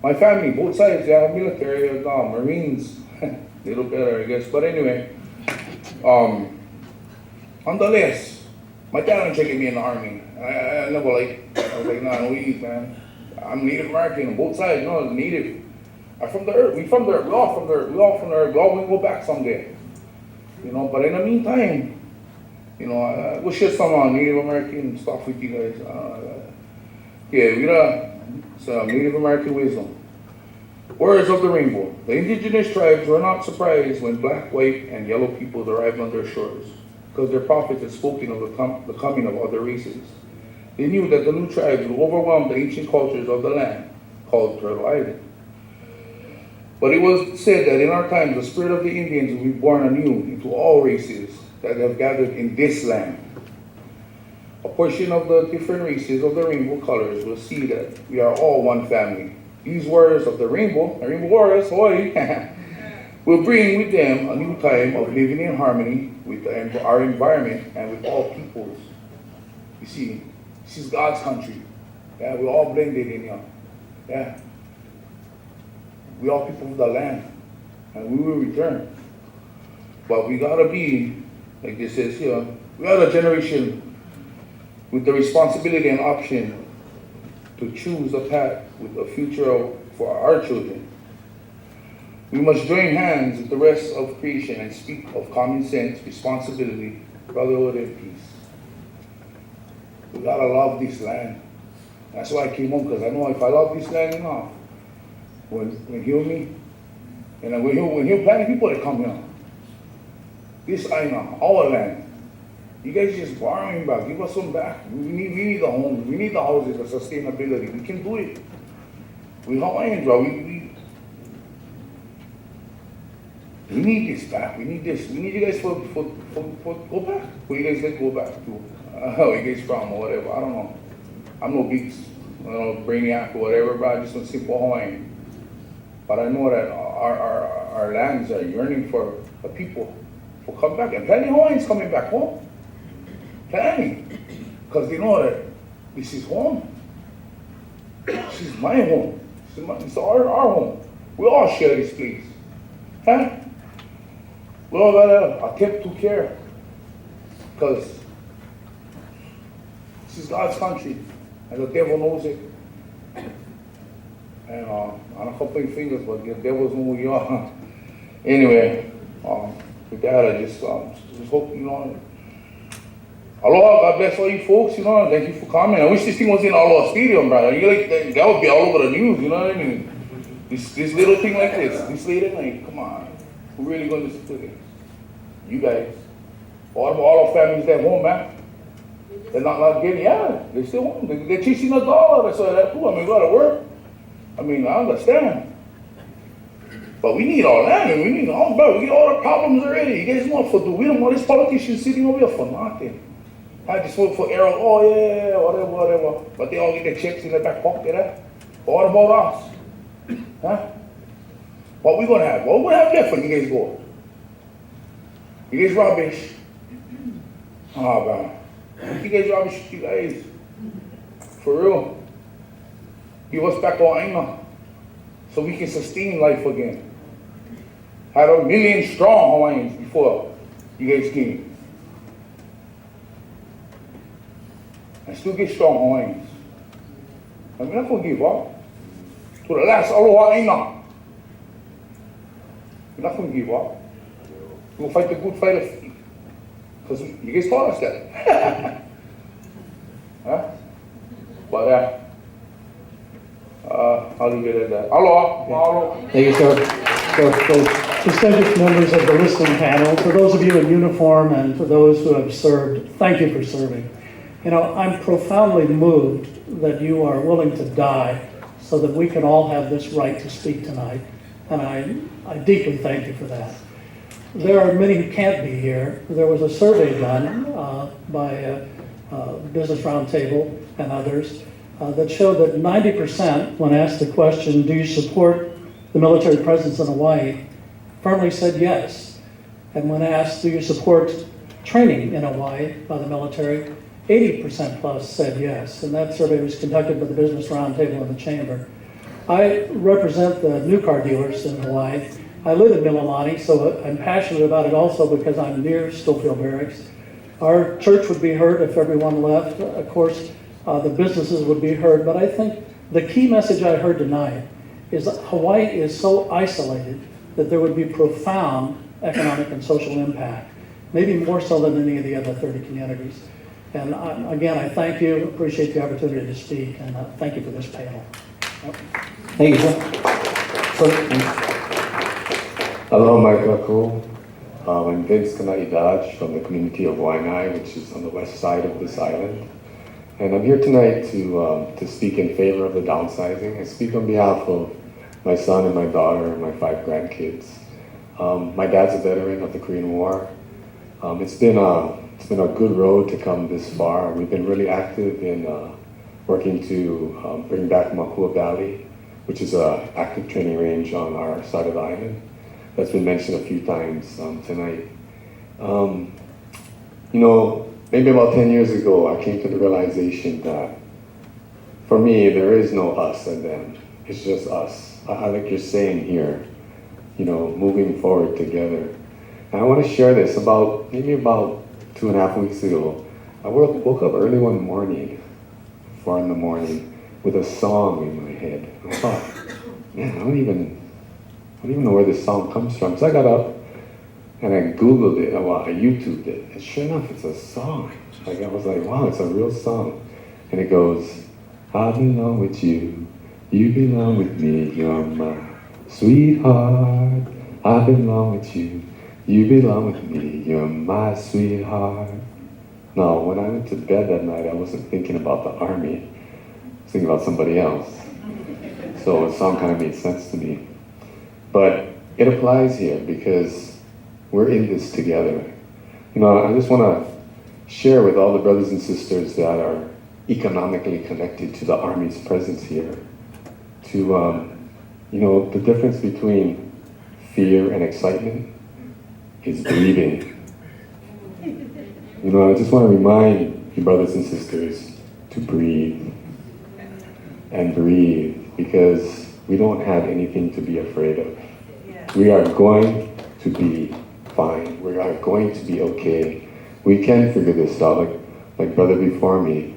My family, both sides, they have military, Marines. A little better, I guess. But anyway, nonetheless, my dad didn't take me in the army. I never I was like, nah, no ease, man. I'm Native American on both sides, Native. I'm from the earth. We from the earth. We all from the earth. We all from the earth. We all will go back someday. But in the meantime, we'll share some Native American stuff with you guys. Some Native American wisdom. Words of the rainbow. The indigenous tribes were not surprised when black, white, and yellow peoples arrived on their shores, because their prophets had spoken of the coming of other races. They knew that the new tribes would overwhelm the ancient cultures of the land, called Turtle Island. But it was said that in our times, the spirit of the Indians will be born anew into all races that have gathered in this land. A portion of the different races of the rainbow colors will see that we are all one family. These warriors of the rainbow warriors, Hawaii, will bring with them a new time of living in harmony with our environment and with all peoples. You see, this is God's country. Yeah, we're all blended in here. Yeah. We all people of the land, and we will return. But we gotta be, like this says here, we are a generation with the responsibility and option to choose a path with a future for our children. We must join hands with the rest of creation and speak of common sense, responsibility, brotherhood, and peace. We gotta love this land. That's why I came home, because I know if I love this land enough, when he'll me, and when he'll plan people to come here, this island, our land, you guys just borrowing back, give us some back. We need the homes, we need the houses, the sustainability. We can do it. We Hawaiians, bro. We need this back. We need this. We need you guys for go back. Where you guys like go back to? Where you guys from or whatever. I don't know. I'm no big, brainiac or whatever, but I just want to simple Hawaiian. But I know that our lands are yearning for the people to come back. And plenty of Hawaiians coming back home. Plenty. Because they know that this is home. This is my home. It's our home. We all share this place. Huh? We all gotta attempt to care. Because this is God's country. And the devil knows it. And I'm not pointing fingers, but the devils know who you are. Anyway, with that, I just hope, aloha, God bless all you folks, thank you for coming. I wish this thing was in Aloha Stadium, brother. That would be all over the news, you know what I mean? This little thing like this late at night, come on. Who really gonna listen to this? You guys. All our families at home, man. They're not getting, they're still home. They're chasing a dollar, that's all that too. I mean, we gotta work. I mean, I understand. But we need all that, and we need all, bro, we get all the problems already. You guys know what for do. We don't want these politicians sitting over here for nothing. I just vote for Errol, whatever. But they all get their checks in their back pocket, huh? But what about us? Huh? What we gonna have? What we gonna have left when you guys go? You guys rubbish. Man. You guys rubbish, you guys. For real. Give us back our aina so we can sustain life again. Had 1 million strong Hawaiians before you guys came. And still get strong Hawaiians. And we're not gonna give up. To the last aloha aina. We're not gonna give up. We'll fight the good fight of faith. Because you guys taught us that. Huh? But I'll leave it at that. Aloha. Mahalo. Thank you, sir. Distinguished members of the listening panel, for those of you in uniform and for those who have served, thank you for serving. I'm profoundly moved that you are willing to die so that we can all have this right to speak tonight. And I deeply thank you for that. There are many who can't be here. There was a survey done by Business Roundtable and others that showed that 90%, when asked the question, do you support the military presence in Hawaii, firmly said yes. And when asked, do you support training in Hawaii by the military, 80% plus said yes. And that survey was conducted by the Business Roundtable in the Chamber. I represent the new car dealers in Hawaii. I live in Mililani, so I'm passionate about it also because I'm near Schofield Barracks. Our church would be heard if everyone left. Of course, the businesses would be heard, but I think the key message I heard tonight is that Hawaii is so isolated that there would be profound economic and social impact, maybe more so than any of the other 30 communities. And again, I thank you, appreciate the opportunity to speak, and thank you for this panel. Thank you, sir. Hello, Maikaku. I'm Vince Kanai from the community of Waianae, which is on the west side of this island. And I'm here tonight to speak in favor of the downsizing. I speak on behalf of my son and my daughter and my 5 grandkids. My dad's a veteran of the Korean War. It's been a good road to come this far. We've been really active in working to bring back Makua Valley, which is an active training range on our side of the island. That's been mentioned a few times tonight. Maybe about 10 years ago, I came to the realization that for me, there is no us and them. It's just us. I like you're saying here, moving forward together. And I want to share this. Maybe about 2.5 weeks ago, I woke up early one morning, 4 in the morning, with a song in my head. I thought, man, I don't even know where this song comes from. So I got up and I Googled it, I YouTubed it, and sure enough, it's a song. I was like, wow, it's a real song. And it goes, I belong with you, you belong with me, you're my sweetheart. I belong with you, you belong with me, you're my sweetheart. Now, when I went to bed that night, I wasn't thinking about the Army. I was thinking about somebody else. So the song kind of made sense to me. But it applies here because we're in this together. You know, I just want to share with all the brothers and sisters that are economically connected to the Army's presence here, to, you know, the difference between fear and excitement is breathing. You know, I just want to remind you brothers and sisters to breathe and breathe, because we don't have anything to be afraid of. We are going to be fine. We are going to be okay. We can figure this out. Like brother before me,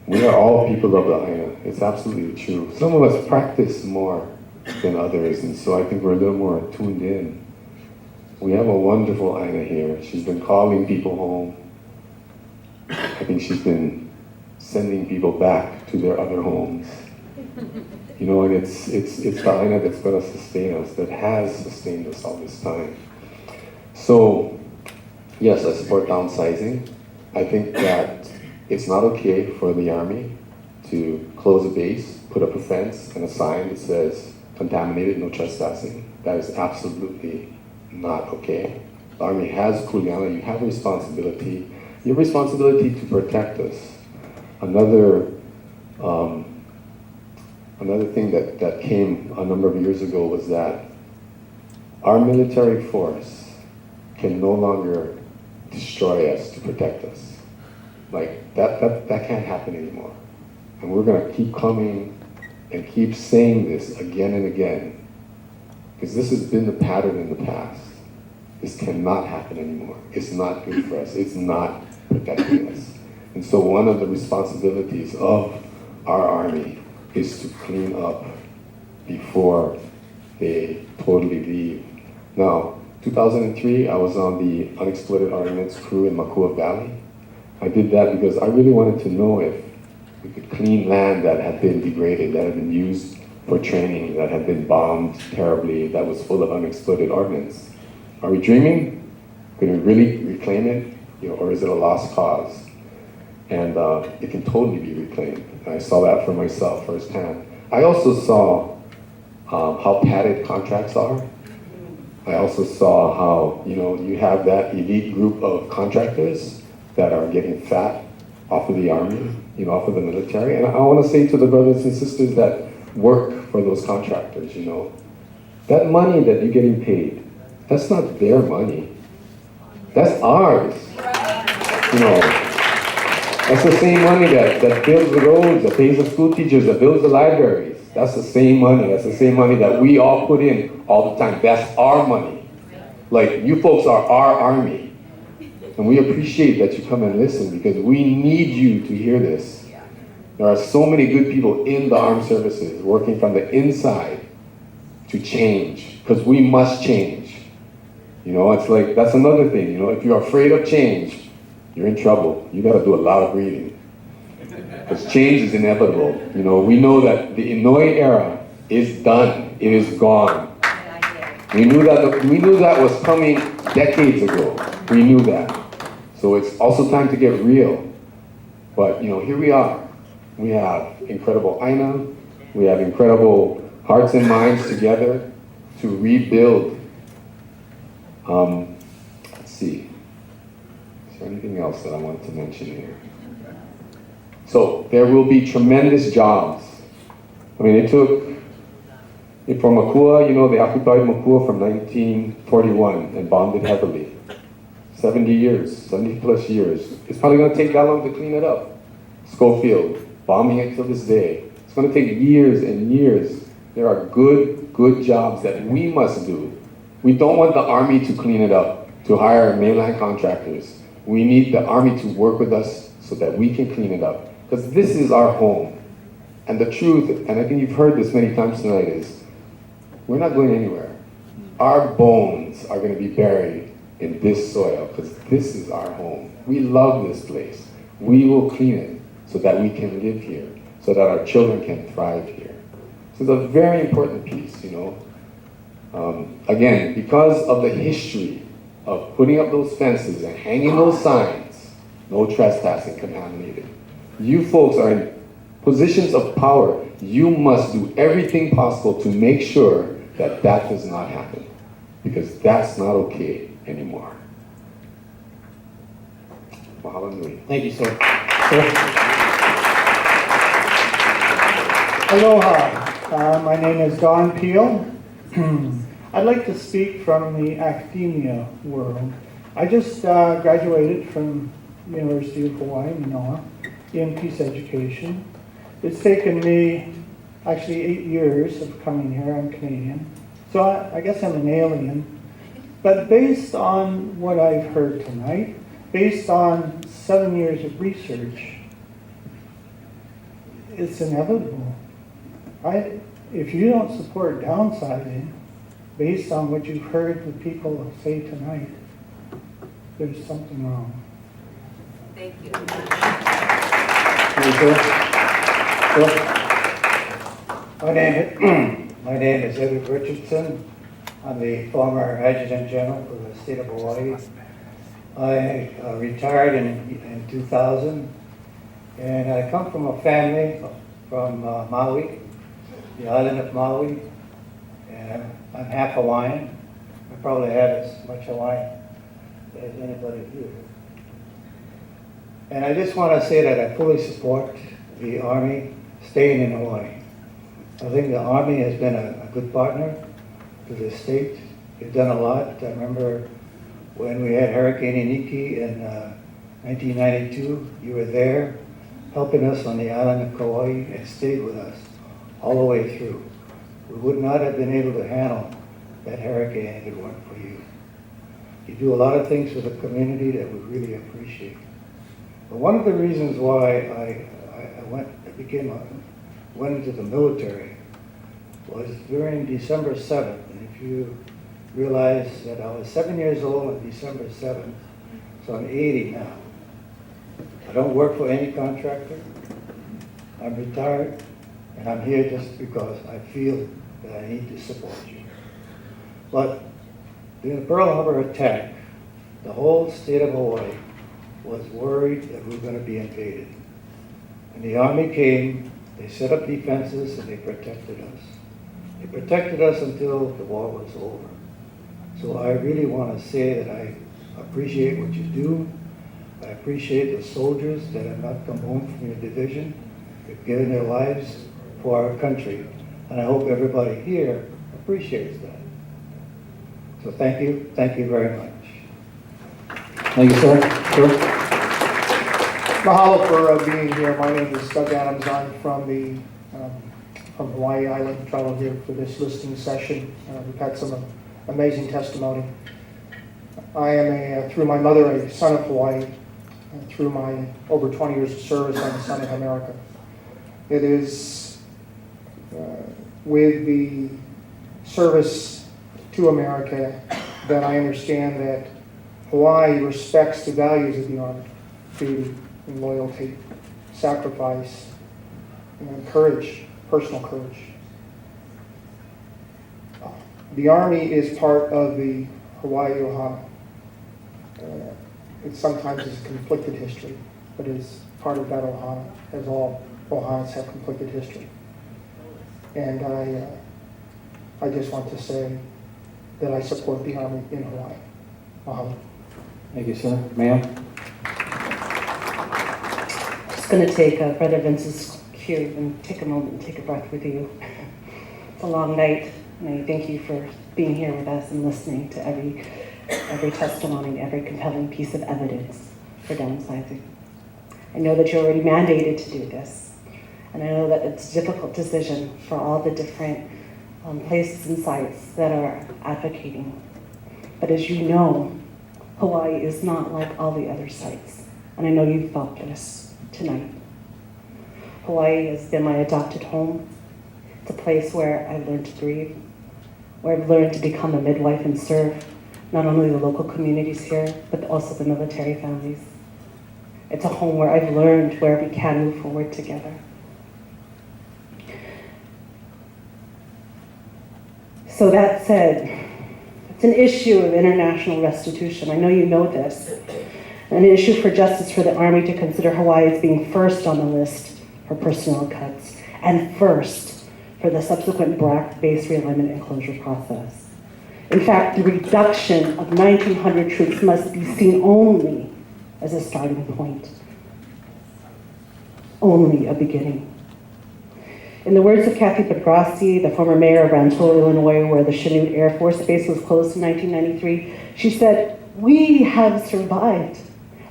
we are all people of the Aina. It's absolutely true. Some of us practice more than others, and so I think we're a little more tuned in. We have a wonderful Aina here. She's been calling people home. I think she's been sending people back to their other homes. You know, and it's the Aina that's going to sustain us, that has sustained us all this time. So, yes, I support downsizing. I think that it's not okay for the Army to close a base, put up a fence and a sign that says contaminated, no trespassing. That is absolutely not okay. The Army has kuleana. You have a responsibility. You have a responsibility to protect us. Another thing that came a number of years ago was that our military force can no longer destroy us to protect us. Like, that can't happen anymore. And we're gonna keep coming and keep saying this again and again, because this has been the pattern in the past. This cannot happen anymore. It's not good for us. It's not protecting us. And so one of the responsibilities of our Army is to clean up before they totally leave. Now, 2003, I was on the unexploded ordnance crew in Makua Valley. I did that because I really wanted to know if we could clean land that had been degraded, that had been used for training, that had been bombed terribly, that was full of unexploded ordnance. Are we dreaming? Can we really reclaim it? You know, or is it a lost cause? And it can totally be reclaimed. I saw that for myself firsthand. I also saw how padded contracts are. I also saw how, you know, you have that elite group of contractors that are getting fat off of the Army, you know, off of the military. And I want to say to the brothers and sisters that work for those contractors, you know, that money that you're getting paid, that's not their money. That's ours. You know, that's the same money that builds the roads, that pays the school teachers, that builds the libraries. That's the same money. That's the same money that we all put in all the time. That's our money. Like, you folks are our Army. And we appreciate that you come and listen, because we need you to hear this. There are so many good people in the armed services working from the inside to change, because we must change. You know, it's like, that's another thing. You know, if you're afraid of change, you're in trouble. You got to do a lot of reading, because change is inevitable. You know, we know that the Inouye era is done. It is gone. We knew that was coming decades ago. We knew that. So it's also time to get real. But, you know, here we are. We have incredible Aina. We have incredible hearts and minds together to rebuild. Let's see. Is there anything else that I want to mention here? So there will be tremendous jobs. I mean, for Makua, you know, they occupied Makua from 1941 and bombed it heavily. 70 years, 70 plus years. It's probably going to take that long to clean it up. Schofield, bombing it till this day. It's going to take years and years. There are good jobs that we must do. We don't want the Army to clean it up, to hire mainland contractors. We need the Army to work with us so that we can clean it up. Because this is our home. And the truth, and I think you've heard this many times tonight, is we're not going anywhere. Our bones are going to be buried in this soil, because this is our home. We love this place. We will clean it so that we can live here, so that our children can thrive here. So it's a very important piece, you know. Again, because of the history of putting up those fences and hanging those signs, no trespassing, contaminated. You folks are in positions of power. You must do everything possible to make sure that that does not happen, because that's not okay anymore. Mahalo nui. Thank you, sir. Aloha. My name is Don Peel. I'd like to speak from the academia world. I just graduated from University of Hawaii, Manoa, in peace education. It's taken me actually 8 years of coming here. I'm Canadian, so I guess I'm an alien. But based on what I've heard tonight, based on 7 years of research, it's inevitable. If you don't support downsizing, based on what you've heard the people say tonight, there's something wrong. Thank you. My name is Edward Richardson. I'm the former Adjutant General for the state of Hawaii. I retired in 2000, and I come from a family from Maui, the island of Maui, and I'm half Hawaiian. I probably have as much Hawaiian as anybody here. And I just want to say that I fully support the Army staying in Hawaii. I think the Army has been a good partner to the state. They've done a lot. I remember when we had Hurricane Iniki in 1992, you were there helping us on the island of Kauai and stayed with us all the way through. We would not have been able to handle that hurricane if it weren't for you. You do a lot of things for the community that we really appreciate. But one of the reasons why I went into the military was during December 7th. And if you realize that I was 7 years old on December 7th, so I'm 80 now. I don't work for any contractor. I'm retired, and I'm here just because I feel that I need to support you. But during the Pearl Harbor attack, the whole state of Hawaii was worried that we were going to be invaded. And the Army came, they set up defenses, and they protected us. They protected us until the war was over. So I really want to say that I appreciate what you do. I appreciate the soldiers that have not come home from your division. They've given their lives for our country. And I hope everybody here appreciates that. So thank you very much. Thank you, sir. Mahalo for being here. My name is Doug Adams. I'm from Hawaii Island. Traveled here for this listening session. We've had some amazing testimony. I am, through my mother, a son of Hawaii. And through my over 20 years of service, I'm a son of America. It is with the service to America that I understand that Hawaii respects the values of the Army: duty and loyalty, sacrifice, and courage, personal courage. The Army is part of the Hawaii Ohana. It sometimes is a conflicted history, but is part of that Ohana, as all Ohanas have conflicted history. And I just want to say that I support the Army in Hawaii. Mahalo. Thank you, sir. Ma'am? Just going to take Brother Vince's cue and take a moment and take a breath with you. It's a long night, and I thank you for being here with us and listening to every testimony, every compelling piece of evidence for downsizing. I know that you're already mandated to do this, and I know that it's a difficult decision for all the different places and sites that are advocating. But as you know, Hawaii is not like all the other sites, and I know you felt this tonight. Hawaii has been my adopted home. It's a place where I've learned to breathe, where I've learned to become a midwife and serve not only the local communities here, but also the military families. It's a home where I've learned where we can move forward together. So that said, it's an issue of international restitution. I know you know this. An issue for justice for the Army to consider Hawaii as being first on the list for personnel cuts, and first for the subsequent BRAC base realignment and closure process. In fact, the reduction of 1,900 troops must be seen only as a starting point, only a beginning. In the words of Kathy Pedrassi, the former mayor of Rantoul, Illinois, where the Chanute Air Force Base was closed in 1993, she said, "We have survived,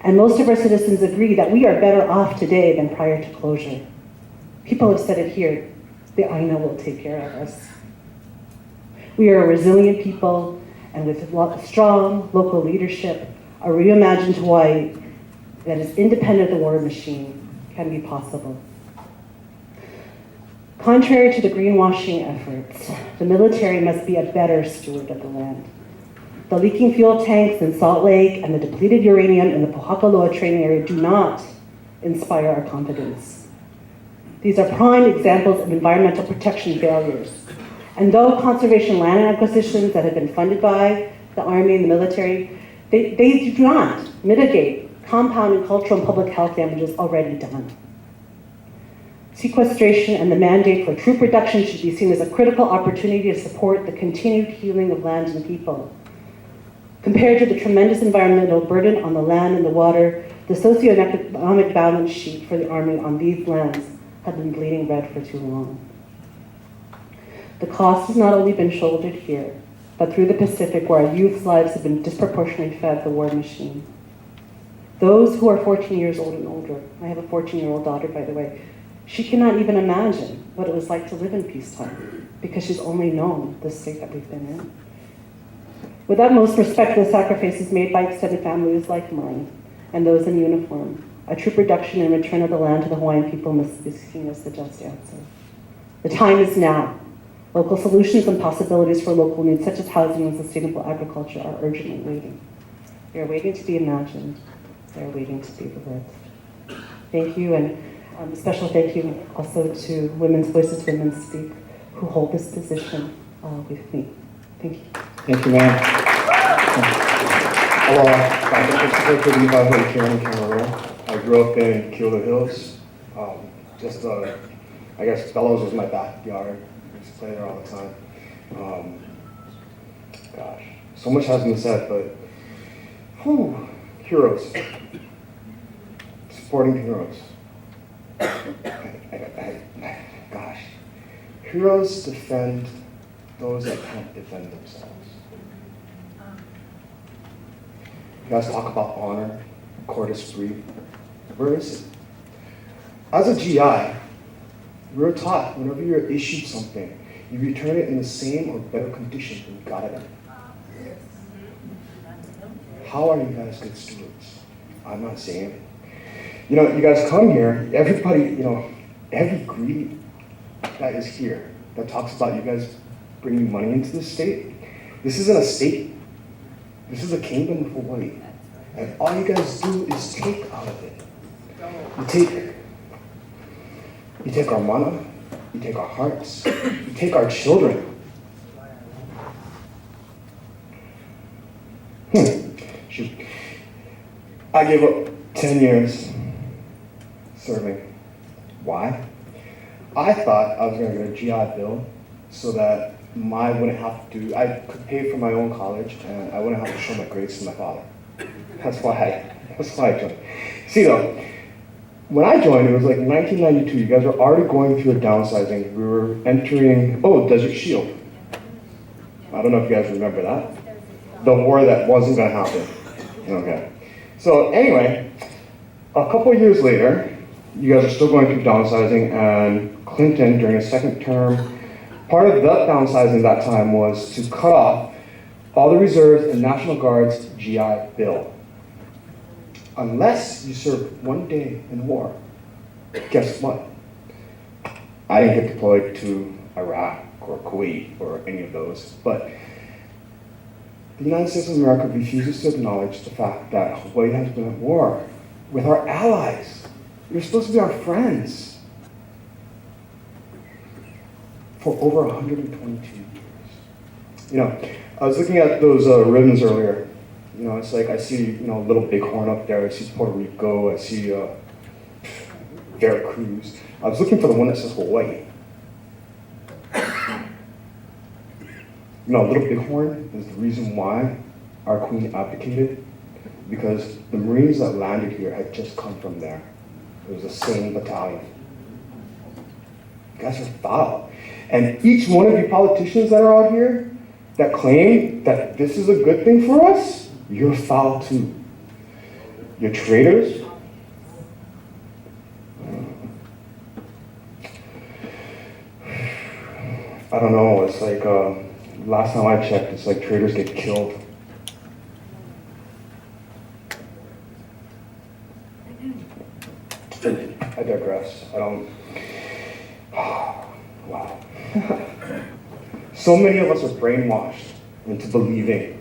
and most of our citizens agree that we are better off today than prior to closure." People have said it here, the Aina will take care of us. We are a resilient people, and with strong local leadership, a reimagined Hawaii that is independent of the war machine can be possible. Contrary to the greenwashing efforts, the military must be a better steward of the land. The leaking fuel tanks in Salt Lake and the depleted uranium in the Pohakaloa training area do not inspire our confidence. These are prime examples of environmental protection failures. And though conservation land acquisitions that have been funded by the Army and the military, they do not mitigate compounding cultural and public health damages already done. Sequestration and the mandate for troop reduction should be seen as a critical opportunity to support the continued healing of land and people. Compared to the tremendous environmental burden on the land and the water, the socioeconomic balance sheet for the Army on these lands have been bleeding red for too long. The cost has not only been shouldered here, but through the Pacific, where our youth's lives have been disproportionately fed the war machine. Those who are 14 years old and older, I have a 14-year-old daughter, by the way, she cannot even imagine what it was like to live in peacetime because she's only known the state that we've been in. With utmost respect for the sacrifices made by extended families like mine and those in uniform, a troop reduction and return of the land to the Hawaiian people must be seen as the just answer. The time is now. Local solutions and possibilities for local needs such as housing and sustainable agriculture are urgently waiting. They are waiting to be imagined. They are waiting to be lived. Thank you, and a special thank you also to Women's Voices, Women Speak, who hold this position with me. Thank you. Thank you, ma'am. Hello, I'm Keliiwaiho'ikeone Camarillo. I grew up in Kealoha Hills. I guess Bellows was my backyard. I used to play there all the time. Gosh, so much has been said, but heroes. Supporting heroes. Gosh, heroes defend those that can't defend themselves. You guys talk about honor, corps d'esprit. Where is it? As a GI, we were taught whenever you're issued something, you return it in the same or better condition than you got it in. How are you guys good stewards? I'm not saying it. You know, you guys come here, everybody, every greedy that is here that talks about you guys bringing money into the state, this isn't a state. This is a kingdom of Hawaii. And all you guys do is take out of it. You take our mana, you take our hearts, you take our children. Shoot. I gave up 10 years serving. Why? I thought I was going to get a GI Bill so that I could pay for my own college and I wouldn't have to show my grades to my father. That's why I joined. See though, when I joined, it was like 1992. You guys were already going through a downsizing. We were entering, Desert Shield. I don't know if you guys remember that. The war that wasn't going to happen. Okay. So anyway, a couple of years later, you guys are still going through downsizing, and Clinton, during his second term, part of that downsizing that time was to cut off all the reserves and National Guard's GI Bill. Unless you served one day in war, guess what? I didn't get deployed to Iraq or Kuwait or any of those, but the United States of America refuses to acknowledge the fact that Hawaii has been at war with our allies. You're supposed to be our friends for over 122 years. I was looking at those ribbons earlier. It's like I see, Little Bighorn up there. I see Puerto Rico. I see Veracruz. I was looking for the one that says Hawaii. You know, Little Bighorn is the reason why our queen abdicated, because the Marines that landed here had just come from there. It was the same battalion. You guys are foul. And each one of you politicians that are out here that claim that this is a good thing for us, you're foul too. You're traitors. I don't know, it's like, last time I checked, it's like traitors get killed. I digress. I don't. Wow. So many of us are brainwashed into believing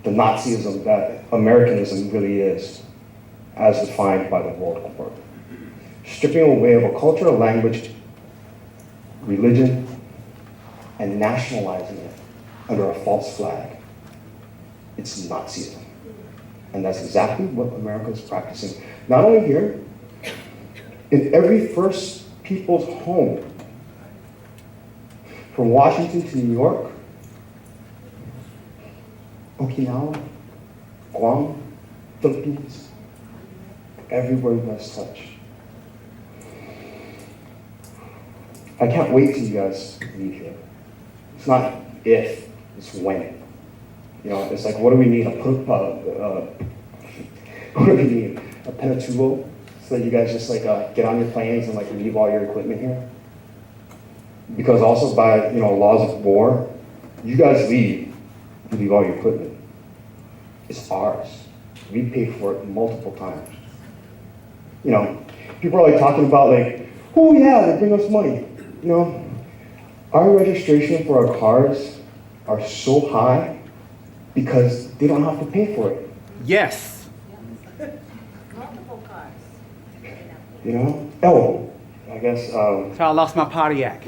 the Nazism that Americanism really is, as defined by the World Court. Stripping away of a culture, a language, religion, and nationalizing it under a false flag. It's Nazism. And that's exactly what America is practicing. Not only here, in every First People's home, from Washington to New York, Okinawa, Guam, Philippines, everywhere you guys touch. I can't wait till you guys leave here. It's not if, it's when. You know, it's like, what do we need? What do we need? A Penatubo? So that you guys just like get on your planes and like leave all your equipment here? Because also by, you know, laws of war, you guys leave, you leave all your equipment. It's ours. We paid for it multiple times. You know, people are like talking about like, oh yeah, they bring us money. You know, our registration for our cars are so high because they don't have to pay for it. Yes. Multiple cars. You know? Oh, I guess. So I lost my Pontiac.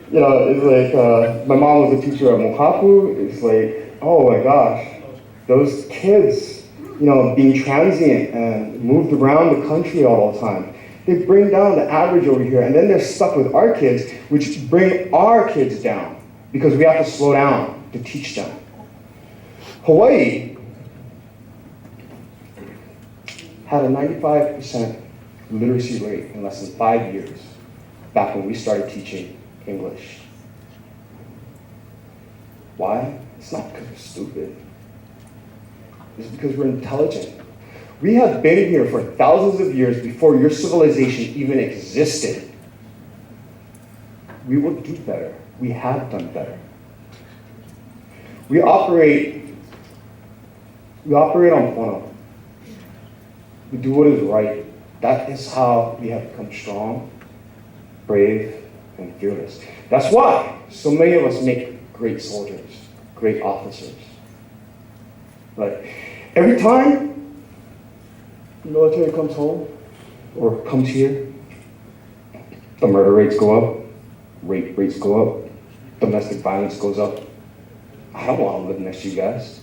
You know, it's like, my mom was a teacher at Mohapu. It's like, oh my gosh, those kids, you know, being transient and moved around the country all the time. They bring down the average over here, and then they're stuck with our kids, which bring our kids down because we have to slow down to teach them. Hawaii had a 95% literacy rate in less than 5 years, back when we started teaching English. Why? It's not because we're stupid. It's because we're intelligent. We have been here for thousands of years before your civilization even existed. We will do better. We have done better. We operate on Pono. We do what is right. That is how we have become strong, brave, and fearless. That's why so many of us make great soldiers, great officers. Like, every time the military comes home or comes here, the murder rates go up, rape rates go up, domestic violence goes up. I don't want to live next to you guys.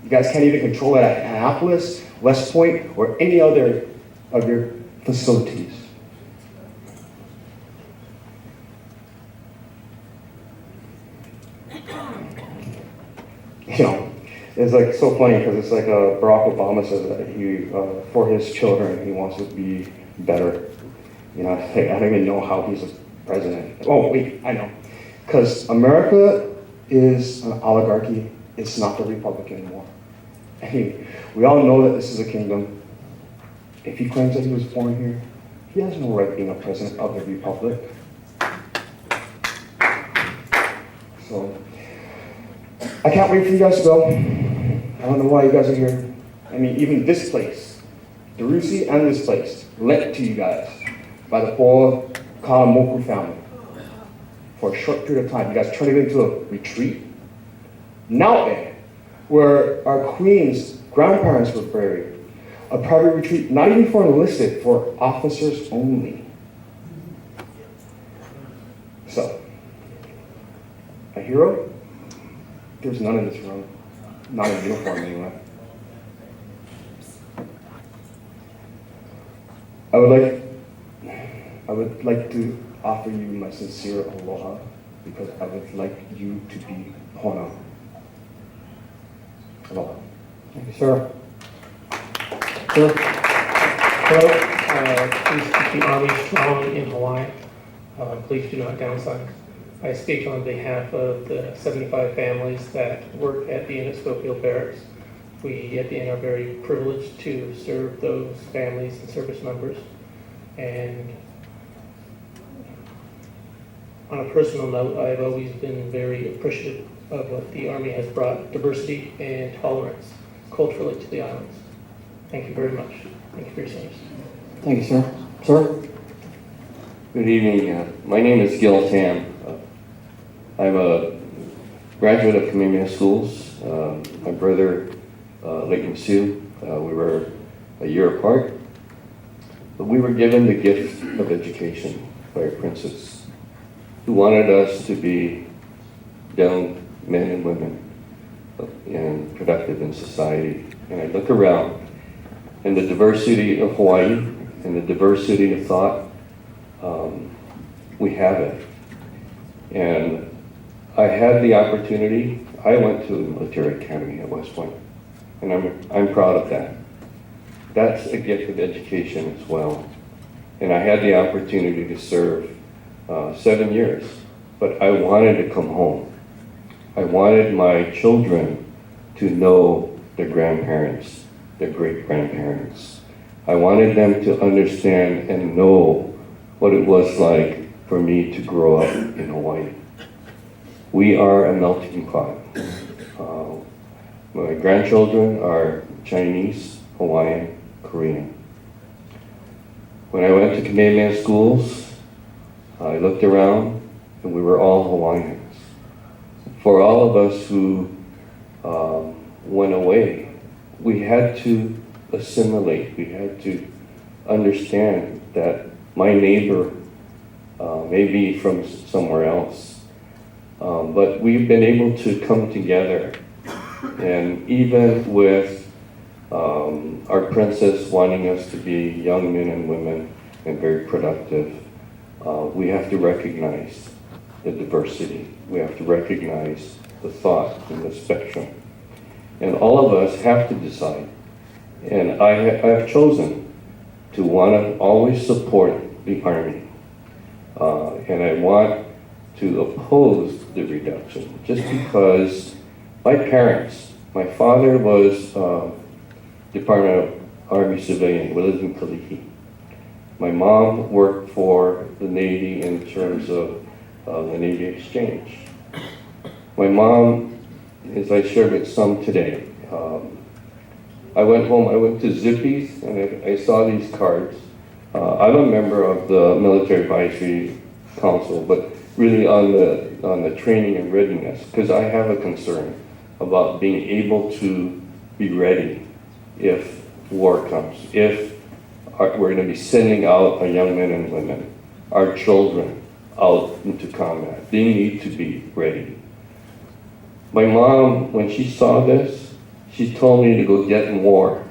You guys can't even control it at Annapolis, West Point, or any other of your facilities. You know, it's like so funny because it's like Barack Obama says that he, for his children, he wants to be better. You know, I don't even know how he's a president. Oh, wait, I know. Because America is an oligarchy. It's not the republic anymore. I mean, we all know that this is a kingdom. If he claims that he was born here, he has no right being a president of the republic. So, I can't wait for you guys to go. I don't know why you guys are here. I mean, even this place, the Rusi and this place, lent to you guys by the whole Kalamoku family for a short period of time. You guys turned it into a retreat. Now, where our queen's grandparents were buried, a private retreat, not even for enlisted, for officers only. So, a hero? There's none in this room. Not in uniform, anyway. I would would like to offer you my sincere aloha because I would like you to be Pono. Aloha. Thank you, sir. Sir. Hello. Please keep the Army strong in Hawaii. Please do not downsize. I speak on behalf of the 75 families that work at the Inn at Schofield Barracks. We at the Inn are very privileged to serve those families and service members. And on a personal note, I've always been very appreciative of what the Army has brought diversity and tolerance culturally to the islands. Thank you very much. Thank you for your service. Thank you, sir. Sir? Good evening. My name is Gil Tam. I'm a graduate of Kamehameha Schools. My brother, Leighton Sue, we were a year apart, but we were given the gift of education by our princess, who wanted us to be young men and women and productive in society. And I look around, and the diversity of Hawaii and the diversity of thought, we have it. And I had the opportunity. I went to the military academy at West Point, and I'm proud of that. That's a gift of education as well. And I had the opportunity to serve 7 years, but I wanted to come home. I wanted my children to know their grandparents, their great-grandparents. I wanted them to understand and know what it was like for me to grow up in Hawaii. We are a melting pot. My grandchildren are Chinese, Hawaiian, Korean. When I went to Kamehameha schools, I looked around and we were all Hawaiians. For all of us who went away, we had to assimilate. We had to understand that my neighbor may be from somewhere else. But we've been able to come together, and even with our princess wanting us to be young men and women and very productive, we have to recognize the diversity. We have to recognize the thought and the spectrum. And all of us have to decide. And I have chosen to want to always support the Army. And I want to oppose the reduction, just because my parents, my father was Department of Army civilian, we lived in Keliiwaiho'ikeone. My mom worked for the Navy in terms of the Navy Exchange. My mom, as I shared with some today, I went home, I went to Zippy's, and I saw these cards. I'm a member of the Military Advisory Council, but really on the training and readiness, because I have a concern about being able to be ready if war comes, if we're going to be sending out our young men and women, our children out into combat. They need to be ready. My mom, when she saw this, she told me to go get more,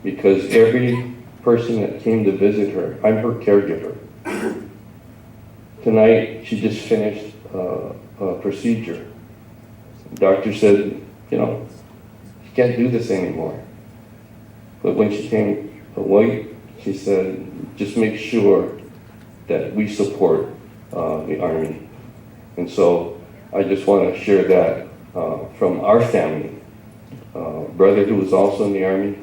because every person that came to visit her, I'm her caregiver. Tonight, she just finished a procedure. The doctor said, you know, she can't do this anymore. But when she came away, she said, just make sure that we support the Army. And so I just want to share that from our family. Brother who was also in the Army,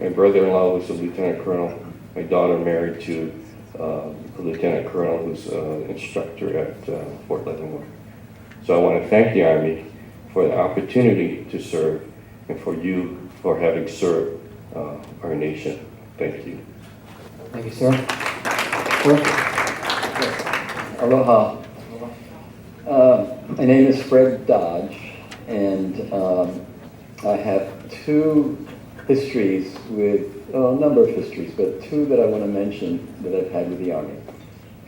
my brother-in-law was a lieutenant colonel. My daughter married to a lieutenant colonel who's an instructor at Fort Leavenworth. So I want to thank the Army for the opportunity to serve, and for you for having served our nation. Thank you. Thank you, sir. Aloha. My name is Fred Dodge, and I have two histories with, a number of histories, but two that I want to mention that I've had with the Army.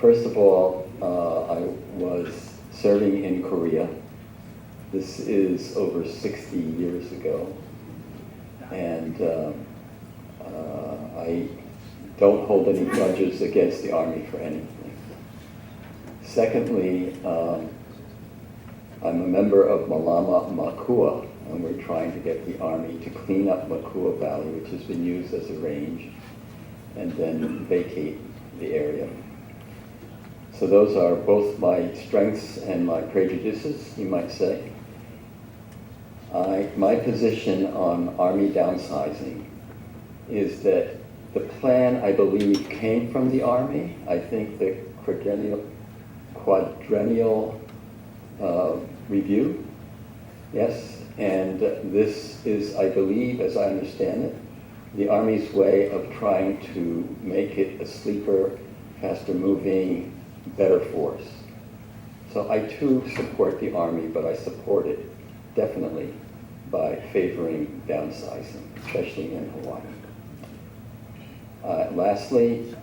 First of all, I was serving in Korea. This is over 60 years ago. And I don't hold any grudges against the Army for anything. Secondly, I'm a member of Malama Makua, and we're trying to get the Army to clean up Makua Valley, which has been used as a range, and then vacate the area. So those are both my strengths and my prejudices, you might say. My position on Army downsizing is that the plan, I believe, came from the Army. I think the quadrennial review, yes, and this is, I believe, as I understand it, the Army's way of trying to make it a sleeper, faster moving, better force. So I too support the Army, but I support it definitely by favoring downsizing, especially in Hawaii. Lastly,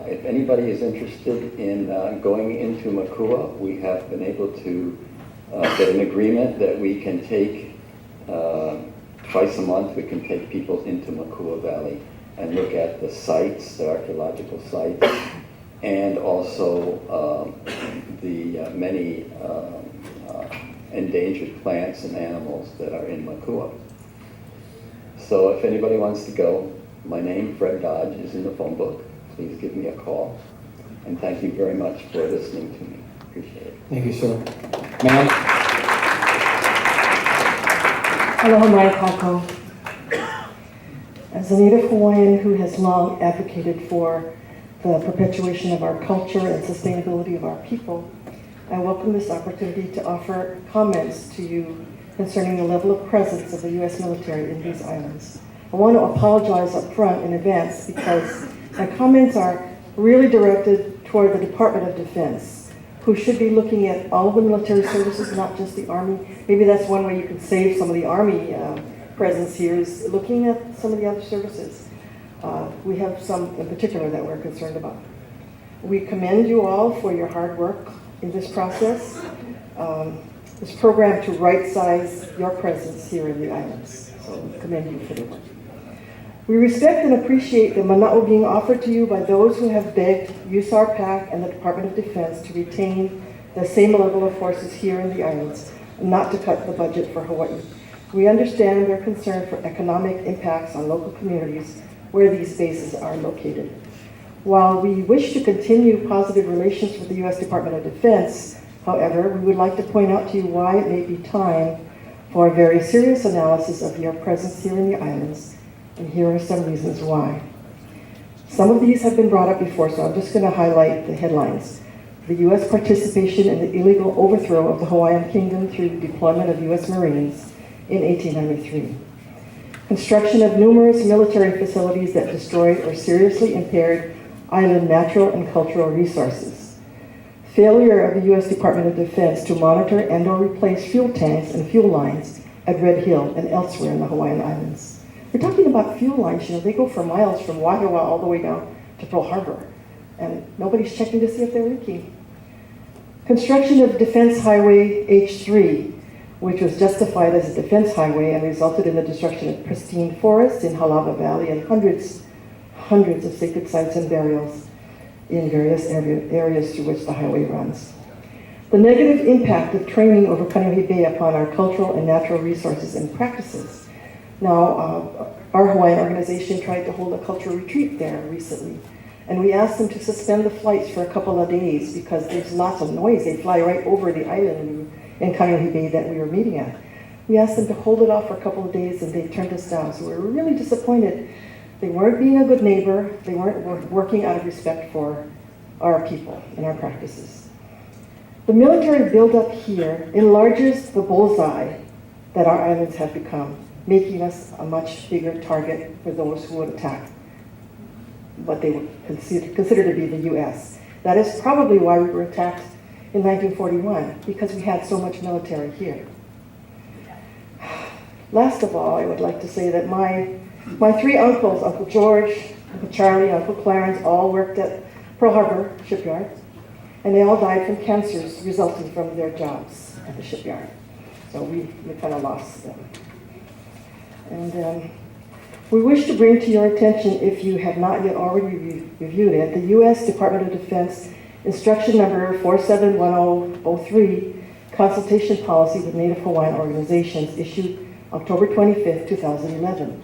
if anybody is interested in going into Makua, we have been able to get an agreement that we can take twice a month, we can take people into Makua Valley and look at the sites, the archaeological sites, and also the many endangered plants and animals that are in Makua. So if anybody wants to go, my name, Fred Dodge, is in the phone book. Please give me a call. And thank you very much for listening to me. Appreciate it. Thank you, sir. Ma'am? Aloha mai kākou. As a Native Hawaiian who has long advocated for the perpetuation of our culture and sustainability of our people, I welcome this opportunity to offer comments to you concerning the level of presence of the U.S. military in these islands. I want to apologize up front in advance because my comments are really directed toward the Department of Defense, who should be looking at all of the military services, not just the Army. Maybe that's one way you can save some of the Army presence here, is looking at some of the other services. We have some in particular that we're concerned about. We commend you all for your hard work in this process, this program to right-size your presence here in the islands. So we commend you for the work. We respect and appreciate the mana'o being offered to you by those who have begged USAR PAC and the Department of Defense to retain the same level of forces here in the islands, and not to cut the budget for Hawaii. We understand their concern for economic impacts on local communities where these bases are located. While we wish to continue positive relations with the U.S. Department of Defense, however, we would like to point out to you why it may be time for a very serious analysis of your presence here in the islands, and here are some reasons why. Some of these have been brought up before, so I'm just going to highlight the headlines. The U.S. participation in the illegal overthrow of the Hawaiian Kingdom through deployment of U.S. Marines in 1893. Construction of numerous military facilities that destroyed or seriously impaired island natural and cultural resources. Failure of the U.S. Department of Defense to monitor and or replace fuel tanks and fuel lines at Red Hill and elsewhere in the Hawaiian Islands. We're talking about fuel lines, they go for miles from Waihawa all the way down to Pearl Harbor, and nobody's checking to see if they're leaking. Construction of Defense Highway H3, which was justified as a defense highway and resulted in the destruction of pristine forests in Halawa Valley and hundreds of sacred sites and burials in various areas through which the highway runs. The negative impact of training over Kaneohe Bay upon our cultural and natural resources and practices. Now, our Hawaiian organization tried to hold a cultural retreat there recently, and we asked them to suspend the flights for a couple of days because there's lots of noise. They fly right over the island in Kaneohe Bay that we were meeting at. We asked them to hold it off for a couple of days, and they turned us down. So we were really disappointed. They weren't being a good neighbor. They weren't working out of respect for our people and our practices. The military buildup here enlarges the bullseye that our islands have become, making us a much bigger target for those who would attack what they would consider to be the U.S. That is probably why we were attacked in 1941, because we had so much military here. Last of all, I would like to say that my three uncles, Uncle George, Uncle Charlie, Uncle Clarence, all worked at Pearl Harbor shipyard, and they all died from cancers resulting from their jobs at the shipyard. So we kind of lost them. And We wish to bring to your attention, if you have not yet already reviewed it, the U.S. Department of Defense Instruction Number 471003, Consultation Policy with Native Hawaiian Organizations, issued October 25th, 2011,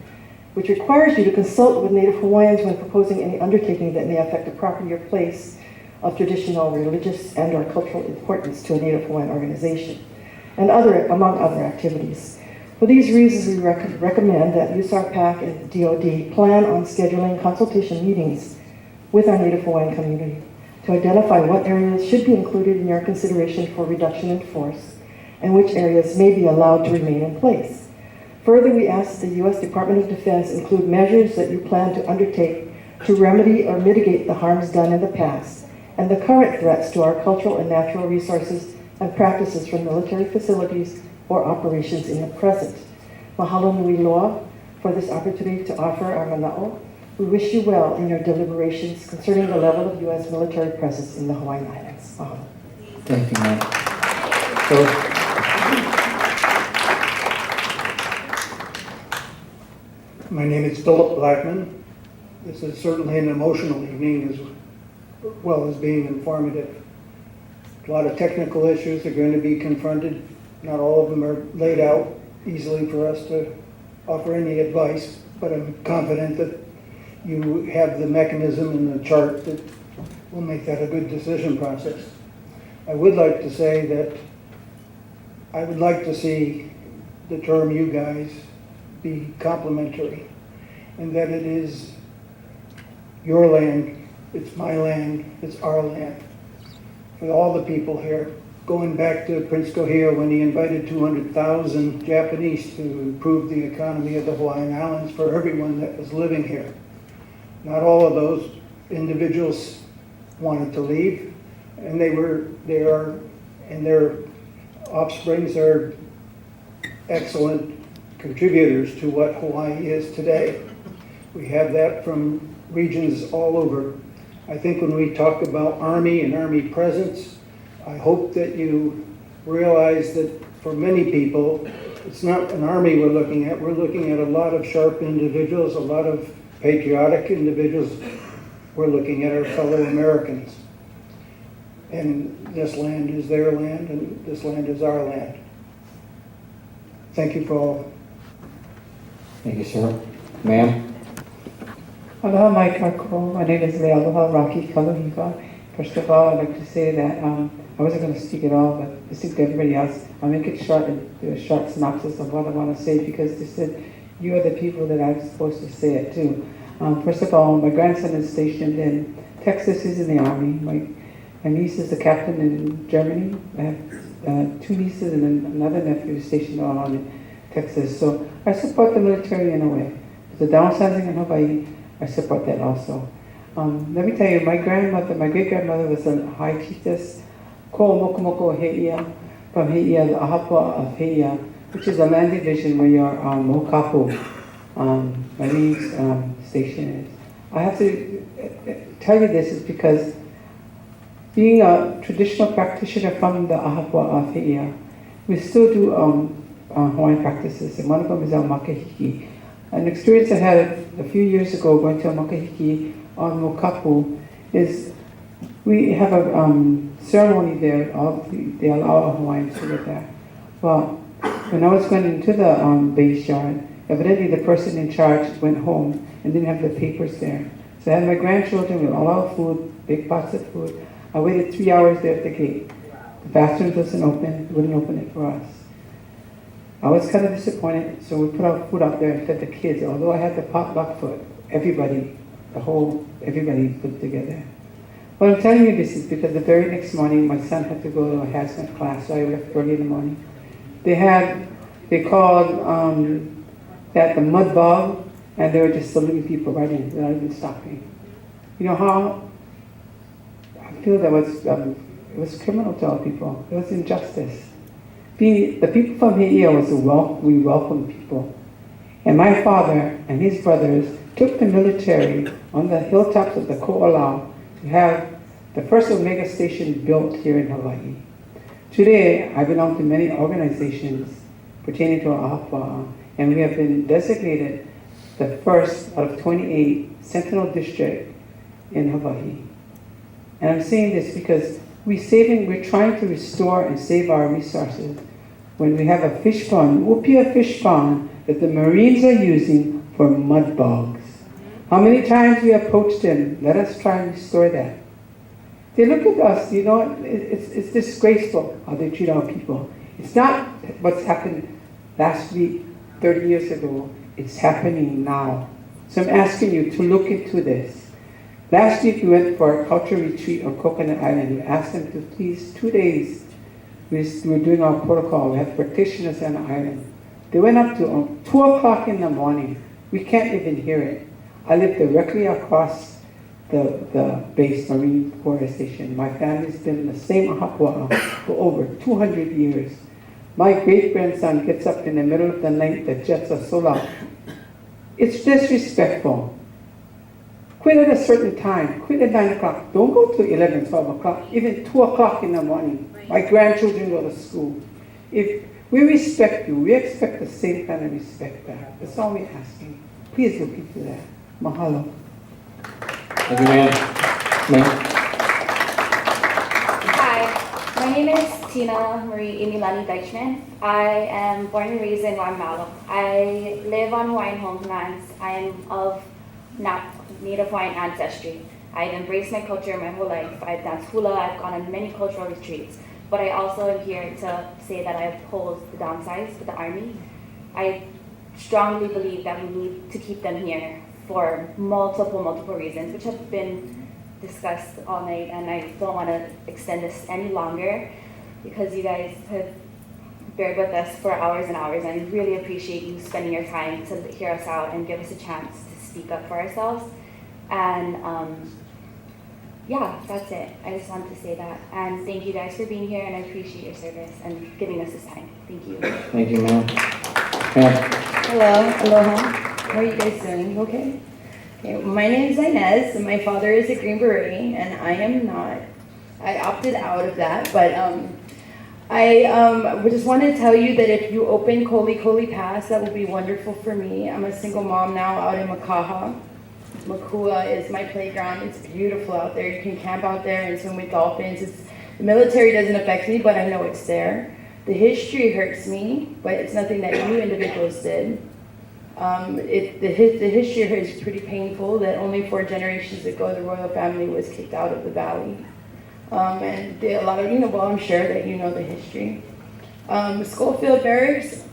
which requires you to consult with Native Hawaiians when proposing any undertaking that may affect a property or place of traditional, religious, and/or cultural importance to a Native Hawaiian organization, and among other activities. For these reasons, we recommend that USARPAC and DoD plan on scheduling consultation meetings with our Native Hawaiian community to identify what areas should be included in your consideration for reduction in force and which areas may be allowed to remain in place. Further, we ask the U.S. Department of Defense include measures that you plan to undertake to remedy or mitigate the harms done in the past and the current threats to our cultural and natural resources and practices from military facilities or operations in the present. Mahalo nui loa for this opportunity to offer our mana'o. We wish you well in your deliberations concerning the level of U.S. military presence in the Hawaiian Islands. Mahalo. Thank you, ma'am. My name is Philip Blackman. This is certainly an emotional evening as well as being informative. A lot of technical issues are going to be confronted. Not all of them are laid out easily for us to offer any advice, but I'm confident that you have the mechanism and the chart that will make that a good decision process. I would like to say that I would like to see the term "you guys" be complimentary, and that it is your land, it's my land, it's our land. For all the people here, going back to Prince Kohia when he invited 200,000 Japanese to improve the economy of the Hawaiian Islands for everyone that was living here. Not all of those individuals wanted to leave, and their offsprings are excellent contributors to what Hawaii is today. We have that from regions all over. I think when we talk about Army and Army presence, I hope that you realize that for many people, it's not an Army we're looking at a lot of sharp individuals, a lot of patriotic individuals. We're looking at our fellow Americans. And this land is their land, and this land is our land. Thank you for all. Thank you, sir. Ma'am? Aloha mai kako. My name is Lealoha Rocky Kealoha. First of all, I'd like to say that I wasn't going to speak at all, but listening to everybody else, I'll make it short and do a short synopsis of what I want to say, because they said you are the people that I'm supposed to say it to. First of all, my grandson is stationed in Texas. He's in the Army. My niece is a captain in Germany. I have 2 nieces and then another nephew stationed on in Texas. So I support the military in a way. The downsizing in Hawaii, I support that also. Let me tell you, my great-grandmother was a high chiefess, Ko Mokomoko Heia, from Heia, the Ahapua of Heia, which is a land division where your Mokapu Marines station is. I have to tell you this is because being a traditional practitioner from the Ahapua of Heia, we still do Hawaiian practices, and one of them is our makahiki. An experience I had a few years ago going to a makahiki on Mokapu is we have a ceremony there. They allow Hawaiians to live there. Well, when I was going into the base yard, evidently the person in charge went home and didn't have the papers there. So I had my grandchildren with all our food, big pots of food. I waited 3 hours there at the gate. The bathroom wouldn't open it for us. I was kind of disappointed, so we put our food out there and fed the kids. Although I had the potluck for everybody put together. What I'm telling you this is because the very next morning, my son had to go to a hazmat class, so I left early in the morning. They called that the mud bog, and they were just saluting people right in, without even stopping. You know how I feel that it was criminal to all people. It was injustice. The people from Heia we welcome people. And my father and his brothers took the military on the hilltops of the Ko'olau to have the first Omega station built here in Hawaii. Today, I belong to many organizations pertaining to Ahapua, and we have been designated the first out of 28 Sentinel District in Hawaii. And I'm saying this because we're trying to restore and save our resources. When we have a fish pond, Upia fish pond, that the Marines are using for mud bogs. How many times we approached them, let us try and restore that. They look at us, you know, it's disgraceful how they treat our people. It's not what's happened last week, 30 years ago, it's happening now. So I'm asking you to look into this. Last week we went for a cultural retreat on Coconut Island. We asked them to please, 2 days, we were doing our protocol. We had practitioners on the island. They went up to 2 o'clock in the morning. We can't even hear it. I live directly across the base Marine Corps Station. My family's been in the same Halekoa for over 200 years. My great-grandson gets up in the middle of the night, the jets are so loud. It's disrespectful. Quit at a certain time. Quit at 9 o'clock. Don't go to 11, 12 o'clock, even 2 o'clock in the morning. My grandchildren go to school. If we respect you, we expect the same kind of respect back. That's all we're asking. Please look into that. Mahalo. Thank you, ma'am. Ma'am? Hi, my name is Tina Marie Emilani Deichman. I am born and raised in Guatemala. I live on Hawaiian homelands. I am of Native Hawaiian ancestry. I've embraced my culture my whole life. I've danced hula, I've gone on many cultural retreats. But I also am here to say that I oppose the downsize with the Army. I strongly believe that we need to keep them here for multiple reasons, which have been discussed all night, and I don't want to extend this any longer because you guys have bared with us for hours and hours, and I really appreciate you spending your time to hear us out and give us a chance to speak up for ourselves. And yeah, that's it. I just wanted to say that. And thank you guys for being here, and I appreciate your service and giving us this time. Thank you. Thank you, ma'am. Ma'am? Hello, aloha. How are you guys doing? Okay. Okay. My name is Inez, and my father is a Green Beret, and I am not. I opted out of that, but I just wanted to tell you that if you open Koli Pass, that will be wonderful for me. I'm a single mom now out in Makaha. Makua is my playground. It's beautiful out there. You can camp out there and swim with dolphins. The military doesn't affect me, but I know it's there. The history hurts me, but it's nothing that you individuals did. The history here is pretty painful that only 4 generations ago the royal family was kicked out of the valley. And a lot of I'm sure that you know the history. Schofield Barracks,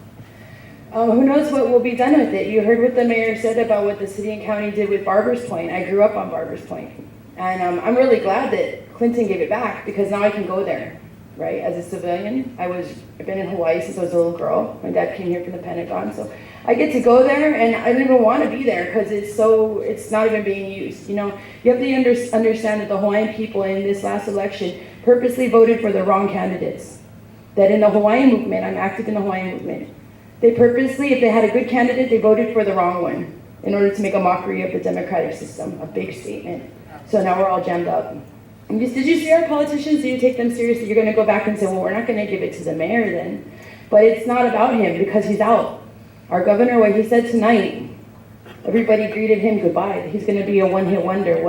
who knows what will be done with it? You heard what the mayor said about what the city and county did with Barbers Point. I grew up on Barbers Point. And I'm really glad that Clinton gave it back because now I can go there, right? As a civilian, I've been in Hawaii since I was a little girl. My dad came here from the Pentagon, so I get to go there, and I don't even want to be there because it's not even being used. You have to understand that the Hawaiian people in this last election purposely voted for the wrong candidates. That in the Hawaiian movement, I'm active in the Hawaiian movement. They purposely, if they had a good candidate, they voted for the wrong one in order to make a mockery of the democratic system, a big statement. So now we're all jammed up. Did you see our politicians? Do you take them seriously? You're going to go back and say, well, we're not going to give it to the mayor then. But it's not about him because he's out. Our governor, what he said tonight, everybody greeted him goodbye. He's going to be a one-hit wonder,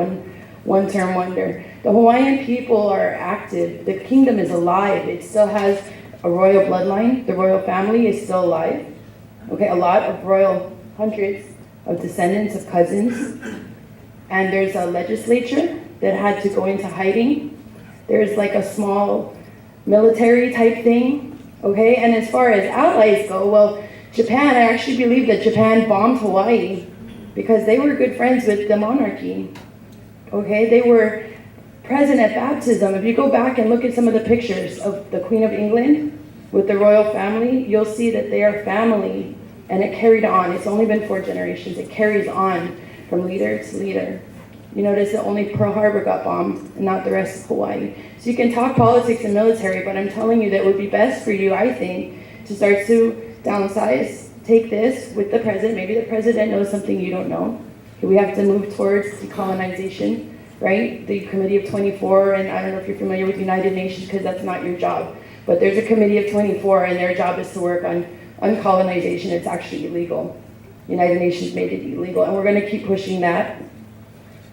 one-term wonder. The Hawaiian people are active. The kingdom is alive. It still has a royal bloodline. The royal family is still alive. Okay, a lot of hundreds of descendants of cousins. And there's a legislature that had to go into hiding. There's like a small military type thing. Okay, and as far as allies go, well, Japan, I actually believe that Japan bombed Hawaii because they were good friends with the monarchy. Okay, they were present at baptism. If you go back and look at some of the pictures of the Queen of England with the royal family, you'll see that they are family, and it carried on. It's only been 4 generations. It carries on from leader to leader. You notice that only Pearl Harbor got bombed and not the rest of Hawaii. So you can talk politics and military, but I'm telling you that it would be best for you, I think, to start to downsize, take this with the president. Maybe the president knows something you don't know. We have to move towards decolonization, right? The Committee of 24, and I don't know if you're familiar with United Nations because that's not your job, but there's a Committee of 24 and their job is to work on colonization. It's actually illegal. United Nations made it illegal, and we're gonna keep pushing that.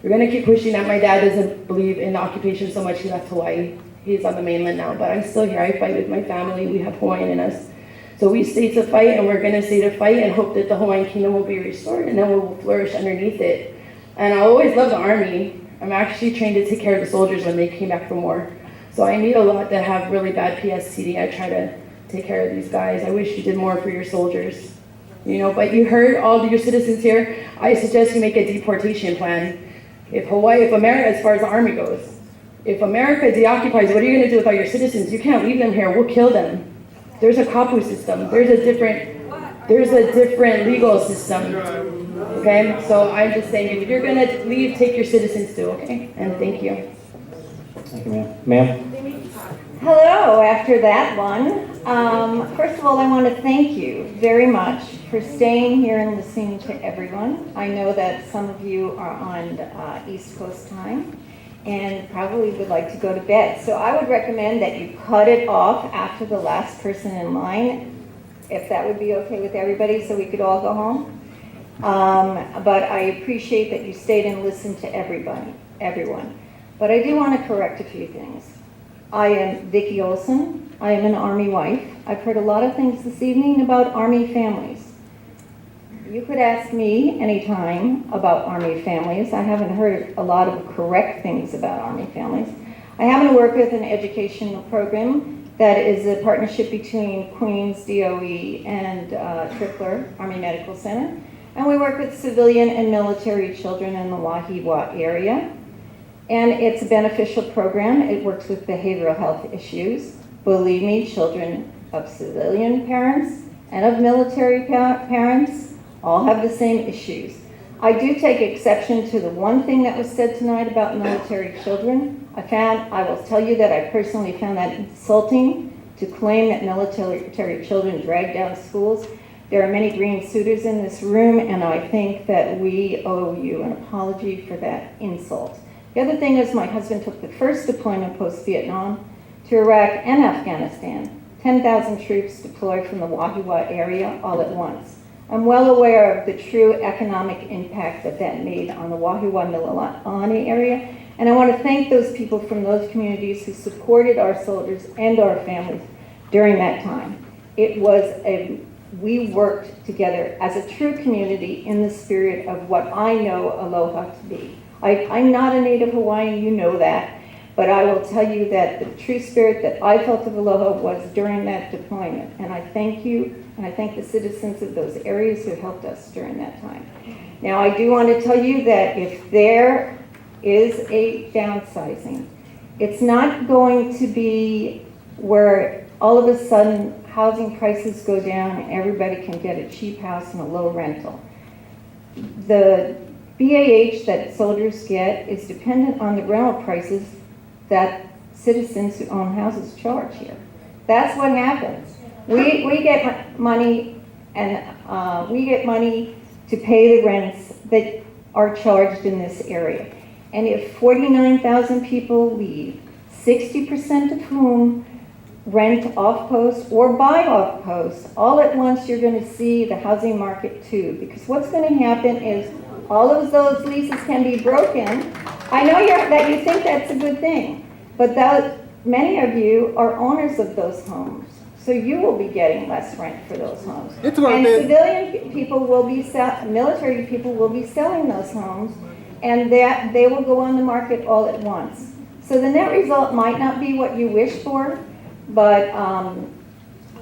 We're gonna keep pushing that. My dad doesn't believe in occupation so much, he left Hawaii. He's on the mainland now, but I'm still here. I fight with my family. We have Hawaiian in us. So we stay to fight, and we're gonna stay to fight and hope that the Hawaiian kingdom will be restored, and then we'll flourish underneath it. And I always love the Army. I'm actually trained to take care of the soldiers when they came back from war. So I meet a lot that have really bad PSTD. I try to take care of these guys. I wish you did more for your soldiers. But you heard all of your citizens here. I suggest you make a deportation plan. If America, as far as the Army goes, if America deoccupies, what are you gonna do with all your citizens? You can't leave them here, we'll kill them. There's a kapu system, there's a different legal system, okay? So I'm just saying, if you're gonna leave, take your citizens too, okay? And thank you. Thank you, ma'am. Ma'am? Hello, after that one. First of all, I want to thank you very much for staying here and listening to everyone. I know that some of you are on East Coast time and probably would like to go to bed. So I would recommend that you cut it off after the last person in line, if that would be okay with everybody, so we could all go home. But I appreciate that you stayed and listened to everyone. But I do want to correct a few things. I am Vicki Olson. I am an Army wife. I've heard a lot of things this evening about Army families. You could ask me anytime about Army families. I haven't heard a lot of correct things about Army families. I happen to work with an educational program that is a partnership between Queens DOE and Trickler Army Medical Center. And we work with civilian and military children in the Wahiawa area. And it's a beneficial program. It works with behavioral health issues. Believe me, children of civilian parents and of military parents all have the same issues. I do take exception to the one thing that was said tonight about military children. I will tell you that I personally found that insulting to claim that military children drag down schools. There are many green suitors in this room, and I think that we owe you an apology for that insult. The other thing is my husband took the first deployment post-Vietnam to Iraq and Afghanistan. 10,000 troops deployed from the Wahiawa area all at once. I'm well aware of the true economic impact that made on the Wahiawa-Mililani area, and I want to thank those people from those communities who supported our soldiers and our families during that time. We worked together as a true community in the spirit of what I know Aloha to be. I'm not a native Hawaiian, you know that, but I will tell you that the true spirit that I felt of Aloha was during that deployment. And I thank you, and I thank the citizens of those areas who helped us during that time. Now, I do want to tell you that if there is a downsizing, it's not going to be where all of a sudden housing prices go down and everybody can get a cheap house and a low rental. The BAH that soldiers get is dependent on the rental prices that citizens who own houses charge here. That's what happens. We get money, and we get money to pay the rents that are charged in this area. And if 49,000 people leave, 60% of whom rent off-post or buy off-post, all at once you're going to see the housing market too. Because what's going to happen is all of those leases can be broken. I know that you think that's a good thing, but many of you are owners of those homes. So you will be getting less rent for those homes. And civilian people will be, military people will be selling those homes, and that they will go on the market all at once. So the net result might not be what you wish for, but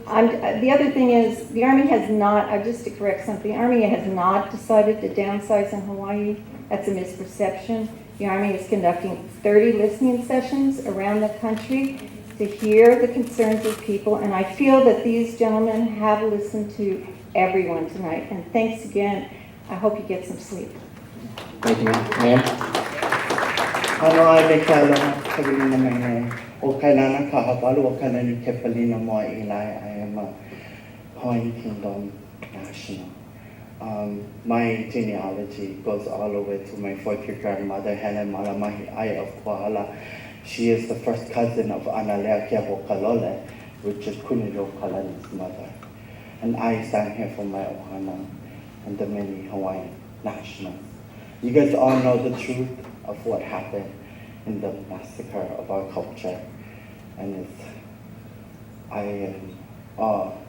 the other thing is, the Army has not, just to correct something, the Army has not decided to downsize in Hawaii. That's a misperception. The Army is conducting 30 listening sessions around the country to hear the concerns of people, and I feel that these gentlemen have listened to everyone tonight. And thanks again. I hope you get some sleep. Thank you, ma'am. I am a Hawaiian Kingdom national. My genealogy goes all the way to my fourth grandmother, Helen Malamahi Ai of Kohala. She is the first cousin of Analea Kealoha, which is Kunilo Kalani's mother. And I stand here for my ohana. and the many Hawaiian nationals. You guys all know the truth of what happened in the massacre of our culture, and I am all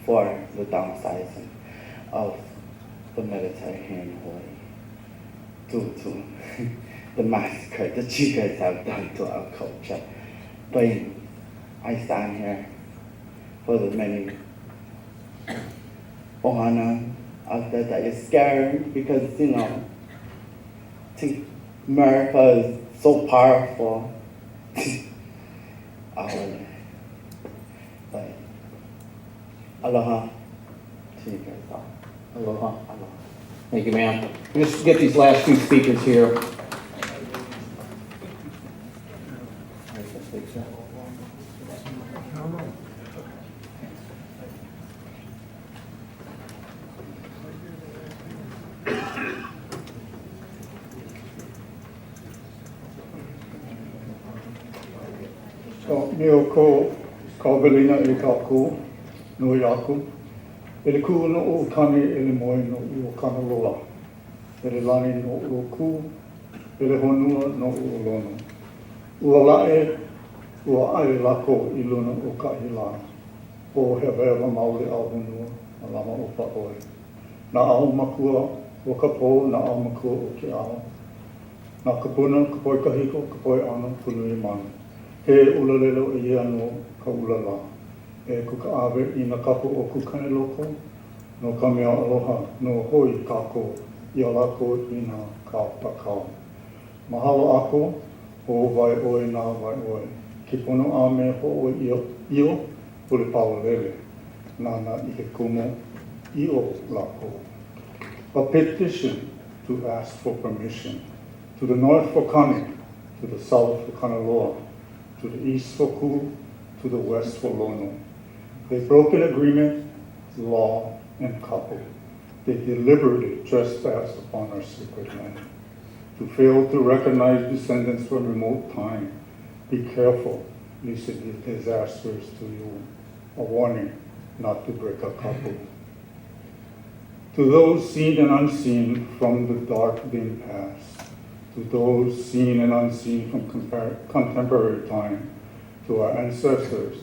for the downsizing of the military here in Hawaii due to the massacre that you guys have done to our culture. But I stand here for the many ohana out there that is scared because, you know, think America is so powerful. But aloha to you guys all. Aloha. Aloha. Thank you, ma'am. Just get these last two speakers here. So, mio ko kawelina I kaku, no yaku. Ele ku no o kani ele moi no o Camarillo. Ele lani no o ku, ele honua no o lono. Ua lae, ua ai lako I luna o kahila. O hewewa maule au honua, a lama o paoe. Na au makua o kapo, na au makua o ke ao. Na kapuna, kapoi kahiko, kapoi ano, punui manu. He ulalelo I ia no ka ulala. E kuka awe I na kapo o kukane loko, no ka mea aloha, no hoi kako, I a lako I na ka pakao. Mahalo ako, o vai oe na vai oe. Ki pono a me ho o io, ule paolele, nana I ke kumo, io lako. A petition to ask for permission. To the north for Kani, to the south for Kanaloa, to the east for Ku, to the west for Lono. They broke an agreement, law, and kapu. They deliberately trespassed upon our sacred land. To fail to recognize descendants from remote time, be careful, lest it be disastrous to you. A warning not to break a kapu. To those seen and unseen from the dark dim past, to those seen and unseen from contemporary time, to our ancestors,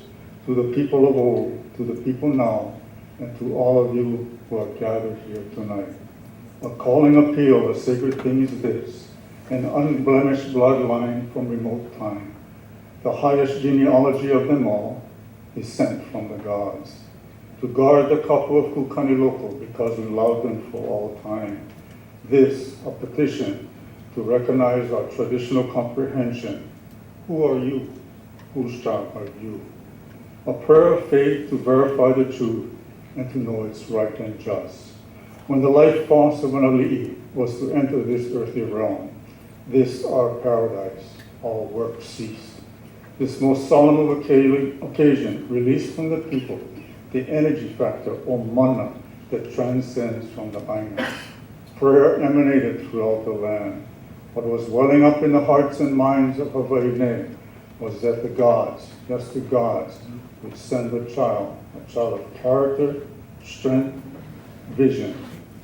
to the people of old, to the people now, and to all of you who are gathered here tonight. A calling appeal, a sacred thing is this, an unblemished bloodline from remote time. The highest genealogy of them all is sent from the gods. To guard the kapu of Kukaniloko because we love them for all time. This, a petition to recognize our traditional comprehension. Who are you? Whose child are you? A prayer of faith to verify the truth and to know it's right and just. When the life force of an ali'i was to enter this earthly realm, this our paradise, all work ceased. This most solemn of occasion released from the people the energy factor, or mana, that transcends from the aina. Prayer emanated throughout the land. What was welling up in the hearts and minds of Hawaii was that the gods, yes, the gods, would send a child of character, strength, vision,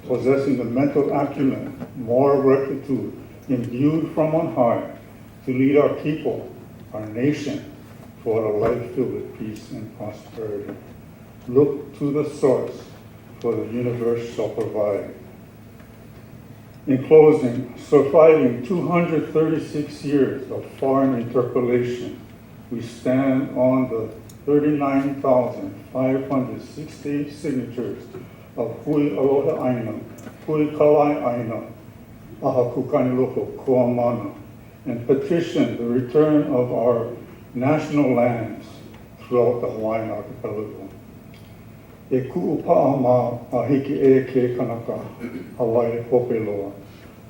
possessing the mental acumen, moral rectitude, imbued from on high, to lead our people, our nation, toward a life filled with peace and prosperity. Look to the source, for the universe shall provide. In closing, surviving 236 years of foreign interpolation, we stand on the 39,560 signatures of Hui Aloha Aina, Hui Kalai Aina, Aha Kukaniloko Koamana, and petition the return of our national lands throughout the Hawaiian archipelago. E ku'upa'a ma a hiki e ke kanaka Hawaii hopeloa.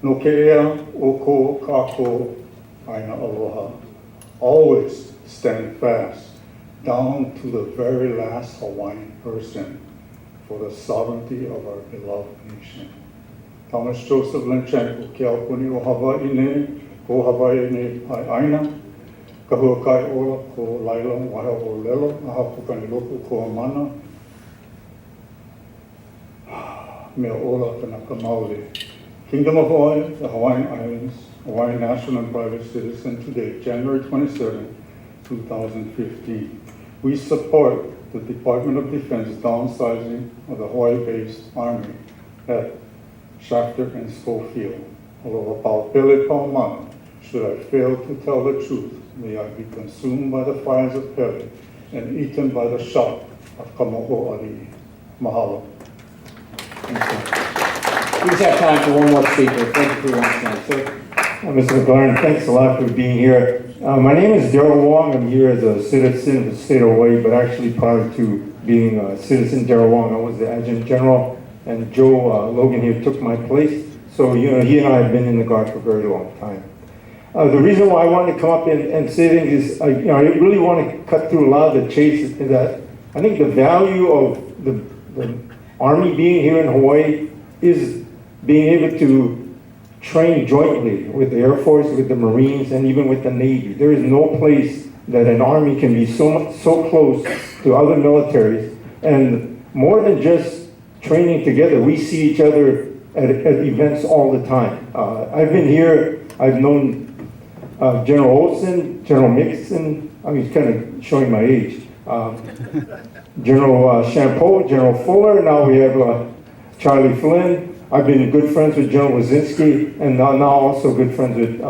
No ke ea o ko kako aina aloha. Always stand fast, down to the very last Hawaiian person, for the sovereignty of our beloved nation. Thomas Joseph Lenchenko, ke aupuni o Hawaii ne, ko Hawaii ne ai aina, ka huakai ola ko Laila wahe o lelo, aha pukaniloko ko amana. me ola kanaka maoli. Kingdom of Hawaii, the Hawaiian Islands, Hawaiian national and private citizen today, January 27, 2015. We support the Department of Defense downsizing of the Hawaii-based Army at Shafter and Schofield. Aloha pau pele pau mana. Should I fail to tell the truth, may I be consumed by the fires of Pele and eaten by the shock of Kamo'oali'i. Mahalo. We just have time for one more speaker. Thank you for your time, sir. Mr. McLaren, thanks a lot for being here. My name is Darrell Wong. I'm here as a citizen of the state of Hawaii, but actually prior to being a citizen Darrell Wong, I was the adjutant general, and Joe Logan here took my place. So, he and I have been in the Guard for a very long time. The reason why I wanted to come up and say things is, I really want to cut through a lot of the chase is that I think the value of the Army being here in Hawaii is being able to train jointly with the Air Force, with the Marines, and even with the Navy. There is no place that an Army can be so close to other militaries, and more than just training together, we see each other at events all the time. I've been here, I've known General Olson, General Mixon, he's kind of showing my age, General Champeau, General Fuller, now we have Charlie Flynn. I've been good friends with General Wazinski, and now also good friends with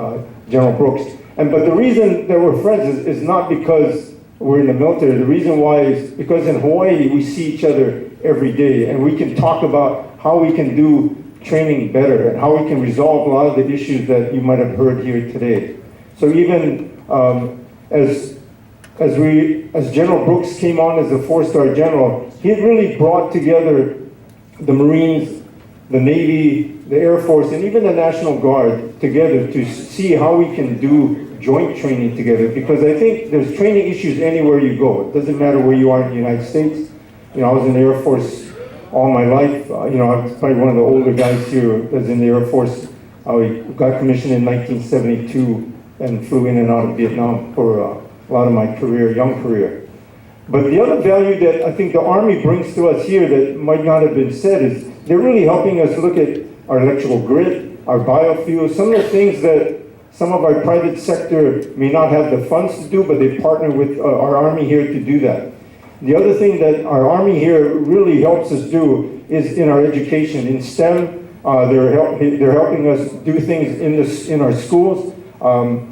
General Brooks. But the reason that we're friends is not because we're in the military. The reason why is because in Hawaii, we see each other every day, and we can talk about how we can do training better and how we can resolve a lot of the issues that you might have heard here today. So even as General Brooks came on as a 4-star general, he really brought together the Marines, the Navy, the Air Force, and even the National Guard together to see how we can do joint training together. Because I think there's training issues anywhere you go. It doesn't matter where you are in the United States. I was in the Air Force all my life. I was probably one of the older guys here that's in the Air Force. I got commissioned in 1972 and flew in and out of Vietnam for a lot of my career, young career. But the other value that I think the Army brings to us here that might not have been said is they're really helping us look at our electrical grid, our biofuels, some of the things that some of our private sector may not have the funds to do, but they partner with our Army here to do that. The other thing that our Army here really helps us do is in our education. In STEM, they're helping us do things in our schools.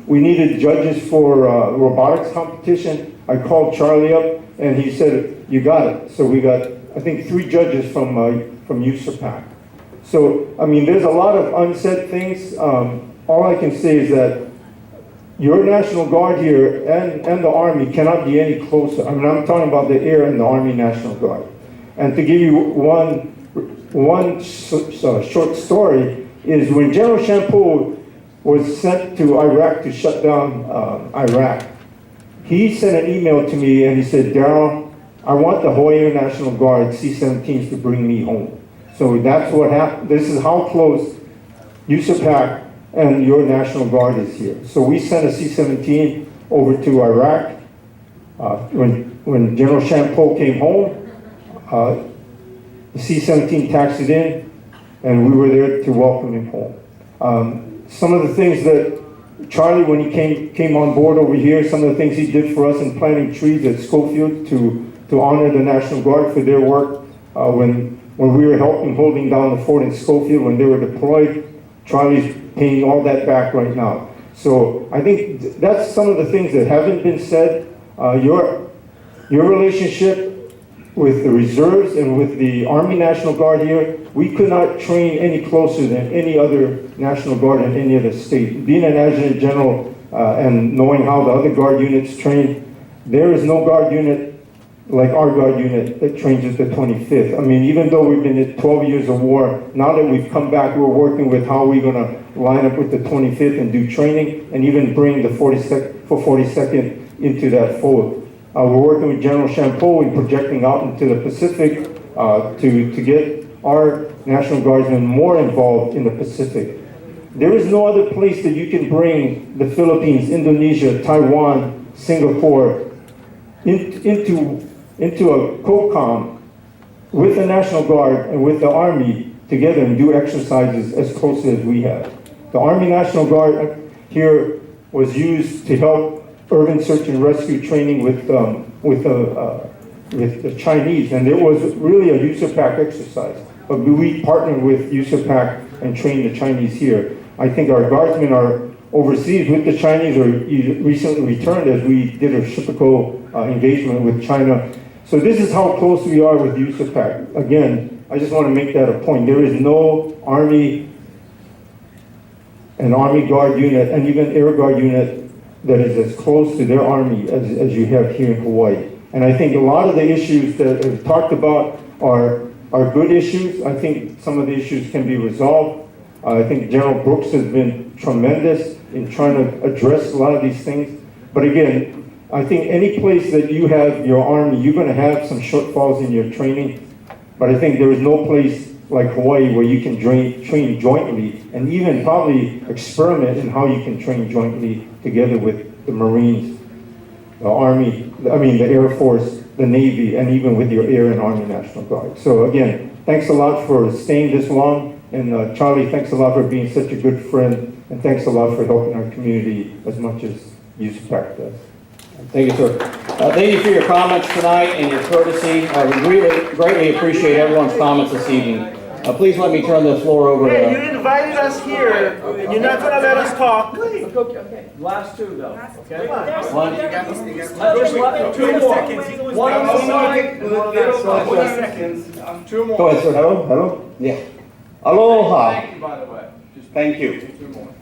We needed judges for robotics competition. I called Charlie up and he said, you got it. So we got, I think, 3 judges from USAPAC. So, there's a lot of unsaid things. All I can say is that your National Guard here and the Army cannot be any closer. I'm talking about the Air and the Army National Guard. And to give you one short story is when General Champeau was sent to Iraq to shut down Iraq, he sent an email to me and he said, Darrell, I want the Hawaii National Guard C-17s to bring me home. So that's what happened. This is how close USAPAC and your National Guard is here. So we sent a C-17 over to Iraq. When General Champeau came home, the C-17 taxied in, and we were there to welcome him home. Some of the things that Charlie, when he came on board over here, some of the things he did for us in planting trees at Schofield to honor the National Guard for their work when we were holding down the fort in Schofield when they were deployed. Charlie's paying all that back right now. So I think that's some of the things that haven't been said. Your relationship with the reserves and with the Army National Guard here, we could not train any closer than any other National Guard in any other state. Being an adjutant general and knowing how the other Guard units train, there is no Guard unit like our Guard unit that trains at the 25th. Even though we've been at 12 years of war, now that we've come back, we're working with how we're going to line up with the 25th and do training and even bring the 42nd into that fold. We're working with General Champeau and projecting out into the Pacific to get our National Guardsmen more involved in the Pacific. There is no other place that you can bring the Philippines, Indonesia, Taiwan, Singapore into a COCOM with the National Guard and with the Army together and do exercises as closely as we have. The Army National Guard here was used to help urban search and rescue training with the Chinese, and it was really a USAPAC exercise. But we partnered with USAPAC and trained the Chinese here. I think our guardsmen are overseas with the Chinese or recently returned as we did a reciprocal engagement with China. So this is how close we are with USAPAC. Again, I just want to make that a point. There is no Army Guard unit and even Air Guard unit that is as close to their Army as you have here in Hawaii. And I think a lot of the issues that we've talked about are good issues. I think some of the issues can be resolved. I think General Brooks has been tremendous in trying to address a lot of these things. But again, I think any place that you have your Army, you're going to have some shortfalls in your training. But I think there is no place like Hawaii where you can train jointly and even probably experiment in how you can train jointly together with the Marines, the Army, the Air Force, the Navy, and even with your Air and Army National Guard. So again, thanks a lot for staying this long. And Charlie, thanks a lot for being such a good friend. And thanks a lot for helping our community as much as USAPAC does. Thank you, sir. Thank you for your comments tonight and your courtesy. We really greatly appreciate everyone's comments this evening. Please let me turn the floor over Hey, you to... invited us here, and you're not gonna let us talk. Okay. Last two, though, okay? One. Two more. One on the side. Two more. Go ahead, sir. Hello? Yeah. Aloha. Thank you, by the way. Thank you.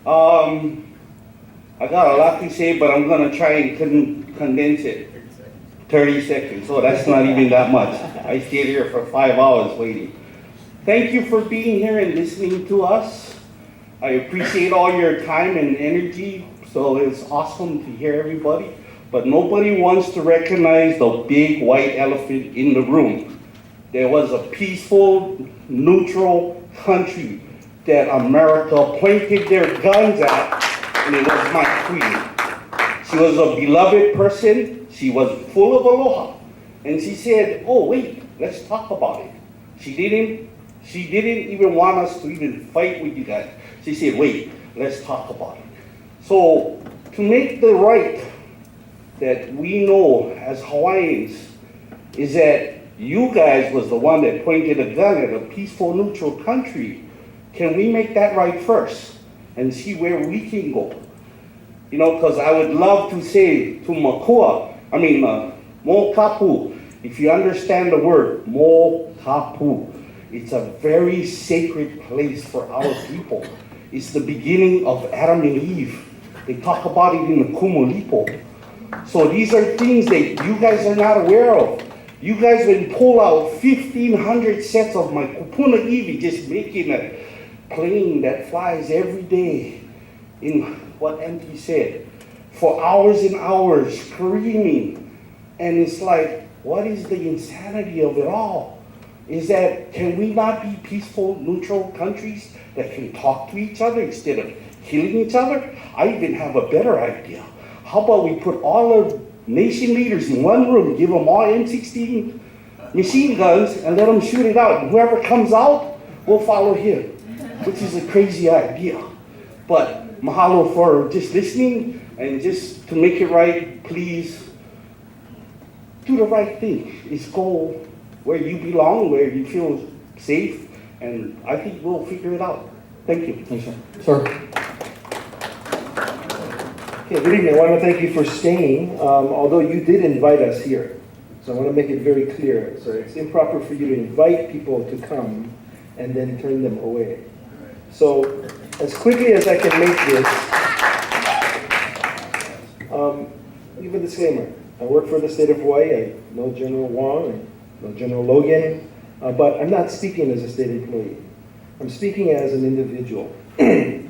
I got a lot to say, but I'm gonna try and condense it. 30 seconds, so that's not even that much. I stayed here for 5 hours waiting. Thank you for being here and listening to us. I appreciate all your time and energy, so it's awesome to hear everybody. But nobody wants to recognize the big white elephant in the room. There was a peaceful, neutral country that America pointed their guns at, and it was my queen. She was a beloved person. She was full of aloha. And she said, oh, wait, let's talk about it. She didn't even want us to even fight with you guys. She said, wait, let's talk about it. So to make the right that we know as Hawaiians is that you guys was the one that pointed a gun at a peaceful, neutral country. Can we make that right first and see where we can go? You know, because I would love to say to Mo Kapu, if you understand the word, Mo Kapu, it's a very sacred place for our people. It's the beginning of Adam and Eve. They talk about it in the Kumulipo. So these are things that you guys are not aware of. You guys would pull out 1,500 sets of my kupuna iwi, just making a plane that flies every day in what MP said, for hours and hours, screaming. And it's like, what is the insanity of it all? Is that, can we not be peaceful, neutral countries that can talk to each other instead of killing each other? I even have a better idea. How about we put all the nation leaders in one room, give them all M16 machine guns, and let them shoot it out. And whoever comes out, we'll follow him, which is a crazy idea. But mahalo for just listening, and just to make it right, please do the right thing. It's go where you belong, where you feel safe, and I think we'll figure it out. Thank you. Thanks, sir. Sir. Okay, good evening. I want to thank you for staying, although you did invite us here. So I want to make it very clear. So it's improper for you to invite people to come and then turn them away. So as quickly as I can make this, give a disclaimer. I work for the state of Hawaii. I know General Wong, I know General Logan, but I'm not speaking as a state employee. I'm speaking as an individual. And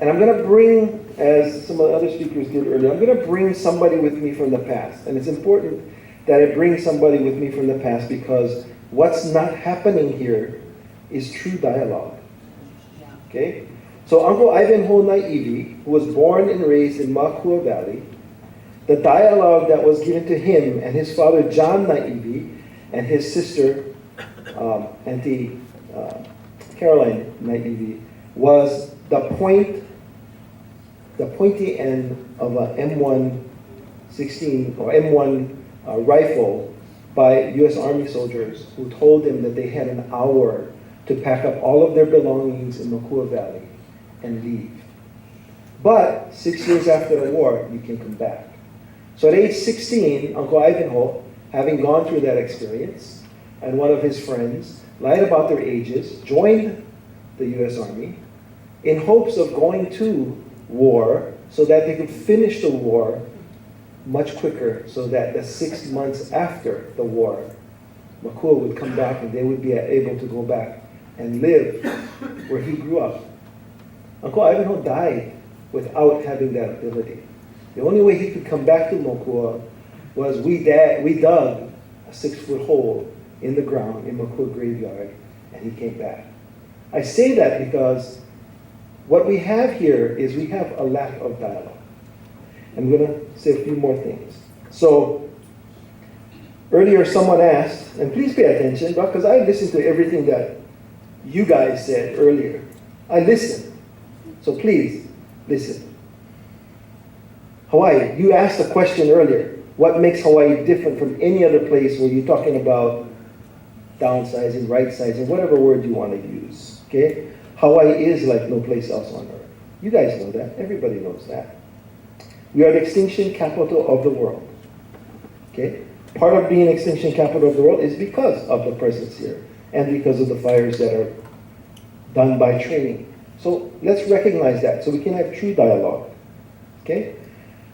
I'm going to bring, as some of the other speakers did earlier, I'm going to bring somebody with me from the past. And it's important that I bring somebody with me from the past because what's not happening here is true dialogue. Okay? So Uncle Ivanhoe Naivi, who was born and raised in Makua Valley, the dialogue that was given to him and his father John Naivi and his sister Auntie Caroline Naive, was the pointy end of a M116 or M1 rifle by U.S. Army soldiers who told them that they had an hour to pack up all of their belongings in Makua Valley and leave. But 6 years after the war, you can come back. So at age 16, Uncle Ivanhoe, having gone through that experience, and one of his friends lied about their ages, joined the U.S. Army in hopes of going to war so that they could finish the war much quicker, so that the 6 months after the war, Makua would come back and they would be able to go back and live where he grew up. Uncle Ivanhoe died without having that ability. The only way he could come back to Makua was we dug a 6-foot hole in the ground in Makua graveyard, and he came back. I say that because what we have here is we have a lack of dialogue. I'm going to say a few more things. So, earlier someone asked, and please pay attention, because I listened to everything that you guys said earlier. I listened. So please, listen. Hawaii, you asked a question earlier. What makes Hawaii different from any other place where you're talking about downsizing, right-sizing, whatever word you want to use, okay? Hawaii is like no place else on earth. You guys know that. Everybody knows that. We are the extinction capital of the world, okay? Part of being extinction capital of the world is because of the presence here and because of the fires that are done by training. So let's recognize that so we can have true dialogue, okay?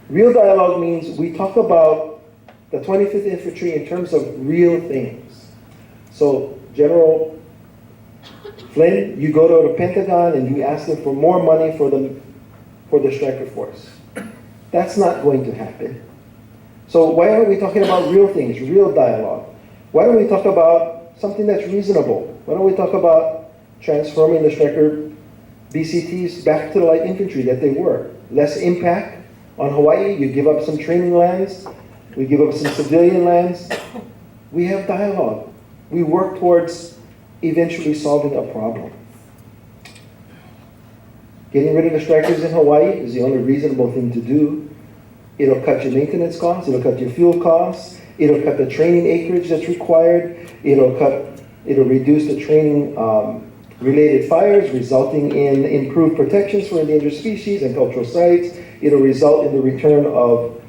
Real dialogue means we talk about the 25th Infantry in terms of real things. So General Flynn, you go to the Pentagon and you ask them for more money for the striker force. That's not going to happen. So why aren't we talking about real things, real dialogue? Why don't we talk about something that's reasonable? Why don't we talk about transforming the striker BCTs back to the light infantry that they were? Less impact on Hawaii, you give up some training lands, we give up some civilian lands. We have dialogue. We work towards eventually solving a problem. Getting rid of the strikers in Hawaii is the only reasonable thing to do. It'll cut your maintenance costs, it'll cut your fuel costs, it'll cut the training acreage that's required, it'll reduce the training related fires, resulting in improved protections for endangered species and cultural sites. It'll result in the return of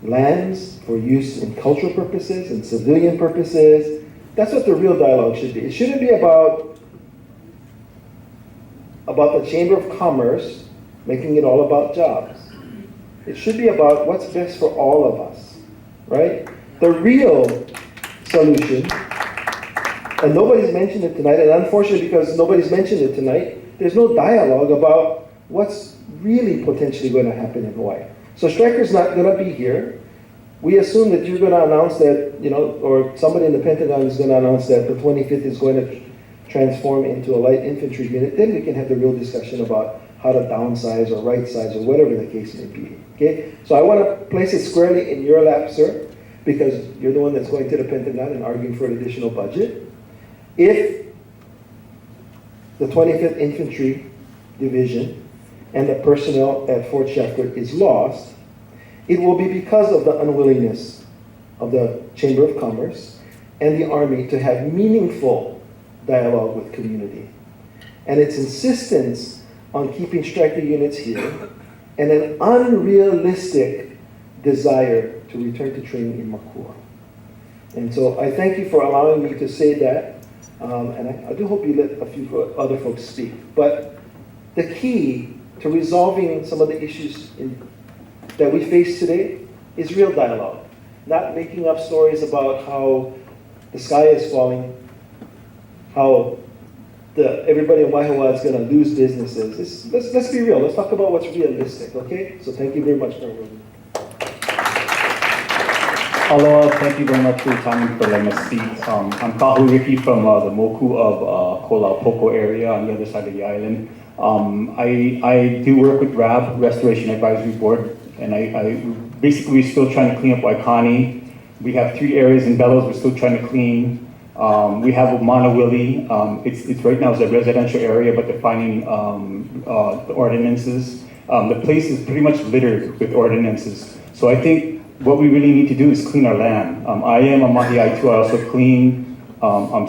lands for use in cultural purposes and civilian purposes. That's what the real dialogue should be. It shouldn't be about the Chamber of Commerce making it all about jobs. It should be about what's best for all of us, right? The real solution, and nobody's mentioned it tonight, and unfortunately because nobody's mentioned it tonight, there's no dialogue about what's really potentially going to happen in Hawaii. So Stryker's not going to be here. We assume that you're going to announce that, or somebody in the Pentagon is going to announce that the 25th is going to transform into a light infantry unit. Then we can have the real discussion about how to downsize or right size or whatever the case may be. Okay? So I want to place it squarely in your lap, sir, because you're the one that's going to the Pentagon and arguing for an additional budget. If the 25th Infantry Division and the personnel at Fort Sheffield is lost, it will be because of the unwillingness of the Chamber of Commerce and the Army to have meaningful dialogue with community. And its insistence on keeping striker units here and an unrealistic desire to return to training in Makua. And so I thank you for allowing me to say that. And I do hope you let a few other folks speak. But the key to resolving some of the issues that we face today is real dialogue. Not making up stories about how the sky is falling, how everybody in Waihoa is going to lose businesses. Let's be real. Let's talk about what's realistic, okay? So thank you very much, everyone. Aloha, thank you very much for your time and for letting us speak. I'm Kahu Ricky from the Moku of Kolapoko area on the other side of the island. I do work with RAB, Restoration Advisory Board, and we're still trying to clean up Waikani. We have 3 areas in Bellows we're still trying to clean. We have Manawili. It's right now it's a residential area, but they're finding the ordinances. The place is pretty much littered with ordinances. So I think what we really need to do is clean our land. I am a mahiai too. I also clean. I'm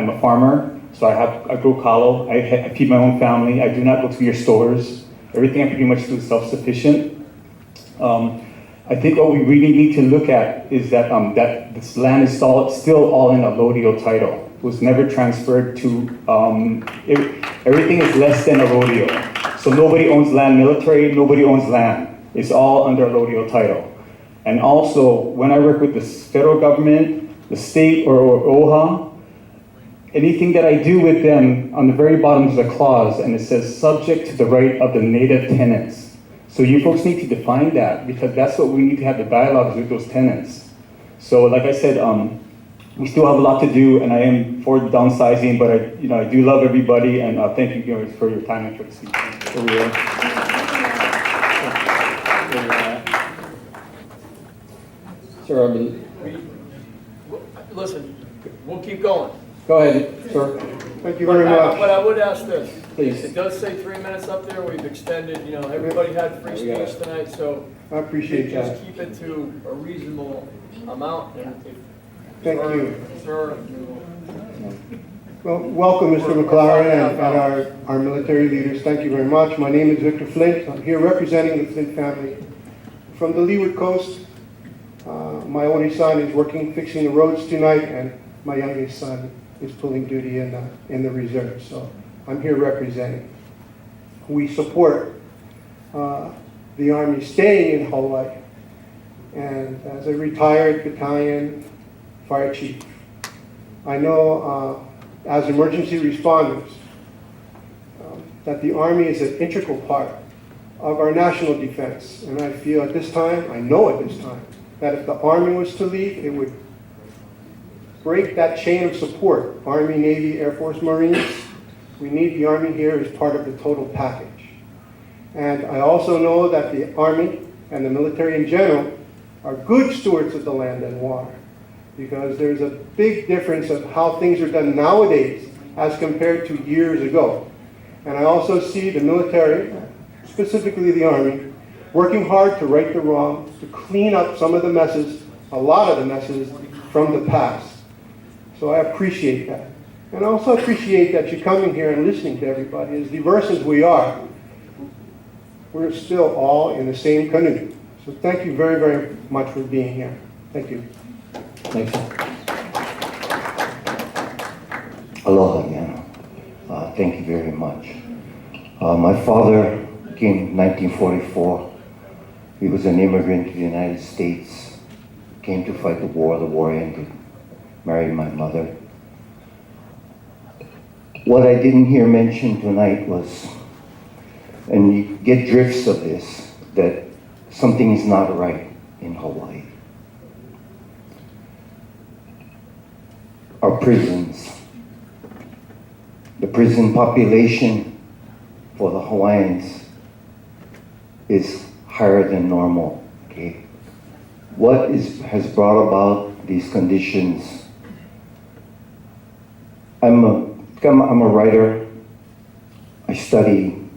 a farmer, so I grow kalo. I feed my own family. I do not go to your stores. Everything I pretty much do is self-sufficient. I think what we really need to look at is that that this land is still all in a rodeo title. It was never transferred to, everything is less than a rodeo. So nobody owns land, military, nobody owns land. It's all under a rodeo title. And also, when I work with the federal government, the state or OHA, anything that I do with them, on the very bottom is a clause, and it says, subject to the right of the native tenants. So you folks need to define that, because that's what we need to have the dialogues with those tenants. So like I said, we still have a lot to do, and I am for the downsizing, but I do love everybody, and thank you guys for your time and courtesy. Sir, Listen, we'll keep going. go ahead, sir. Thank you very much. But I would ask this. Please. It does say 3 minutes up there. We've extended, everybody had free speech tonight, so. I appreciate that. Just keep it to a reasonable amount. Thank you. Sir. Well, welcome, Mr. McLaren, and our military leaders. Thank you very much. My name is Victor Flint. I'm here representing the Flint family. From the Leeward Coast, my only son is fixing the roads tonight, and my youngest son is pulling duty in the reserve. So I'm here representing. We support the Army staying in Hawaii. And as a retired battalion fire chief, I know as emergency responders that the Army is an integral part of our national defense. And I feel at this time, I know at this time, that if the Army was to leave, it would break that chain of support. Army, Navy, Air Force, Marines. We need the Army here as part of the total package. And I also know that the Army and the military in general are good stewards of the land and water, because there's a big difference of how things are done nowadays as compared to years ago. And I also see the military, specifically the Army, working hard to right the wrong, to clean up some of the messes, a lot of the messes from the past. So I appreciate that. And I also appreciate that you're coming here and listening to everybody. As diverse as we are, we're still all in the same canoe. So thank you very, very much for being here. Thank you. Thanks. Aloha again. Thank you very much. My father came in 1944. He was an immigrant to the United States, came to fight the war ended, married my mother. What I didn't hear mentioned tonight was, and you get drifts of this, that something is not right in Hawaii. Our prisons, the prison population for the Hawaiians is higher than normal, okay? What has brought about these conditions? I'm a writer. I study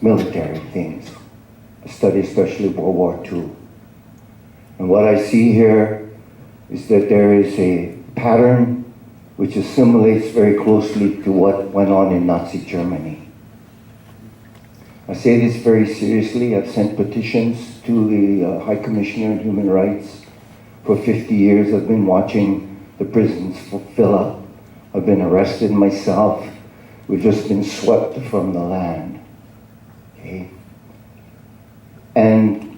military things. I study especially World War II. And what I see here is that there is a pattern which assimilates very closely to what went on in Nazi Germany. I say this very seriously. I've sent petitions to the High Commissioner on Human Rights. For 50 years, I've been watching the prisons fill up. I've been arrested myself. We've just been swept from the land. Okay? And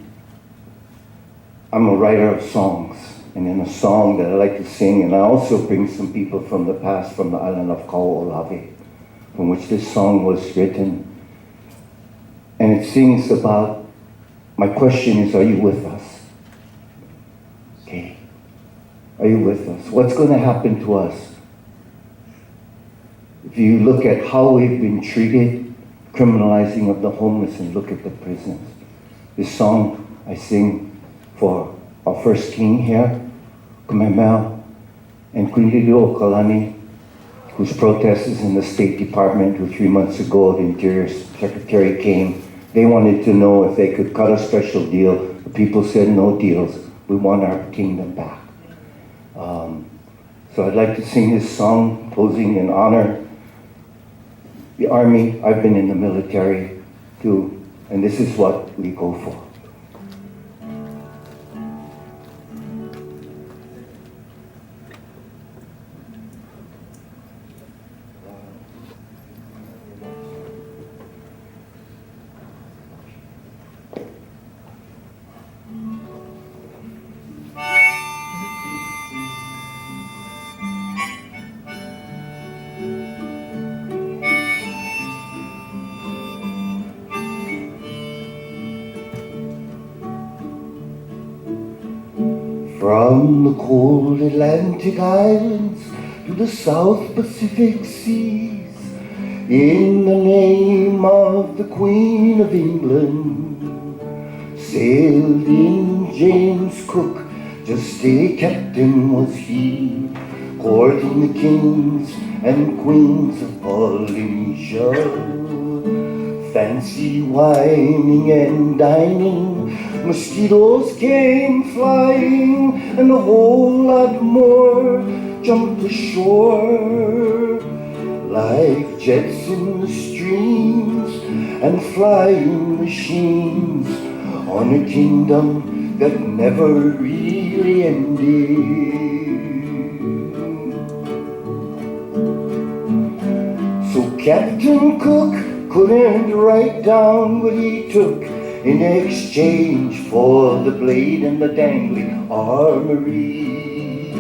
I'm a writer of songs. And in a song that I like to sing, and I also bring some people from the past, from the island of Kaho'olawe, from which this song was written. And it sings about, my question is, are you with us? Okay. Are you with us? What's going to happen to us? If you look at how we've been treated, criminalizing of the homeless, and look at the prisons. This song I sing for our first king here, Kamemel, and Keliiwaiho'ikeone, whose protesters in the State Department, who 3 months ago the Interior Secretary came, they wanted to know if they could cut a special deal. The people said no deals. We want our kingdom back. So I'd like to sing this song, posing in honor the Army. I've been in the military too, and this is what we go for. From the cold Atlantic Islands to the South Pacific Seas, in the name of the Queen of England, sailed in James Cook, just a captain was he, courting the kings and queens of Polynesia. Fancy whining and dining, mosquitoes came flying, and a whole lot more jumped ashore. Like jets in the streams and flying machines on a kingdom that never really ended. So Captain Cook couldn't write down what he took in exchange for the blade and the dangling armory.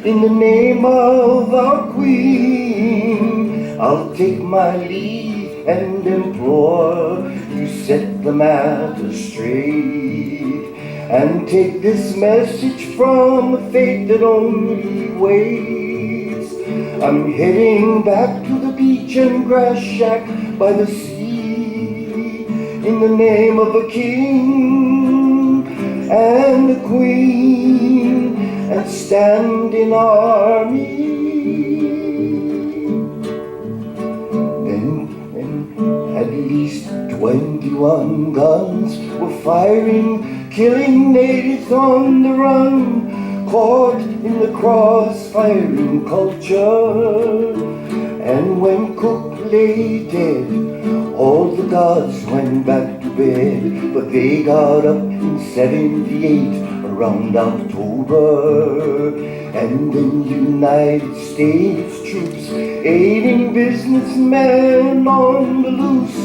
In the name of our Queen, I'll take my leave and implore you set the matter straight, and take this message from a fate that only waits. I'm heading back to the beach and grass shack by the sea, in the name of a king and a queen and standing army. Then at least 21 guns were firing, killing natives on the run, caught in the crossfiring culture. And when Cook lay dead, all the gods went back to bed, but they got up in 78 around October. And then United States troops aiding businessmen on the loose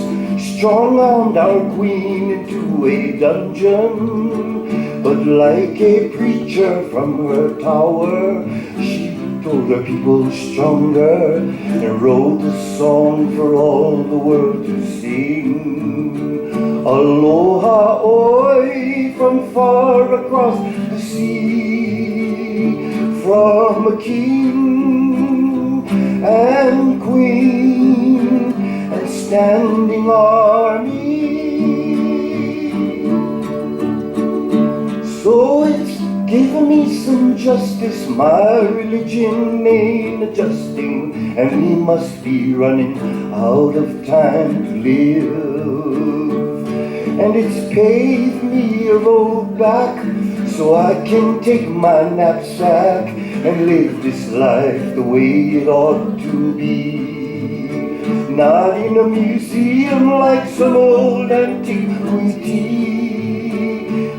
strong-armed our queen into a dungeon. But like a preacher from her tower, she told her people stronger and wrote a song for all the world to sing. Aloha oi from far across the sea, from a king and queen and standing army. So it's given me some justice, my religion ain't adjusting, and we must be running out of time to live. And it's paved me a road back so I can take my knapsack and live this life the way it ought to be. Not in a museum like some old antiquity.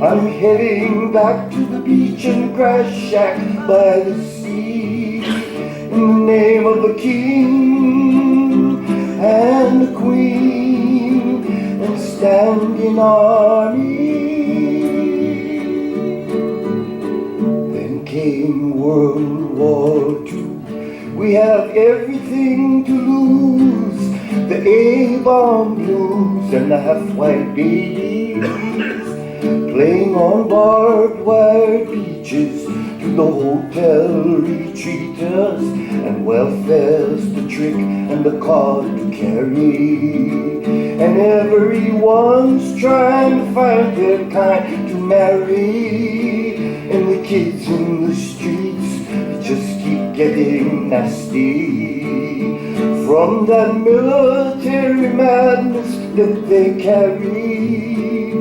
I'm heading back to the beach and grass shack by the sea, in the name of the king and the queen and standing army. Then came World War II. We have everything to lose, the A-bomb blues and the half-white babies, playing on barbed wire beaches to the hotel retreaters, and welfare's the trick and the card to carry, and everyone's trying to find their kind to marry, and the kids in the streets just keep getting nasty from that military madness that they carry,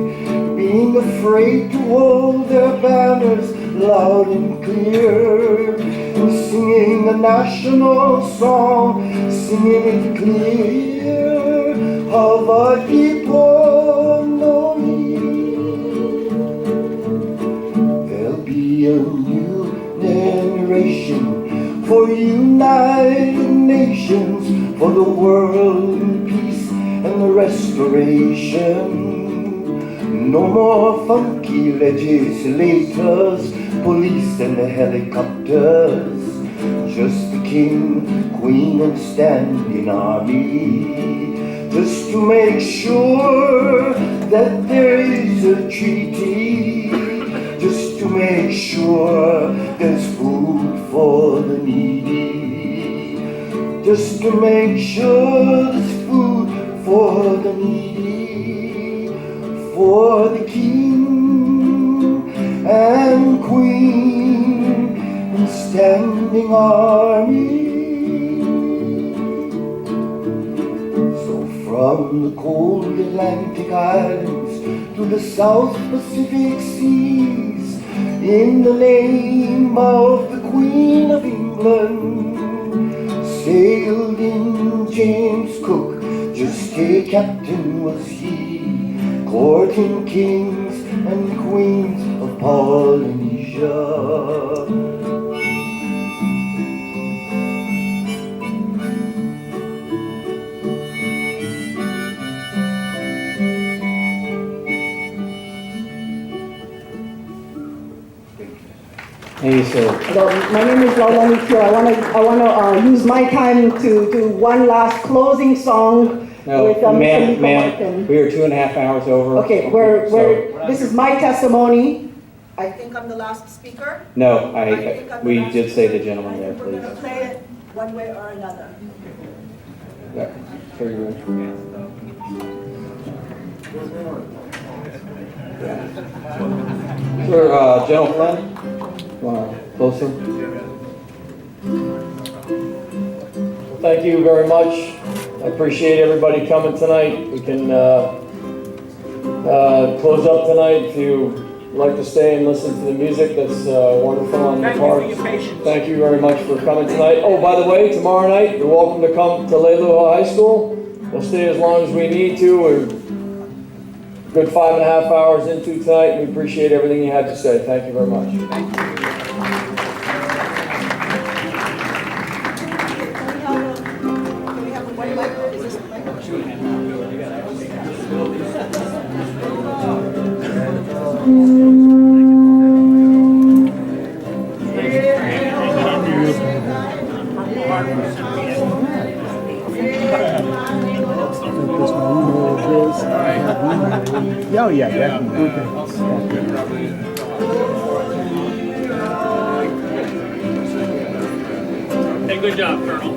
being afraid to hold their banners loud and clear, and singing a national song, singing it clear. Hawaii Pono. There'll be a new generation for United Nations, for the world in peace and restoration. No more funky legislators, police and helicopters, just the king, queen and standing army, just to make sure that there is a treaty, just to make sure there's food for the needy, just to make sure there's food for the needy, for the king and queen and standing army. So from the cold Atlantic Islands to the South Pacific Seas, in the name of the Queen of England, sailed in James Cook, just a captain was he, courting kings and queens of Polynesia. Hey, sir. Hello, my name is Laulani Kyo. I want to use my time to do one last closing song. No, with, ma'am, Martin. we are 2.5 hours over. Okay, this is my testimony. I think I'm the last speaker. No, we did say the gentleman there, We're please. going to play it one way or another. Yeah, sure you will. Sir, General Flynn, closer. Thank you very much. I appreciate everybody coming tonight. We can close up tonight if you like to stay and listen to the music. That's wonderful on the part. Thank you very much for coming tonight. Oh, by the way, tomorrow night, you're welcome to come to Keliiwaiho'ikeone High School. We'll stay as long as we need to. We're good 5.5 hours into tonight. We appreciate everything you had to say. Thank you very much. Oh, yeah, definitely. Hey, good job, Colonel.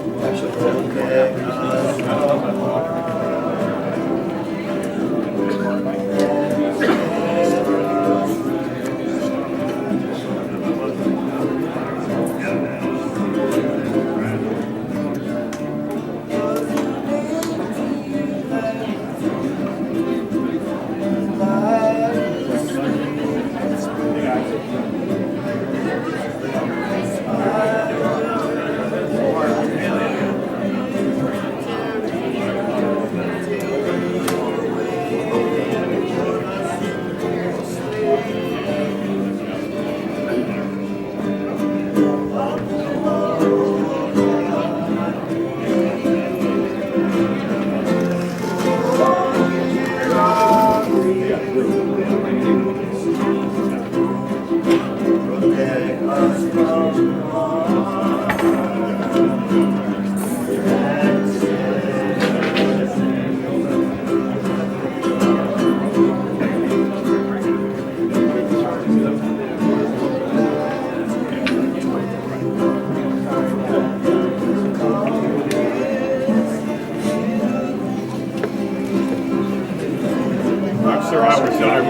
Sir, I was sorry.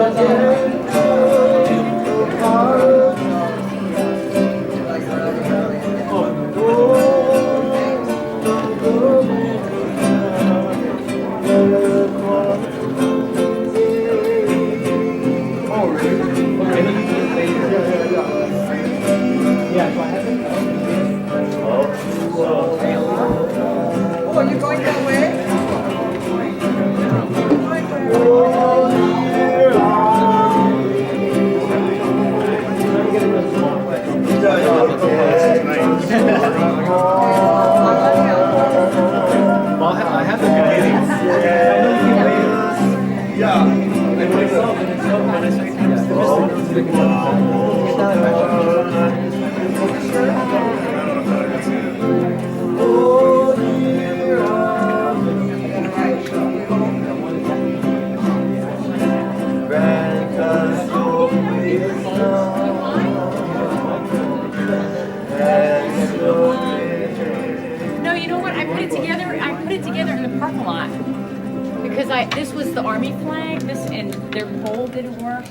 Oh, you're going that way? I have the beginnings. Yeah. And myself, and No, you know what? I put it together in the parking lot because this was the Army flag. And their pole didn't work.